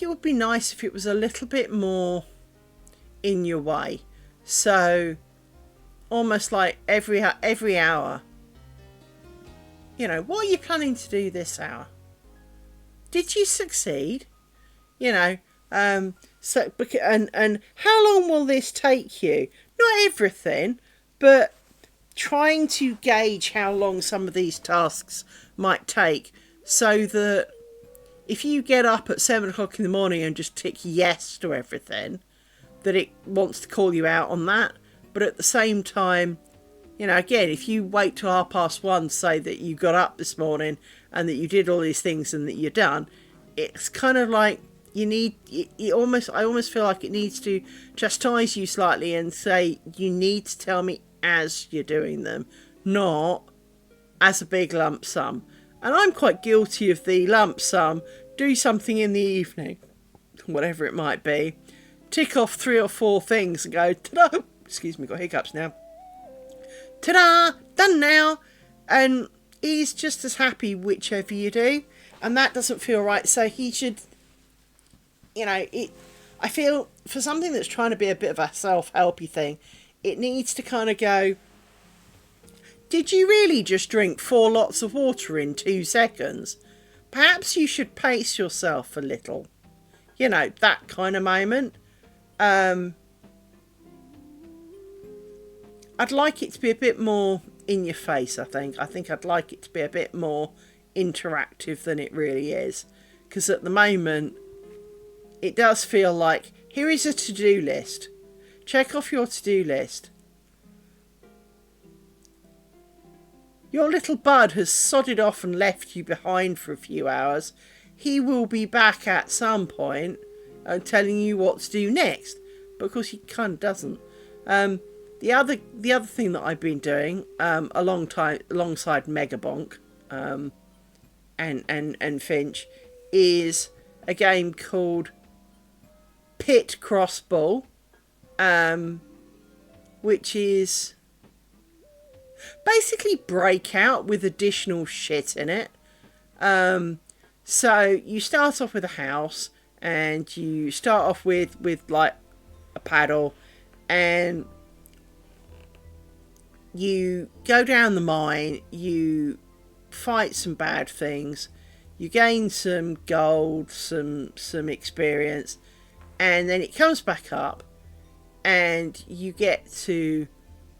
it would be nice if it was a little bit more in your way. So almost like every hour, what are you planning to do this hour? Did you succeed? So and how long will this take you? Not everything, but trying to gauge how long some of these tasks might take, so that if you get up at 7 o'clock in the morning and just tick yes to everything, that it wants to call you out on that. But at the same time, again, if you wait till 1:30 to say that you got up this morning and that you did all these things and that you're done, it's kind of like I almost feel like it needs to chastise you slightly and say you need to tell me as you're doing them, not as a big lump sum. And I'm quite guilty of the lump sum, do something in the evening, whatever it might be, tick off 3 or 4 things and go, ta-da! Excuse me, got hiccups now. Ta-da! Done now! And he's just as happy whichever you do. And that doesn't feel right. So he should, I feel for something that's trying to be a bit of a self-helpy thing, it needs to kind of go, did you really just drink 4 lots of water in 2 seconds? Perhaps you should pace yourself a little. That kind of moment. I'd like it to be a bit more in your face, I think. I'd like it to be a bit more interactive than it really is. Because at the moment, it does feel like, here is a to-do list. Check off your to-do list. Your little bud has sodded off and left you behind for a few hours. He will be back at some point and telling you what to do next. But of course he kind of doesn't. The other thing that I've been doing alongside Megabonk and Finch is a game called Pit Crossball, which is basically Breakout with additional shit in it. So you start off with a house, and you start off with like a paddle, and you go down the mine, you fight some bad things, you gain some gold, some experience, and then it comes back up, and you get to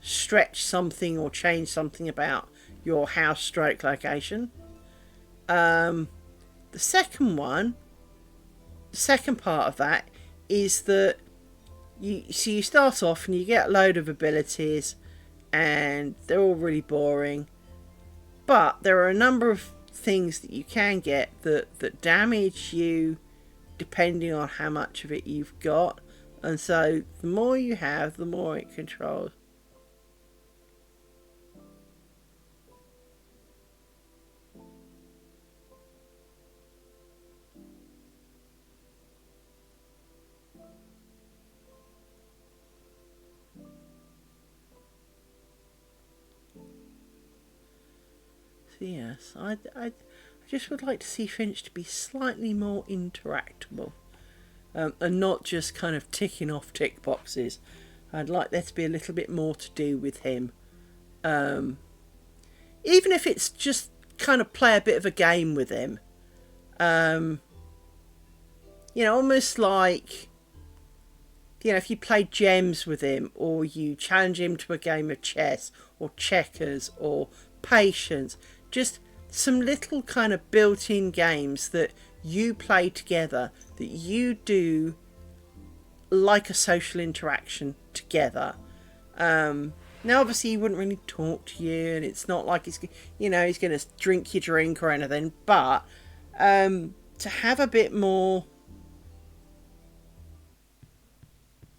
stretch something or change something about your house stroke location. The second part of that is that you start off and you get a load of abilities, and they're all really boring, but there are a number of things that you can get that damage you depending on how much of it you've got, and so the more you have, the more it controls. Yes, I just would like to see Finch to be slightly more interactable, and not just kind of ticking off tick boxes. I'd like there to be a little bit more to do with him, even if it's just kind of play a bit of a game with him. Almost like, if you play gems with him, or you challenge him to a game of chess or checkers or patience. Just some little kind of built-in games that you play together, that you do like a social interaction together. Now obviously he wouldn't really talk to you, and it's not like he's going to drink your drink or anything, but to have a bit more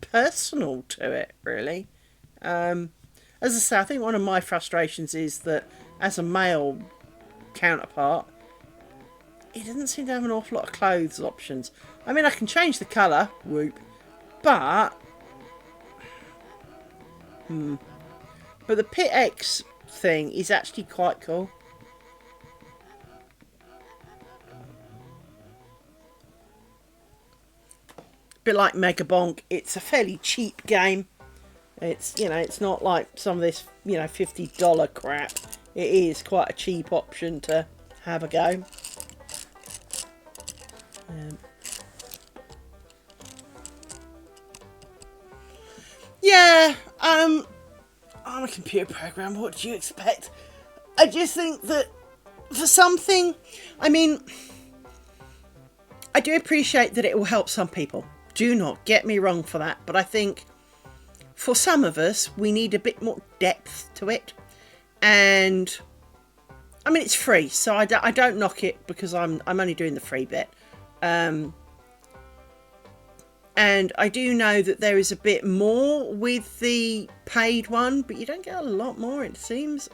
personal to it, really. As I say, I think one of my frustrations is that as a male counterpart, he doesn't seem to have an awful lot of clothes options. I mean, I can change the colour, whoop, but the Pit X thing is actually quite cool. Bit like Megabonk, it's a fairly cheap game. It's it's not like some of this $50 crap. It is quite a cheap option to have a go. I'm a computer programmer. What do you expect? I just think that for something, I mean, I do appreciate that it will help some people. Do not get me wrong for that, but I think for some of us, we need a bit more depth to it. And I mean, it's free, so I don't knock it, because I'm only doing the free bit. And I do know that there is a bit more with the paid one, but you don't get a lot more, it seems.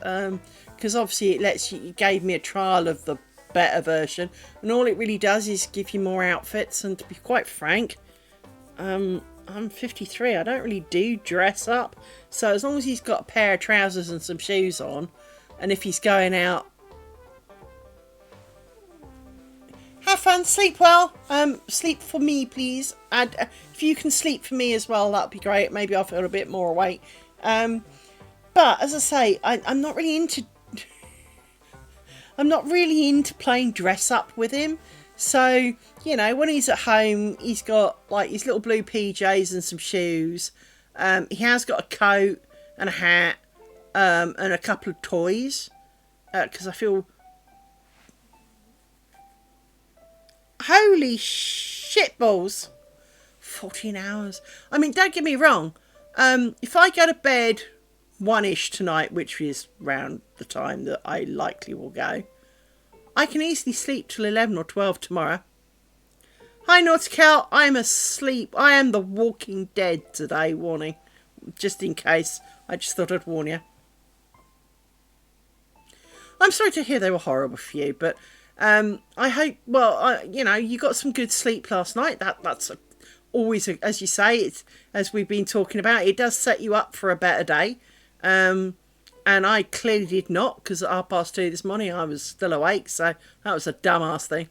because obviously it lets you, it gave me a trial of the better version, and all it really does is give you more outfits. And to be quite frank, I'm 53, I don't really do dress up, so as long as he's got a pair of trousers and some shoes on, and if he's going out, have fun, sleep well, sleep for me please, and if you can sleep for me as well, that'd be great. Maybe I'll feel a bit more awake. But as I say, I'm not really into playing dress up with him. So, you know, when he's at home, he's got like his little blue PJs and some shoes. He has got a coat and a hat, and a couple of toys. Because I feel... Holy shitballs! 14 hours. I mean, don't get me wrong. If I go to bed 1-ish tonight, which is round the time that I likely will go, I can easily sleep till 11 or 12 tomorrow. Hi, Nautical. I'm asleep. I am the Walking Dead today, warning. Just in case. I just thought I'd warn you. I'm sorry to hear they were horrible for you, but I hope, well, you know, you got some good sleep last night. That's always, as you say, it's, as we've been talking about, it does set you up for a better day. And I clearly did not, because at 2:30 this morning I was still awake, so that was a dumbass thing.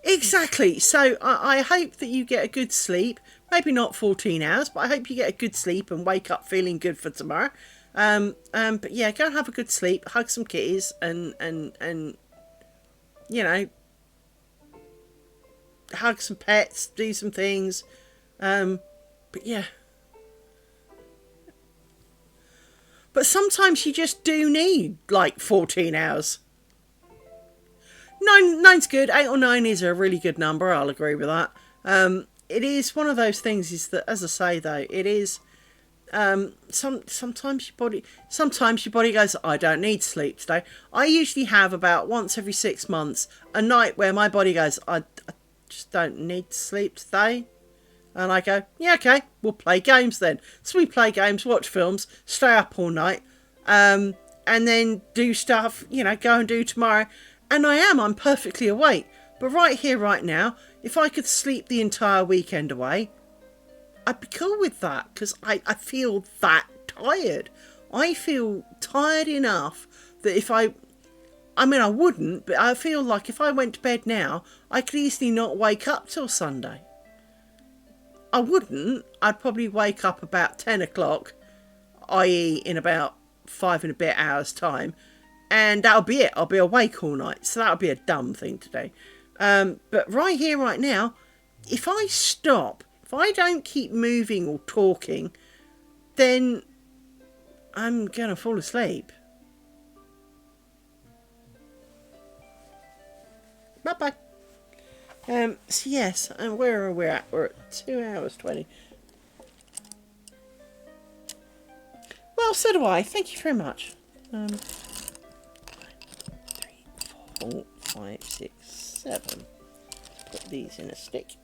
Exactly. So I hope that you get a good sleep. Maybe not 14 hours, but I hope you get a good sleep and wake up feeling good for tomorrow. But yeah, go and have a good sleep, hug some kitties, and you know, hug some pets, do some things. But yeah. But sometimes you just do need like 14 hours. Nine's good. 8 or 9 is a really good number. I'll agree with that. It is one of those things, is that, as I say though, it is sometimes your body goes, I don't need sleep today. I usually have about once every 6 months a night where my body goes, I just don't need sleep today. And I go, yeah, okay, we'll play games then. So we play games, watch films, stay up all night, and then do stuff, you know, go and do tomorrow. And I'm perfectly awake. But right here, right now, if I could sleep the entire weekend away, I'd be cool with that, because I feel that tired. I feel tired enough that if I mean, I wouldn't, but I feel like if I went to bed now, I could easily not wake up till Sunday. I wouldn't. I'd probably wake up about 10 o'clock, i.e. in about 5 and a bit hours time, and that'll be it. I'll be awake all night, so that'll be a dumb thing to do. But right here, right now, if I stop, if I don't keep moving or talking, then I'm going to fall asleep. Bye-bye. So yes, and where are we at? We're at 2 hours 20. Well, so do I. Thank you very much. 1, 2, 3, 4, 5, 6, 7. Put these in a stick.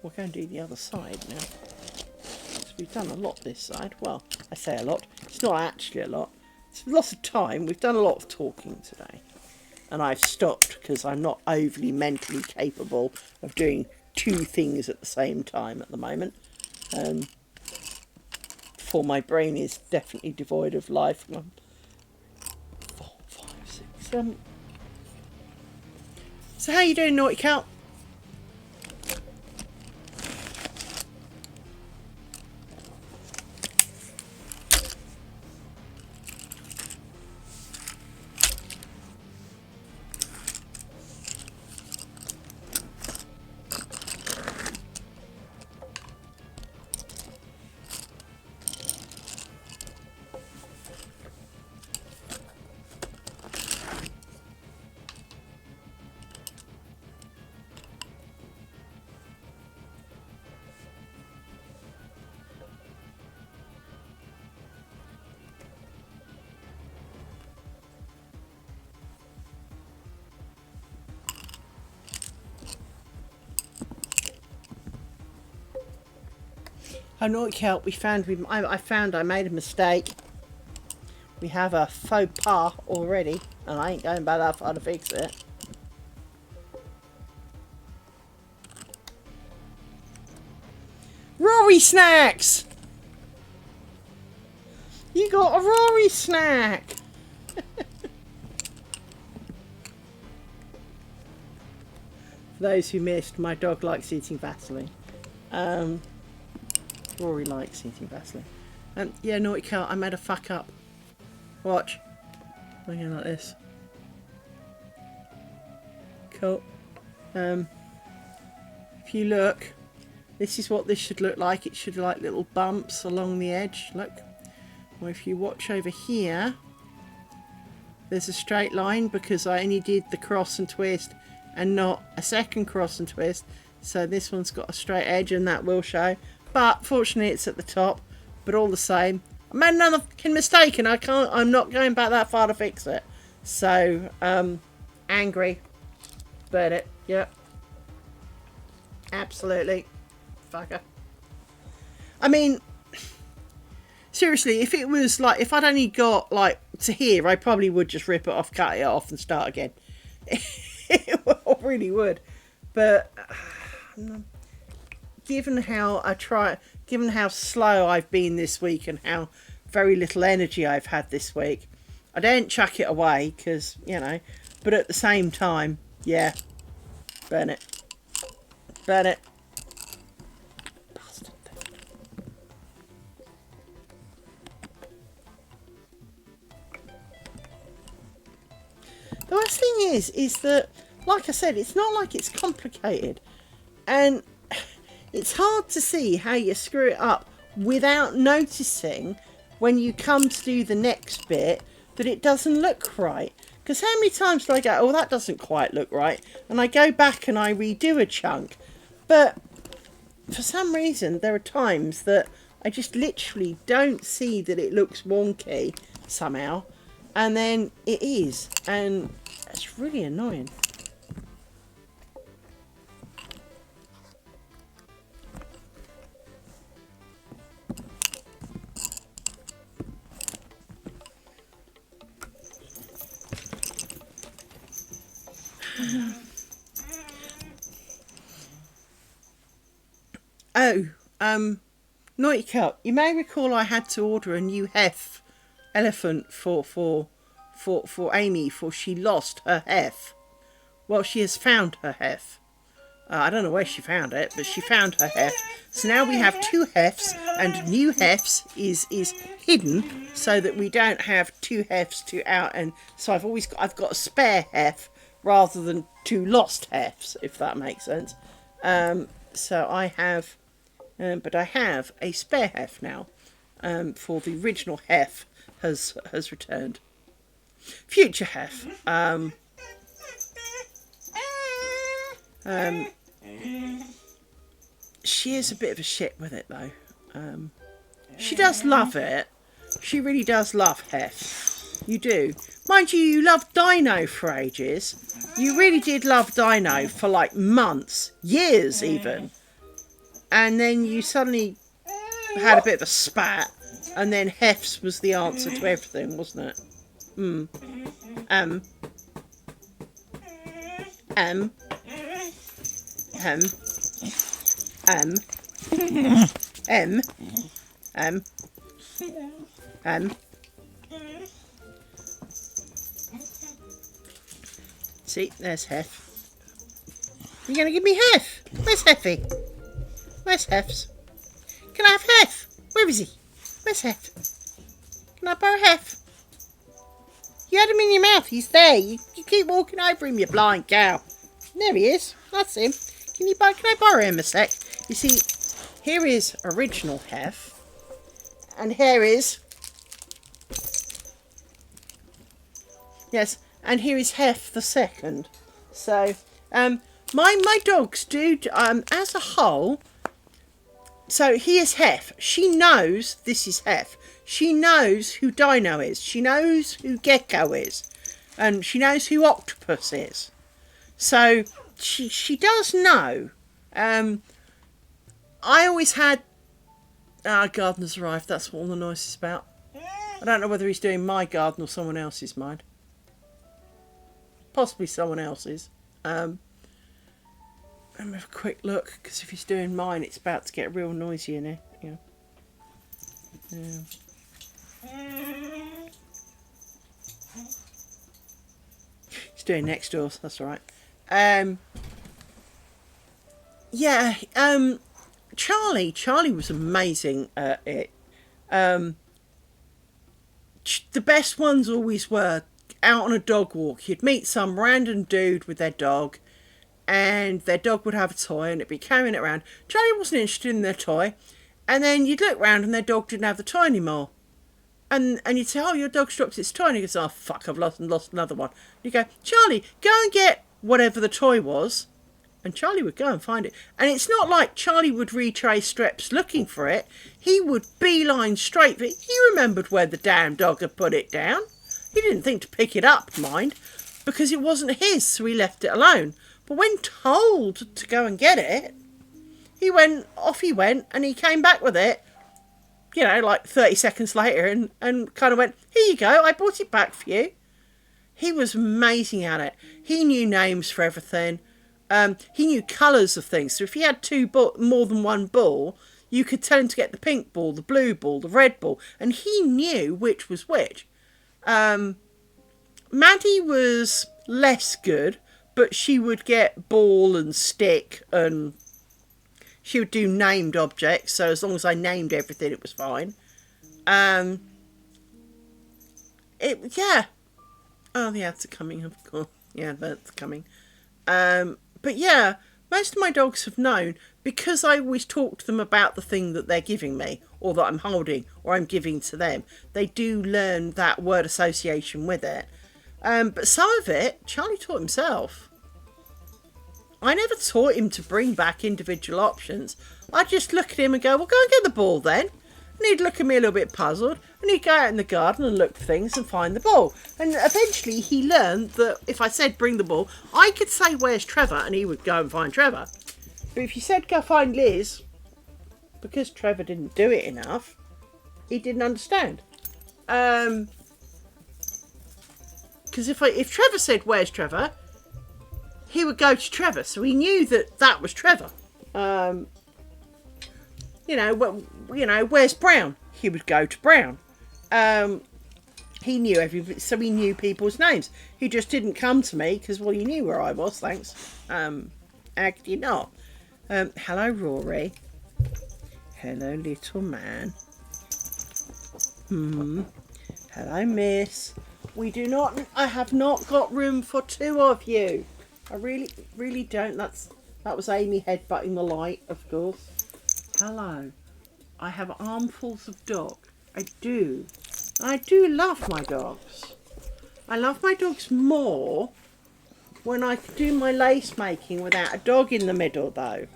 We're going to do the other side now. So we've done a lot this side. Well, I say a lot. It's not actually a lot. It's lots of time. We've done a lot of talking today. And I've stopped because I'm not overly mentally capable of doing 2 things at the same time at the moment. For my brain is definitely devoid of life. 1, 4, 5, 6, 7. So how you doing, Naughty Cat? I know it helped. I found I made a mistake. We have a faux pas already, and I ain't going back that far to fix it. Rory snacks! You got a Rory snack! For those who missed, my dog likes eating Vaseline. Rory likes eating Vaseline. Yeah, Naughty Cat, I made a fuck up. Watch. Looking like this. Cool. If you look, this is what this should look like. It should like little bumps along the edge. Look. Or if you watch over here, there's a straight line because I only did the cross and twist and not a second cross and twist. So this one's got a straight edge and that will show. But fortunately it's at the top. But all the same, I made another fucking mistake and I'm not going back that far to fix it. So, angry. Burn it. Yep. Absolutely. Fucker. I mean, seriously, if it was like, if I'd only got like to here, I probably would just rip it off, cut it off and start again. It really would. But given how slow I've been this week and how very little energy I've had this week, I don't chuck it away because, you know, but at the same time, yeah, burn it. Burn it. Bastard. The worst thing is that, like I said, it's not like it's complicated. And it's hard to see how you screw it up without noticing when you come to do the next bit that it doesn't look right. Because how many times do I go, oh, that doesn't quite look right, and I go back and I redo a chunk. But for some reason, there are times that I just literally don't see that it looks wonky somehow, and then it is, and it's really annoying. Naughty Cat, you may recall I had to order a new elephant for Amy, for she lost her hef. Well, she has found her hef. I don't know where she found it, but she found her hef. So now we have two hefs, and new hefs is hidden so that we don't have two hefs to out. And so I've got a spare hef rather than two lost hefs, if that makes sense. So I have, but I have a spare hef now, for the original hef has returned. Future hef. She is a bit of a shit with it though. She does love it. She really does love hef. You do. Mind you, you loved Dino for ages. You really did love Dino for like months, years even. And then you suddenly had a bit of a spat, and then hefs was the answer to everything, wasn't it? See, there's Hef. You're going to give me Hef? Where's Heffy? Where's Hef's? Can I have Hef? Where is he? Where's Hef? Can I borrow Hef? You had him in your mouth. He's there. You keep walking over him, you blind cow. There he is. That's him. Can I borrow him a sec? You see, here is original Hef. And here is... Yes, and here is Hef the second. So, my dogs do, as a whole... So, here's Hef. She knows this is Hef. She knows who Dino is. She knows who Gecko is. And she knows who Octopus is. So, she does know. I always had... Gardener's arrived. That's what all the noise is about. I don't know whether he's doing my garden or someone else's, mind. Possibly someone else's. Let me have a quick look, because if he's doing mine, it's about to get real noisy in here. Yeah. He's doing next door, so that's all right. Charlie was amazing at it. The best ones always were out on a dog walk. You'd meet some random dude with their dog, and their dog would have a toy, and it'd be carrying it around. Charlie wasn't interested in their toy, and then you'd look round, and their dog didn't have the toy anymore. And you'd say, "Oh, your dog's dropped its toy," and he goes, "Oh fuck, I've lost another one." And you go, "Charlie, go and get whatever the toy was." And Charlie would go and find it. And it's not like Charlie would retrace steps looking for it. He would beeline straight for it. He remembered where the damn dog had put it down. He didn't think to pick it up, mind, because it wasn't his, so he left it alone. But when told to go and get it, off he went, and he came back with it, like 30 seconds later, and kind of went, "Here you go, I brought it back for you." He was amazing at it. He knew names for everything. He knew colours of things. So if he had more than one ball, you could tell him to get the pink ball, the blue ball, the red ball, and he knew which was which. Maddie was less good, but she would get ball and stick, and she would do named objects. So as long as I named everything, it was fine. Oh, the ads are coming, of course. Yeah, that's coming. But yeah, most of my dogs have known, because I always talk to them about the thing that they're giving me, or that I'm holding, or I'm giving to them. They do learn that word association with it. But some of it, Charlie taught himself. I never taught him to bring back individual options. I'd just look at him and go, "Well, go and get the ball then." And he'd look at me a little bit puzzled, and he'd go out in the garden and look for things and find the ball. And eventually he learned that if I said bring the ball, I could say, "Where's Trevor?" and he would go and find Trevor. But if you said go find Liz, because Trevor didn't do it enough, he didn't understand. Because if Trevor said, "Where's Trevor?" he would go to Trevor, so he knew that was Trevor. Where's Brown? He would go to Brown. He knew everything, so he knew people's names. He just didn't come to me because, well, he knew where I was. Thanks. How could you not? Hello, Rory. Hello, little man. Hello, miss. I have not got room for two of you. I really, really don't. That was Amy headbutting the light, of course. Hello. I have armfuls of dog. I do love my dogs. I love my dogs more when I can do my lace making without a dog in the middle, though.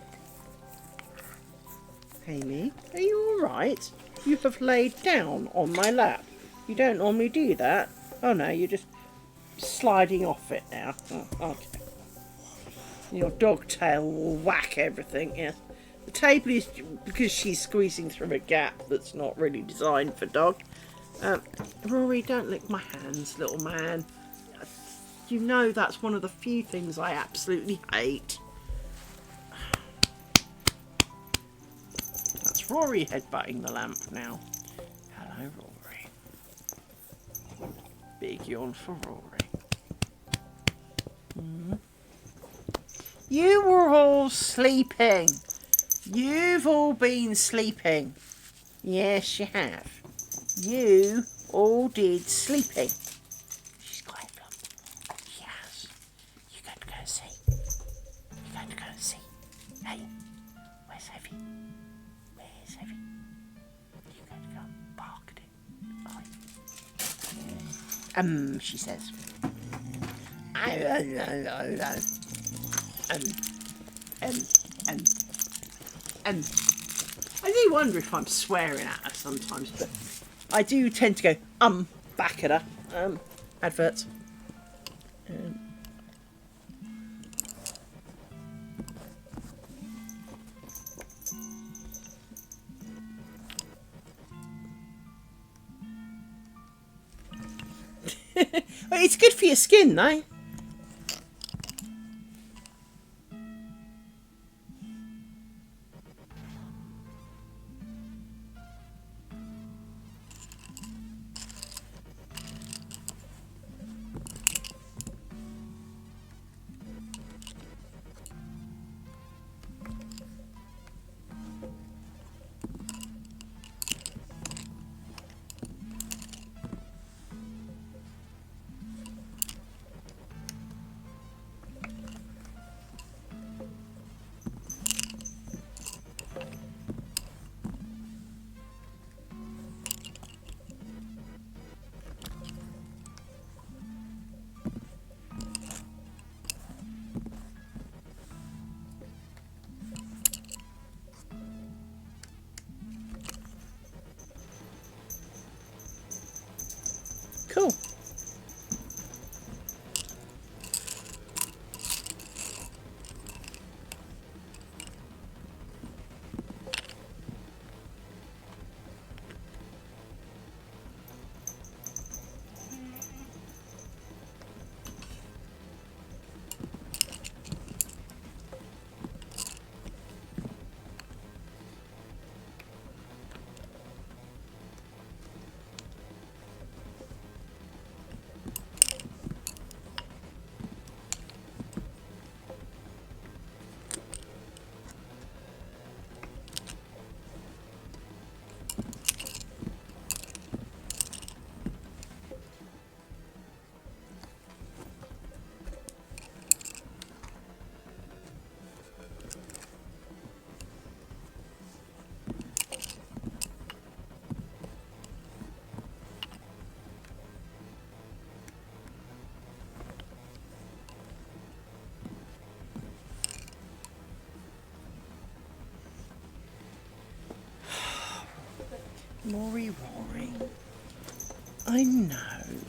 Amy, are you alright? You have laid down on my lap. You don't normally do that. Oh no, you're just sliding off it now. Oh, okay. Your dog tail will whack everything, yes. The table is because she's squeezing through a gap that's not really designed for dog. Rory, don't lick my hands, little man. You know that's one of the few things I absolutely hate. That's Rory headbutting the lamp now. Hello, Rory. Big yawn for Rory. You were all sleeping. You've all been sleeping. Yes, you have. You all did sleeping. She's got a lump. Yes. You're going to go and see. You're going to go and see. Hey, where's Heavy? Where's Heavy? You're going to go and bark at it. She says. I do wonder if I'm swearing at her sometimes, but I do tend to go back at her. Adverts. Well, it's good for your skin, though. Cool. Rory, Rory, I know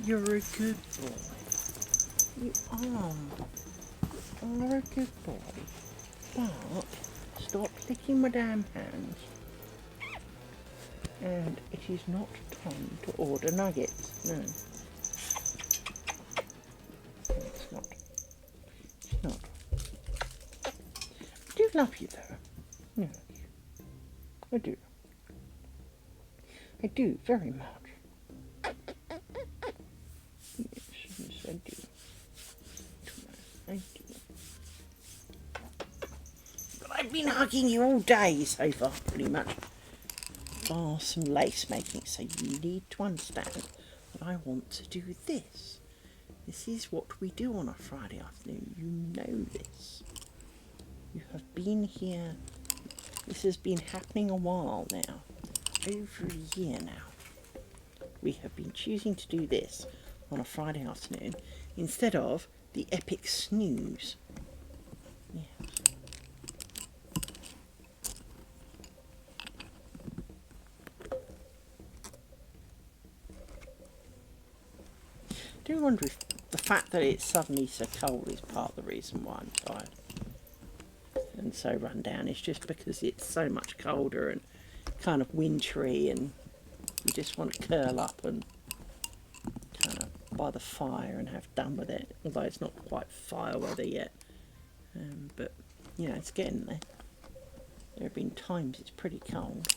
you're a good boy. You are a good boy. But stop licking my damn hands. And it is not time to order nuggets. No. It's not. It's not. I do love you though. No, I do. I do very much. Yes, I do. I do. But I've been hugging you all day so far, pretty much. Bar some lace making, so you need to understand that I want to do this. This is what we do on a Friday afternoon. You know this. You have been here. This has been happening a while now. Over a year now. We have been choosing to do this on a Friday afternoon instead of the epic snooze. Yes. I do wonder if the fact that it's suddenly so cold is part of the reason why I'm tired and so run down. It's just because it's so much colder and kind of wintry, and you just want to curl up and kind of by the fire and have done with it, although it's not quite fire weather yet, but you know, it's getting there. There have been times it's pretty cold.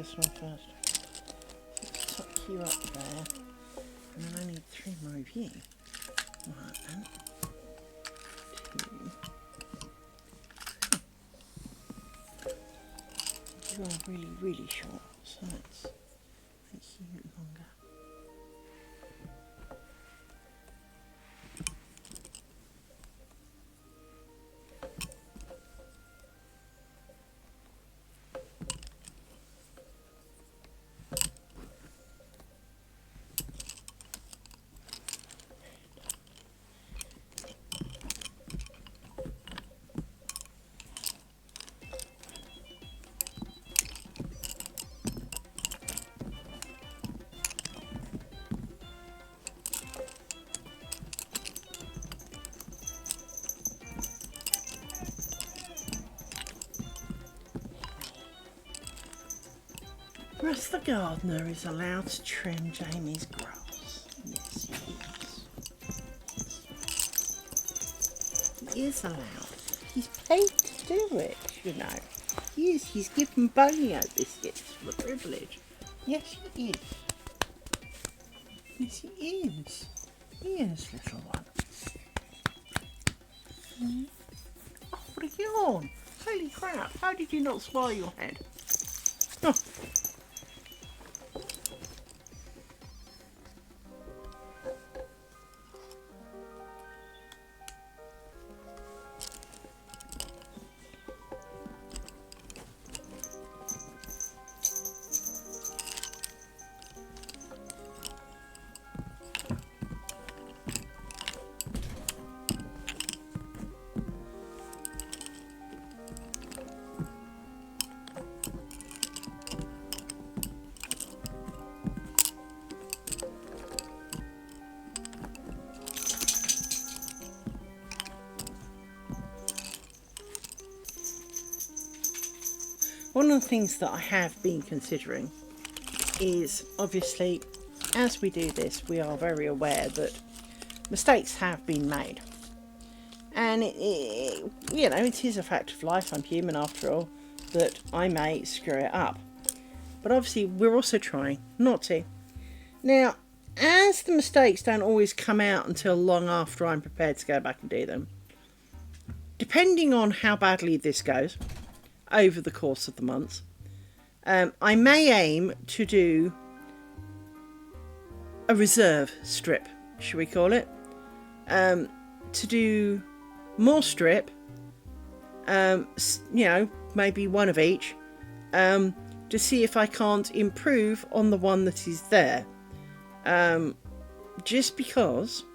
this one first. Let's tuck you up there. And then I need 3 more of you. Right then. 2. You are really, really short, so let's make you longer. Russ the gardener is allowed to trim Jamie's grass. Yes, he is. He is allowed. He's paid to do it, you know. He is. He's given Bonio biscuits for the privilege. Yes, he is. Yes, he is. He is, little one. Oh, what a yawn. Holy crap. How did you not swallow your head? Oh. One of the things that I have been considering is, obviously, as we do this, we are very aware that mistakes have been made. And, you know, it is a fact of life. I'm human after all, that I may screw it up. But obviously, we're also trying not to. Now, as the mistakes don't always come out until long after I'm prepared to go back and do them, depending on how badly this goes over the course of the months, I may aim to do a reserve strip, should we call it, to do more strip, you know, maybe one of each, to see if I can't improve on the one that is there, just because,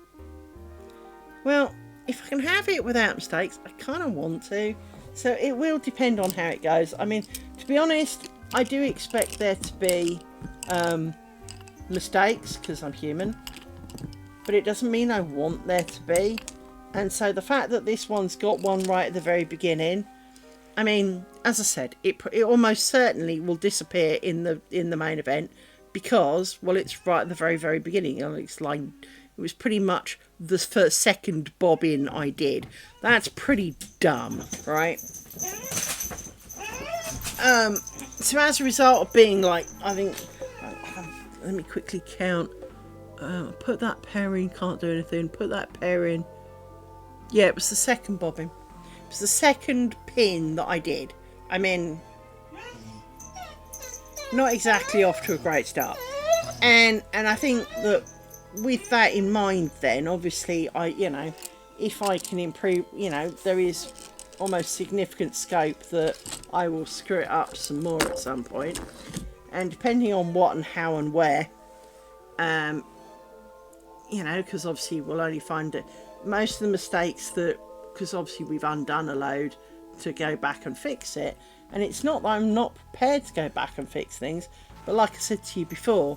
well, if I can have it without mistakes, I kind of want to. So it will depend on how it goes. I mean, to be honest, I do expect there to be mistakes, because I'm human. But it doesn't mean I want there to be. And so the fact that this one's got one right at the very beginning, I mean, as I said, it almost certainly will disappear in the main event, because, well, it's right at the very, very beginning. It's like, it was pretty much the second bobbin I did. That's pretty dumb, right? So as a result of being like, I think, let me quickly count. Put that pair in, can't do anything. Put that pair in. Yeah, it was the second bobbin. It was the second pin that I did. I mean, not exactly off to a great start. And I think that with that in mind, then obviously you know, if I can improve, you know, there is almost significant scope that I will screw it up some more at some point, and depending on what and how and where, you know, because obviously we'll only find it, most of the mistakes that, because obviously we've undone a load to go back and fix it, and it's not that I'm not prepared to go back and fix things, but like I said to you before,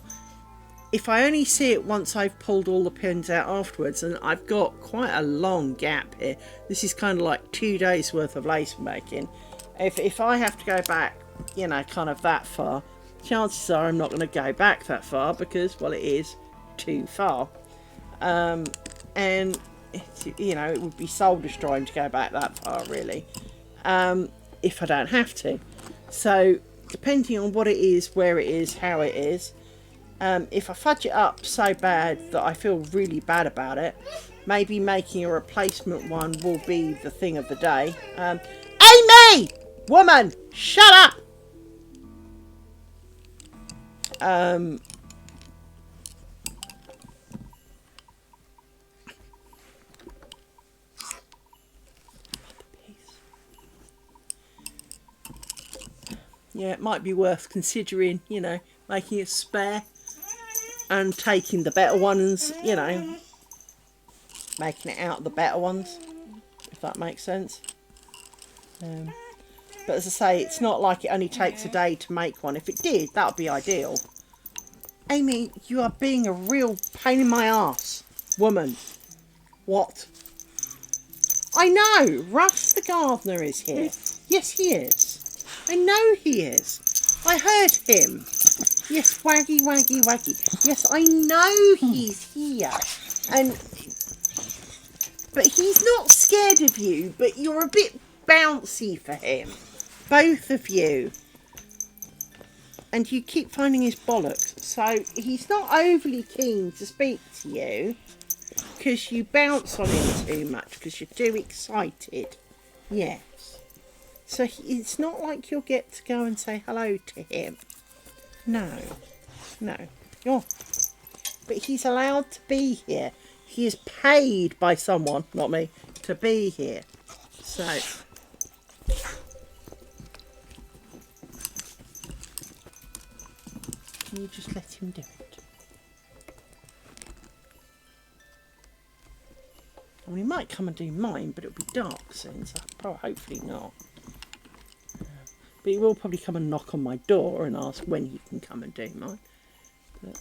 if I only see it once I've pulled all the pins out afterwards, and I've got quite a long gap here, this is kind of like 2 days worth of lace making. If I have to go back, you know, kind of that far, chances are I'm not going to go back that far, because, well, it is too far. And, you know, it would be soul destroying to go back that far, really, if I don't have to. So depending on what it is, where it is, how it is. If I fudge it up so bad that I feel really bad about it, maybe making a replacement one will be the thing of the day. Amy! Woman! Shut up! Yeah, it might be worth considering, you know, making a spare and taking the better ones, you know, making it out of the better ones, if that makes sense. But as I say, it's not like it only takes a day to make one. If it did, that would be ideal. Amy, you are being a real pain in my ass, woman. What? I know, Russ the gardener is here. Yes, he is. I know he is. I heard him. Yes, waggy, waggy, waggy. Yes, I know he's here. But he's not scared of you, but you're a bit bouncy for him. Both of you. And you keep finding his bollocks. So he's not overly keen to speak to you because you bounce on him too much because you're too excited. Yes. So it's not like you'll get to go and say hello to him. No. But he's allowed to be here. He is paid by someone, not me, to be here. So can you just let him do it? I mean, he might come and do mine, but it'll be dark soon, so hopefully not. But he will probably come and knock on my door and ask when he can come and do mine. But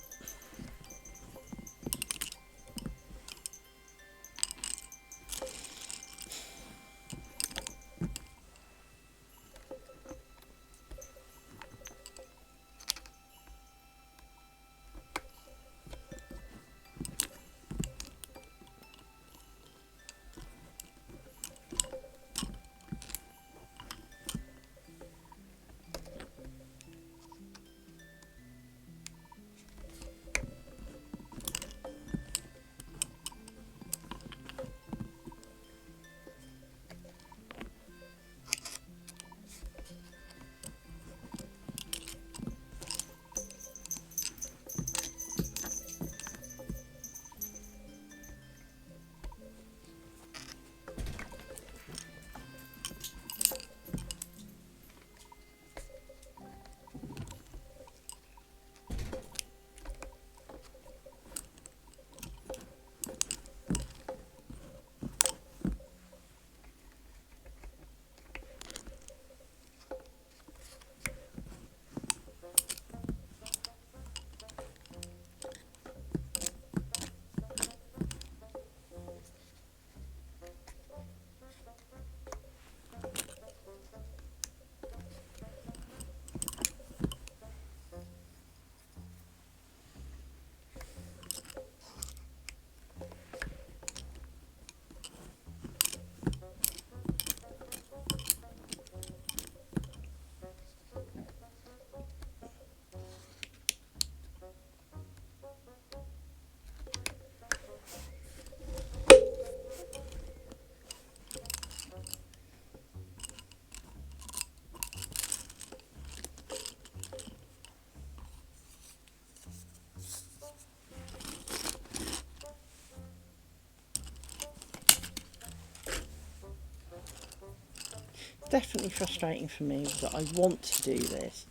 definitely frustrating for me that I want to do this,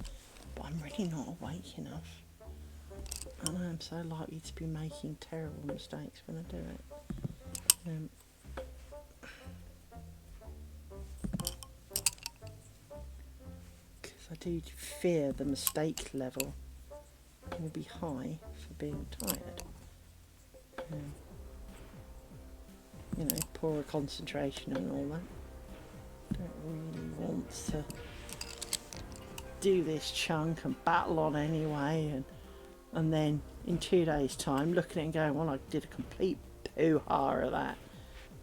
but I'm really not awake enough. And I am so likely to be making terrible mistakes when I do it. Because I do fear the mistake level will be high for being tired. You know, poorer concentration and all that. Don't really want to do this chunk and battle on anyway, and then in 2 days' time looking at it and going, well, I did a complete poo-ha of that,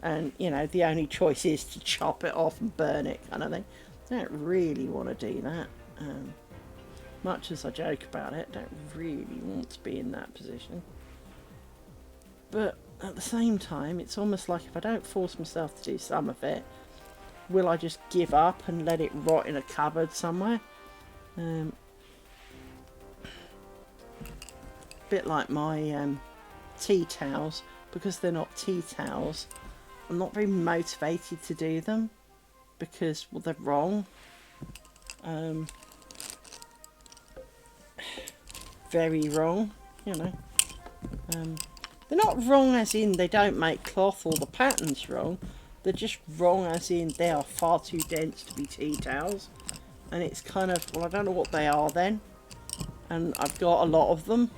and you know, the only choice is to chop it off and burn it kind of thing. I don't really want to do that. Much as I joke about it, I don't really want to be in that position. But at the same time, it's almost like if I don't force myself to do some of it, will I just give up and let it rot in a cupboard somewhere? Bit like my tea towels, because they're not tea towels, I'm not very motivated to do them because, well, they're wrong. Very wrong, you know. They're not wrong as in they don't make cloth or the pattern's wrong. They're just wrong as in they are far too dense to be tea towels. And it's kind of, well, I don't know what they are then. And I've got a lot of them.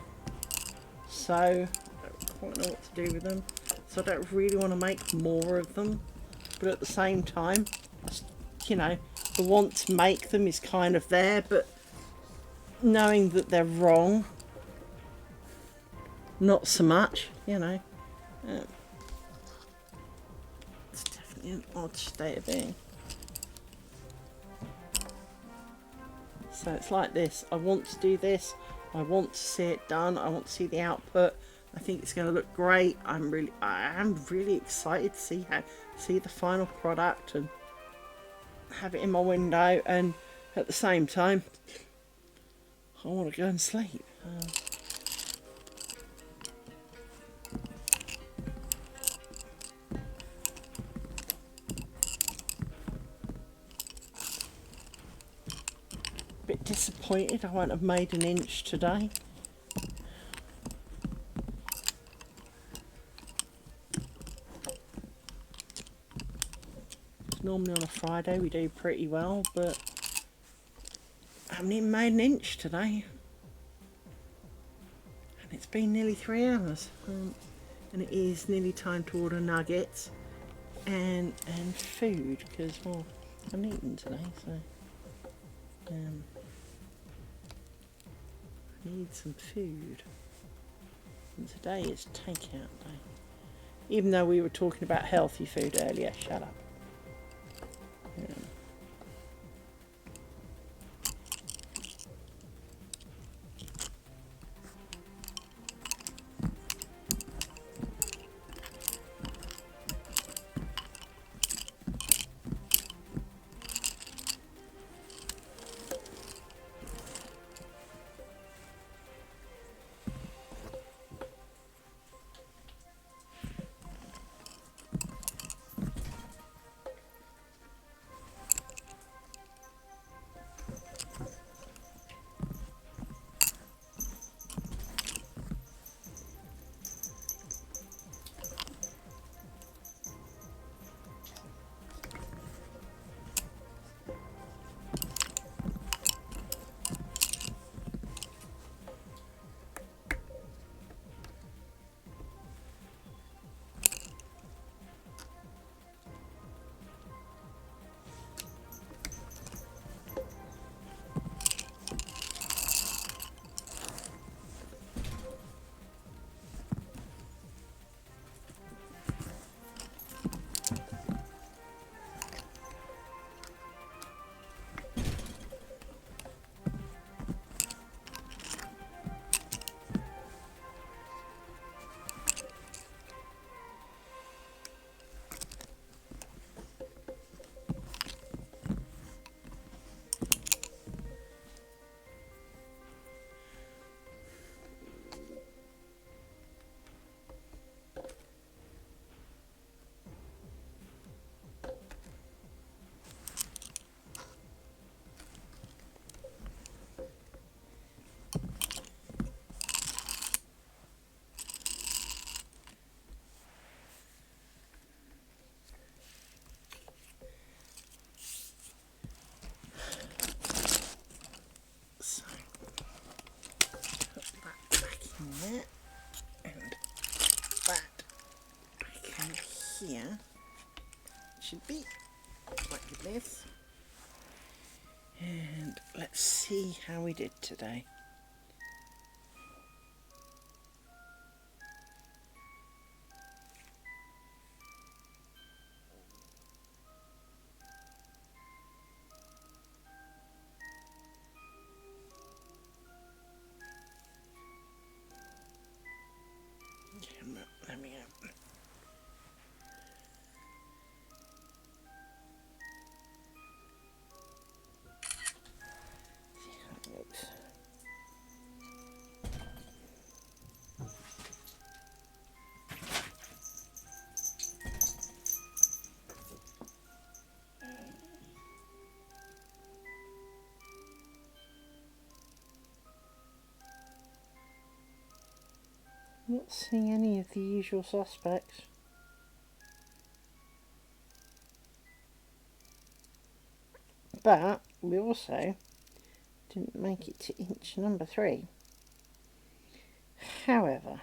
So I don't quite know what to do with them. So I don't really want to make more of them. But at the same time, you know, the want to make them is kind of there. But knowing that they're wrong, not so much, you know. It's definitely an odd state of being. So it's like this. I want to do this. I want to see it done. I want to see the output. I think it's going to look great. I am really excited to see the final product and have it in my window. And at the same time, I want to go and sleep. Bit disappointed I won't have made an inch today. Normally on a Friday we do pretty well, but I haven't even made an inch today. And it's been nearly 3 hours. And it is nearly time to order nuggets and food, because, well, I haven't eaten today, so I need some food. And today is takeout day. Even though we were talking about healthy food earlier, shut up. There and that back in here should be like this. And let's see how we did today. camera. There we go. See how it looks. Not seeing any of the usual suspects. But we also didn't make it to inch number 3. However,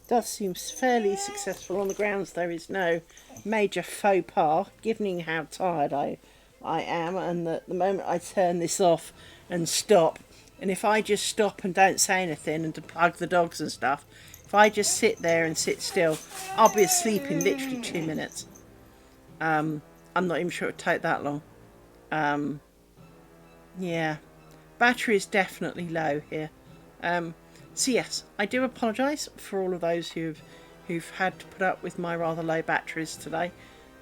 does seem fairly successful on the grounds there is no major faux pas, given how tired I am, and that the moment I turn this off and stop, and if I just stop and don't say anything and to plug the dogs and stuff, if I just sit there and sit still, I'll be asleep in literally 2 minutes. I'm not even sure it'll take that long. Yeah, battery is definitely low here. So yes, I do apologise for all of those who've had to put up with my rather low batteries today.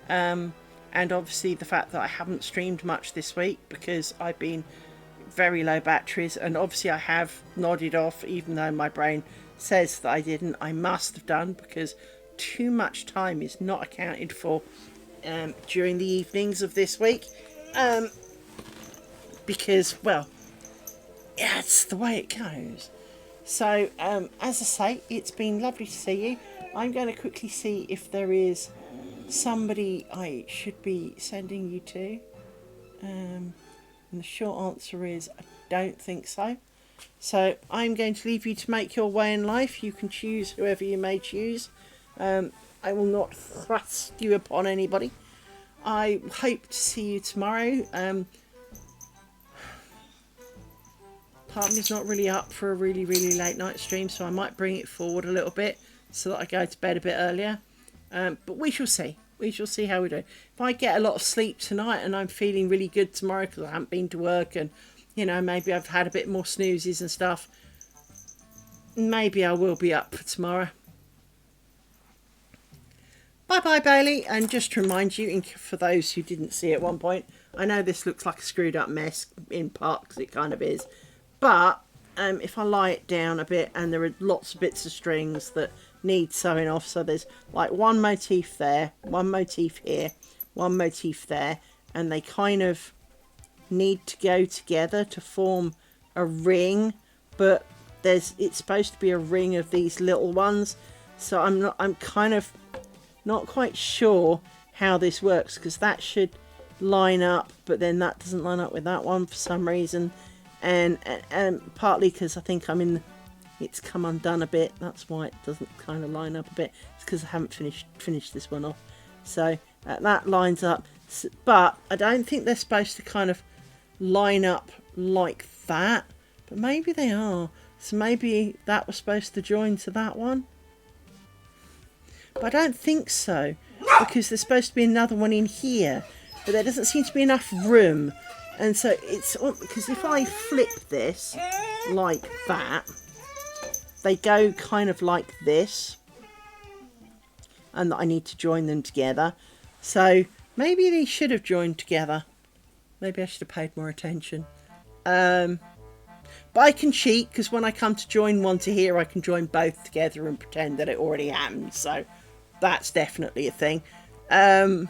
And obviously the fact that I haven't streamed much this week because I've been very low batteries, and obviously I have nodded off even though my brain says that I didn't. I must have done, because too much time is not accounted for during the evenings of this week, because, well, yeah, it's the way it goes. So as I say, it's been lovely to see you. I'm going to quickly see if there is somebody I should be sending you to, and the short answer is I don't think so. So I'm going to leave you to make your way in life. You can choose whoever you may choose. I will not thrust you upon anybody. I hope to see you tomorrow. Part of me's not really up for a really late night stream, so I might bring it forward a little bit so that I go to bed a bit earlier. But we shall see. We shall see how we do. If I get a lot of sleep tonight and I'm feeling really good tomorrow because I haven't been to work, and, you know, maybe I've had a bit more snoozes and stuff, maybe I will be up for tomorrow. Bye Bailey. And just to remind you, for those who didn't see at one point, I know this looks like a screwed up mess in part because it kind of is, but if I lie it down a bit, and there are lots of bits of strings that need sewing off, so there's like one motif there, one motif here, one motif there, and they kind of need to go together to form a ring, but it's supposed to be a ring of these little ones, so I'm kind of not quite sure how this works, because that should line up, but then that doesn't line up with that one for some reason, and partly because I think it's come undone a bit, that's why it doesn't kind of line up a bit. It's because I haven't finished this one off. So that lines up, but I don't think they're supposed to kind of line up like that, but maybe they are. So maybe that was supposed to join to that one, but I don't think so, because there's supposed to be another one in here, but there doesn't seem to be enough room. And so it's because if I flip this like that, they go kind of like this, and I need to join them together. So maybe they should have joined together. Maybe I should have paid more attention. But I can cheat, because when I come to join one to here, I can join both together and pretend that it already happened. So that's definitely a thing. But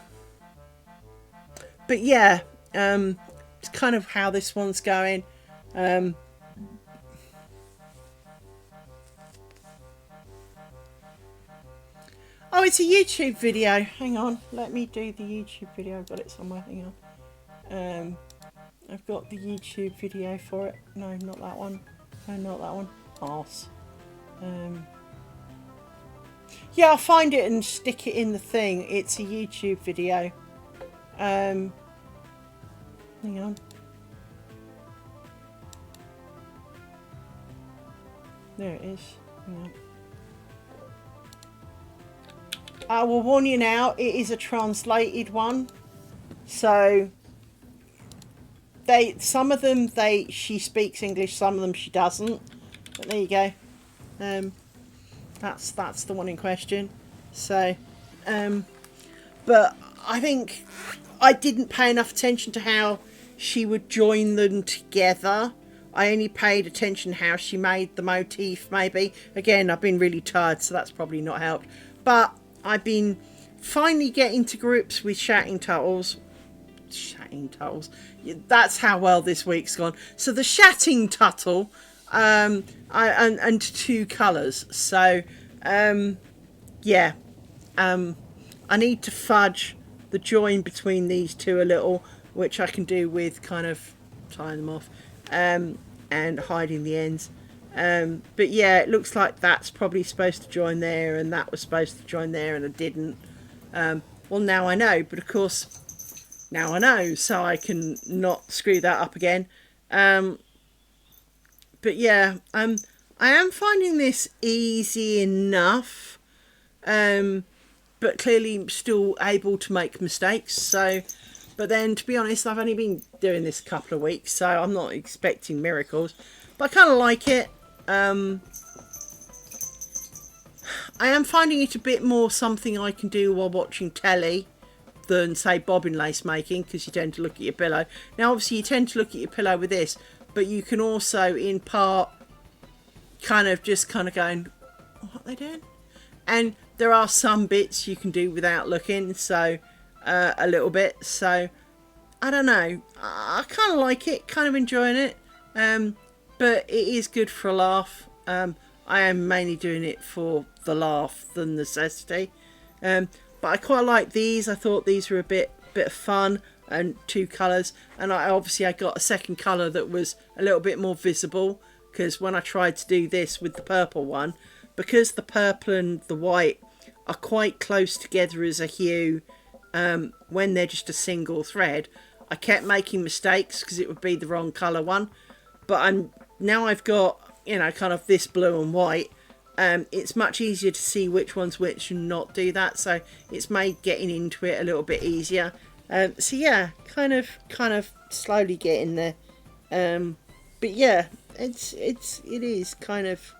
yeah, it's kind of how this one's going. Oh, it's a YouTube video. Hang on, let me do the YouTube video. I've got it somewhere. Hang on. I've got the YouTube video for it. No, not that one. No, not that one. Arse. Yeah, I'll find it and stick it in the thing. It's a YouTube video. Hang on. There it is. Hang on. I will warn you now, it is a translated one. So some of them she speaks English, some of them she doesn't. But there you go. That's the one in question. So, but I think I didn't pay enough attention to how she would join them together. I only paid attention how she made the motif, maybe. Again, I've been really tired, so that's probably not helped. But I've been finally getting to grips with Shatting Tuttles. Shatting Tuttles. That's how well this week's gone. So the Shatting Tuttle, and two colours. So, yeah. I need to fudge the join between these two a little, which I can do with kind of tying them off. And hiding the ends. But yeah, it looks like that's probably supposed to join there, and that was supposed to join there, and it didn't. Well, now I know, but of course, now I know, so I can not screw that up again. But yeah, I am finding this easy enough, but clearly still able to make mistakes. So. But then, to be honest, I've only been doing this a couple of weeks, so I'm not expecting miracles. But I kind of like it. I am finding it a bit more something I can do while watching telly than, say, bobbin lace making, because you tend to look at your pillow. Now, obviously, you tend to look at your pillow with this, but you can also, in part, kind of going, what are they doing? And there are some bits you can do without looking, so... a little bit, so I don't know, I kind of like it, kind of enjoying it, but it is good for a laugh. I am mainly doing it for the laugh than necessity, but I quite like these. I thought these were a bit of fun, and two colours, and I got a second colour that was a little bit more visible, because when I tried to do this with the purple one, because the purple and the white are quite close together as a hue, when they're just a single thread, I kept making mistakes because it would be the wrong colour one. But now I've got, kind of this blue and white. It's much easier to see which one's which and not do that. So it's made getting into it a little bit easier. So yeah, kind of slowly getting there. But yeah, it is kind of,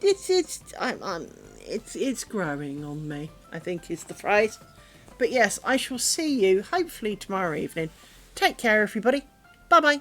it's growing on me, I think is the phrase. But yes, I shall see you hopefully tomorrow evening. Take care, everybody. Bye-bye.